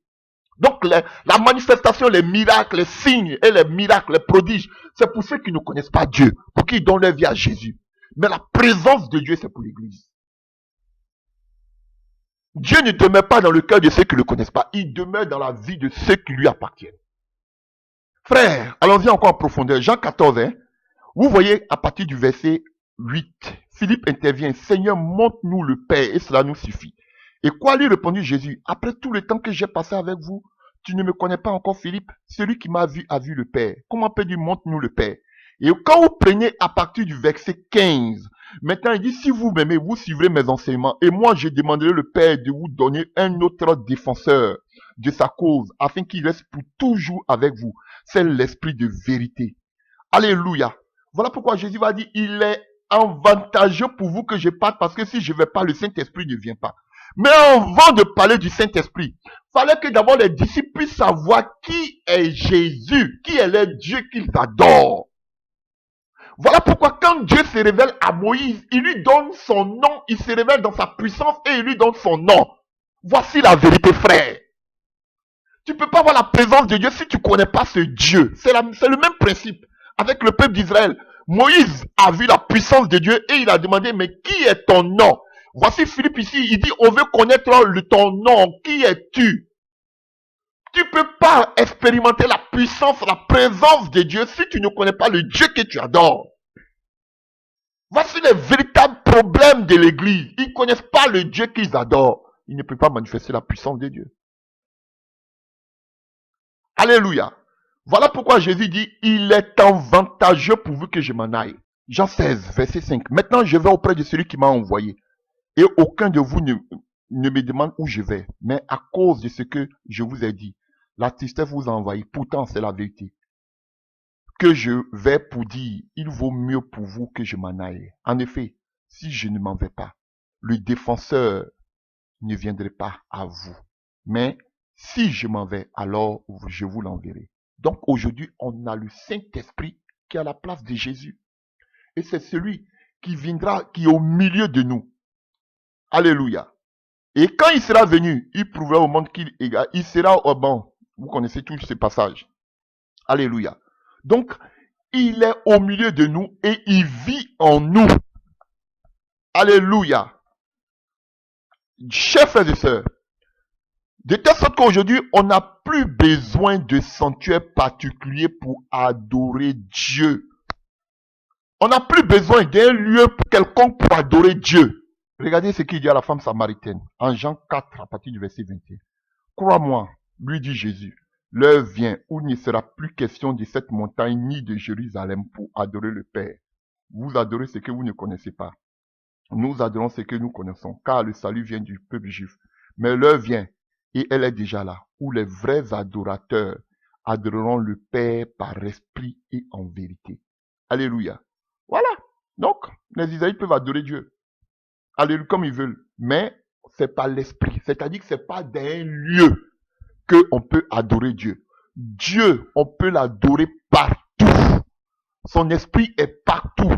Speaker 1: Donc la manifestation, les miracles, les signes et les miracles, les prodiges, c'est pour ceux qui ne connaissent pas Dieu, pour qu'ils donnent leur vie à Jésus. Mais la présence de Dieu, c'est pour l'Église. Dieu ne demeure pas dans le cœur de ceux qui ne le connaissent pas, il demeure dans la vie de ceux qui lui appartiennent. Frère, allons-y encore en profondeur. Jean 14, hein, vous voyez à partir du verset 8, Philippe intervient, Seigneur, montre-nous le Père et cela nous suffit. Et quoi lui répondit Jésus? Après tout le temps que j'ai passé avec vous, tu ne me connais pas encore, Philippe? Celui qui m'a vu a vu le Père. Comment peut-il montre-nous le Père? Et quand vous prenez à partir du verset 15, maintenant il dit, si vous m'aimez, vous suivrez mes enseignements. Et moi, je demanderai le Père de vous donner un autre défenseur de sa cause, afin qu'il reste pour toujours avec vous. C'est l'esprit de vérité. Alléluia. Voilà pourquoi Jésus va dire, il est avantageux pour vous que je parte, parce que si je ne vais pas, le Saint-Esprit ne vient pas. Mais avant de parler du Saint-Esprit, il fallait que d'abord les disciples puissent savoir qui est Jésus, qui est le Dieu qu'ils adorent. Voilà pourquoi quand Dieu se révèle à Moïse, il lui donne son nom, il se révèle dans sa puissance et il lui donne son nom. Voici la vérité, frère. Tu ne peux pas avoir la présence de Dieu si tu ne connais pas ce Dieu. C'est le même principe avec le peuple d'Israël. Moïse a vu la puissance de Dieu et il a demandé, mais qui est ton nom? Voici Philippe ici, il dit, on veut connaître ton nom. Qui es-tu? Tu ne peux pas expérimenter la puissance, la présence de Dieu si tu ne connais pas le Dieu que tu adores. Voici les véritables problèmes de l'Église. Ils ne connaissent pas le Dieu qu'ils adorent. Ils ne peuvent pas manifester la puissance de Dieu. Alléluia. Voilà pourquoi Jésus dit, il est avantageux pour vous que je m'en aille. Jean 16, verset 5. Maintenant, je vais auprès de celui qui m'a envoyé. Et aucun de vous ne me demande où je vais. Mais à cause de ce que je vous ai dit, la tristesse vous a envahi. Pourtant, c'est la vérité. Que je vais pour dire, il vaut mieux pour vous que je m'en aille. En effet, si je ne m'en vais pas, le défenseur ne viendrait pas à vous. Mais si je m'en vais, alors je vous l'enverrai. Donc aujourd'hui, on a le Saint-Esprit qui est à la place de Jésus. Et c'est celui qui viendra, qui est au milieu de nous. Alléluia. Et quand il sera venu, il prouvera au monde qu'il sera au banc. Vous connaissez tous ces passages. Alléluia. Donc, il est au milieu de nous et il vit en nous. Alléluia. Chers frères et sœurs, de telle sorte qu'aujourd'hui, on n'a plus besoin de sanctuaire particulier pour adorer Dieu. On n'a plus besoin d'un lieu quelconque pour adorer Dieu. Regardez ce qu'il dit à la femme samaritaine en Jean 4 à partir du verset 21. Crois-moi, lui dit Jésus, l'heure vient où il ne sera plus question de cette montagne ni de Jérusalem pour adorer le Père. Vous adorez ce que vous ne connaissez pas. Nous adorons ce que nous connaissons, car le salut vient du peuple juif. Mais l'heure vient, et elle est déjà là, où les vrais adorateurs adoreront le Père par esprit et en vérité. Alléluia. Voilà. Donc, les Israélites peuvent adorer Dieu. Alléluia, comme ils veulent. Mais c'est pas l'esprit. C'est-à-dire que c'est pas d'un lieu qu'on peut adorer Dieu. Dieu, on peut l'adorer partout. Son esprit est partout.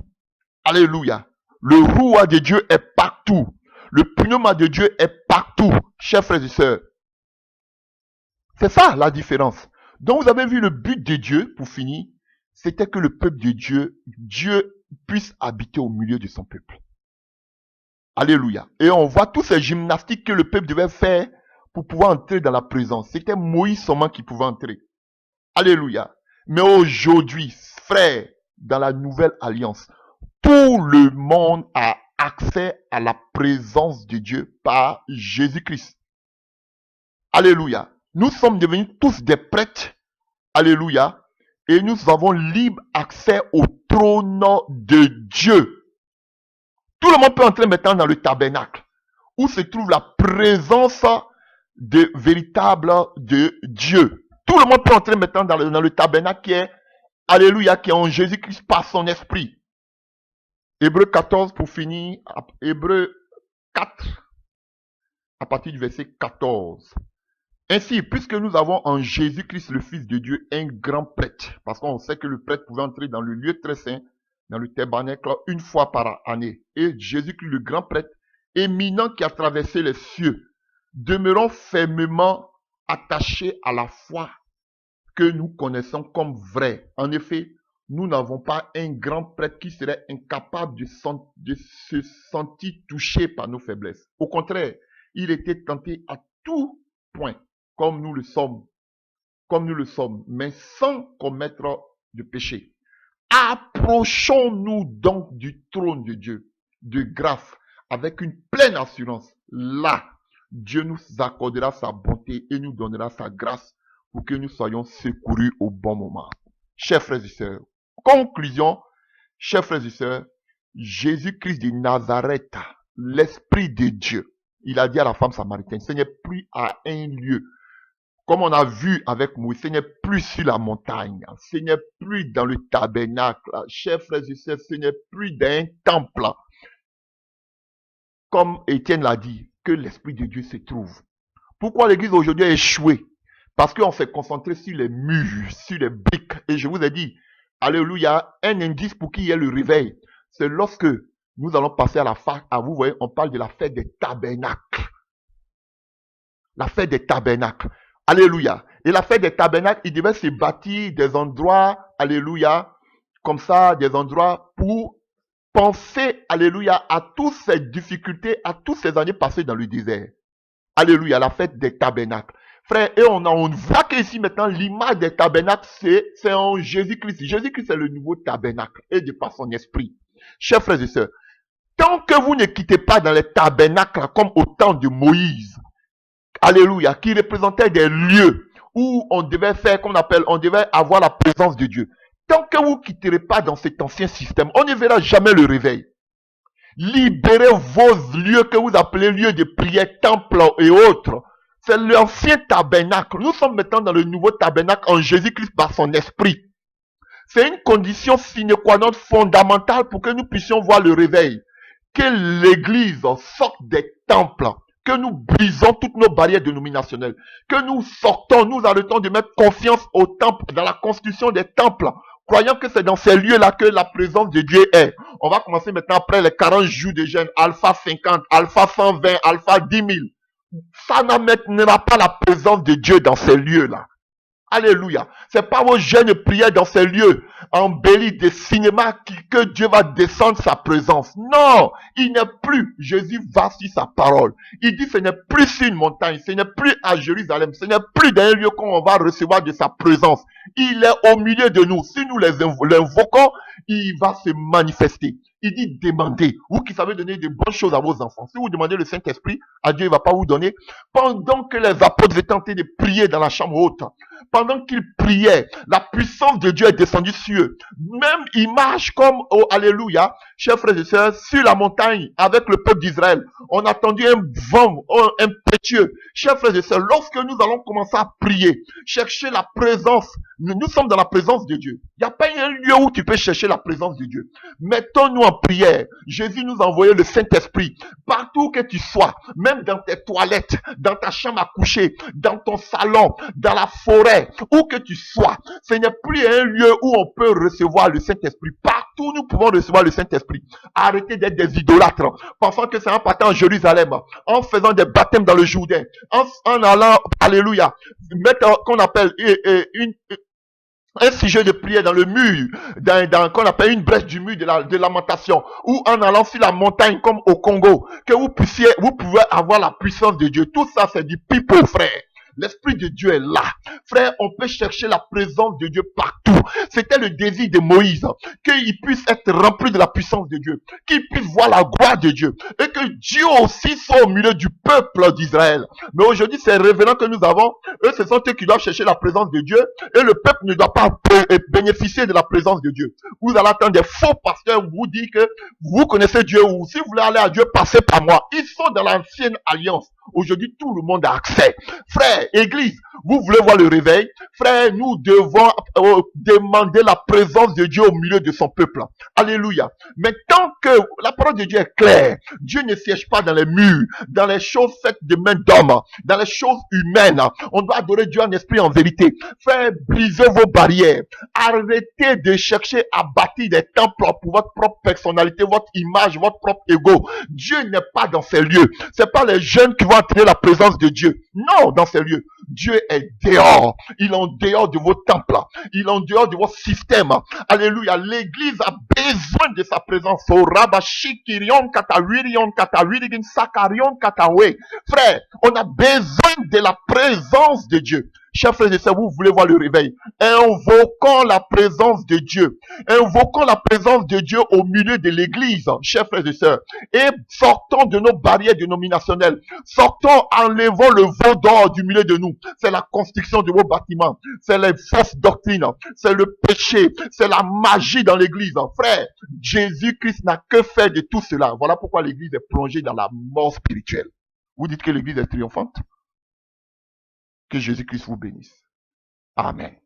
Speaker 1: Alléluia. Le roi de Dieu est partout. Le pneuma de Dieu est partout. Chers frères et sœurs. C'est ça la différence. Donc vous avez vu le but de Dieu, pour finir, c'était que le peuple de Dieu puisse habiter au milieu de son peuple. Alléluia. Et on voit tous ces gymnastiques que le peuple devait faire pour pouvoir entrer dans la présence. C'était Moïse seulement qui pouvait entrer. Alléluia. Mais aujourd'hui, frères, dans la nouvelle alliance, tout le monde a accès à la présence de Dieu par Jésus-Christ. Alléluia. Nous sommes devenus tous des prêtres. Alléluia. Et nous avons libre accès au trône de Dieu. Tout le monde peut entrer maintenant dans le tabernacle, où se trouve la présence véritable de Dieu. Tout le monde peut entrer maintenant dans le tabernacle qui est, alléluia, qui est en Jésus-Christ par son esprit. Hébreux 14 pour finir, Hébreux 4, à partir du verset 14. Ainsi, puisque nous avons en Jésus-Christ le Fils de Dieu un grand prêtre, parce qu'on sait que le prêtre pouvait entrer dans le lieu très saint, dans le tabernacle, une fois par année. Et Jésus-Christ, le grand prêtre, éminent qui a traversé les cieux, demeurons fermement attachés à la foi que nous connaissons comme vraie. En effet, nous n'avons pas un grand prêtre qui serait incapable de se sentir touché par nos faiblesses. Au contraire, il était tenté à tout point, comme nous le sommes, mais sans commettre de péché. Approchons-nous donc du trône de Dieu, de grâce, avec une pleine assurance. Là, Dieu nous accordera sa bonté et nous donnera sa grâce pour que nous soyons secourus au bon moment. Chers frères et sœurs, conclusion, chers frères et sœurs, Jésus-Christ de Nazareth, l'Esprit de Dieu, il a dit à la femme samaritaine, ce n'est plus à un lieu. Comme on a vu avec Moïse, ce n'est plus sur la montagne, ce n'est plus dans le tabernacle, chers frères et sœurs, ce n'est plus dans un temple. Comme Étienne l'a dit, que l'Esprit de Dieu se trouve. Pourquoi l'Église aujourd'hui a échoué? Parce qu'on s'est concentré sur les murs, sur les briques. Et je vous ai dit, alléluia, un indice pour qu'il y ait le réveil. C'est lorsque nous allons passer à la fête, vous voyez, on parle de la fête des tabernacles. La fête des tabernacles. Alléluia. Et la fête des tabernacles, il devait se bâtir des endroits, alléluia, comme ça, des endroits pour penser, alléluia, à toutes ces difficultés, à toutes ces années passées dans le désert. Alléluia, la fête des tabernacles. Frère, et on voit qu'ici maintenant, l'image des tabernacles, c'est en Jésus-Christ. Jésus-Christ est le nouveau tabernacle et de par son esprit. Chers frères et sœurs, tant que vous ne quittez pas dans les tabernacles comme au temps de Moïse, alléluia, qui représentait des lieux où on devait faire, on devait avoir la présence de Dieu. Tant que vous ne quitterez pas dans cet ancien système, on ne verra jamais le réveil. Libérez vos lieux que vous appelez lieux de prière, temples et autres. C'est l'ancien tabernacle. Nous sommes maintenant dans le nouveau tabernacle en Jésus-Christ par son esprit. C'est une condition sine qua non fondamentale pour que nous puissions voir le réveil. Que l'Église sorte des temples. Que nous brisons toutes nos barrières dénominationnelles. Que nous sortons, nous arrêtons de mettre confiance au temple, dans la constitution des temples. Croyant que c'est dans ces lieux-là que la présence de Dieu est. On va commencer maintenant après les 40 jours de jeûne. Alpha 50, alpha 120, alpha 10 000. Ça n'amènera pas la présence de Dieu dans ces lieux-là. Alléluia. C'est pas vos jeunes prières dans ces lieux embellis des cinémas que Dieu va descendre sa présence. Non, il n'est plus. Jésus va sur sa parole. Il dit ce n'est plus sur une montagne, ce n'est plus à Jérusalem, ce n'est plus dans un lieu qu'on va recevoir de sa présence. Il est au milieu de nous. Si nous l'invoquons, il va se manifester. Il dit demandez. Vous qui savez donner de bonnes choses à vos enfants. Si vous demandez le Saint-Esprit, à Dieu, il ne va pas vous donner. Pendant que les apôtres étaient tentés de prier dans la chambre haute, pendant qu'ils priaient, la puissance de Dieu est descendue sur eux. Même image comme, oh, alléluia, chers frères et sœurs, sur la montagne avec le peuple d'Israël. On a attendu un vent impétueux. Chers frères et sœurs, lorsque nous allons commencer à prier, chercher la présence, nous sommes dans la présence de Dieu. Il n'y a pas un lieu où tu peux chercher la présence de Dieu. Mettons-nous en prière. Jésus nous a envoyé le Saint-Esprit. Partout que tu sois, même dans tes toilettes, dans ta chambre à coucher, dans ton salon, dans la forêt, où que tu sois, ce n'est plus un lieu où on peut recevoir le Saint-Esprit. Partout nous pouvons recevoir le Saint-Esprit. Arrêtez d'être des idolâtres, pensant que c'est en partant en Jérusalem, en faisant des baptêmes dans le Jourdain, en allant, alléluia, mettre qu'on appelle un sujet de prière dans le mur, qu'on appelle une brèche du mur de lamentation, ou en allant sur la montagne comme au Congo, que vous pouvez avoir la puissance de Dieu. Tout ça, c'est du pipeau, frère. L'Esprit de Dieu est là. Frère, on peut chercher la présence de Dieu partout. C'était le désir de Moïse, qu'il puisse être rempli de la puissance de Dieu, qu'il puisse voir la gloire de Dieu, et que Dieu aussi soit au milieu du peuple d'Israël. Mais aujourd'hui, ces révélants que nous avons, eux, ce sont eux qui doivent chercher la présence de Dieu, et le peuple ne doit pas bénéficier de la présence de Dieu. Vous allez attendre des faux pasteurs vous dire que vous connaissez Dieu, ou si vous voulez aller à Dieu, passez par moi. Ils sont dans l'ancienne alliance. Aujourd'hui, tout le monde a accès. Frère, Église, vous voulez voir le réveil? Frère, nous devons demander la présence de Dieu au milieu de son peuple. Alléluia. Mais tant que la parole de Dieu est claire, Dieu ne siège pas dans les murs, dans les choses faites de main d'homme, dans les choses humaines. On doit adorer Dieu en esprit, en vérité. Frère, brisez vos barrières. Arrêtez de chercher à bâtir des temples pour votre propre personnalité, votre image, votre propre ego. Dieu n'est pas dans ces lieux. C'est pas les jeunes qui vont attirer la présence de Dieu. Non, dans ces lieux. Dieu est dehors. Il est en dehors de vos temples. Il est en dehors de votre système. Alléluia. L'église a besoin de sa présence. Frère, on a besoin de la présence de Dieu. Chers frères et sœurs, vous voulez voir le réveil. Invoquons la présence de Dieu. Invoquons la présence de Dieu au milieu de l'église, chers frères et sœurs. Et sortons de nos barrières dénominationnelles. Sortons, enlevons le veau d'or du milieu de nous. C'est la construction de vos bâtiments. C'est les fausses doctrines. C'est le péché. C'est la magie dans l'église. Frère, Jésus-Christ n'a que fait de tout cela. Voilà pourquoi l'église est plongée dans la mort spirituelle. Vous dites que l'église est triomphante? Que Jésus-Christ vous bénisse. Amen.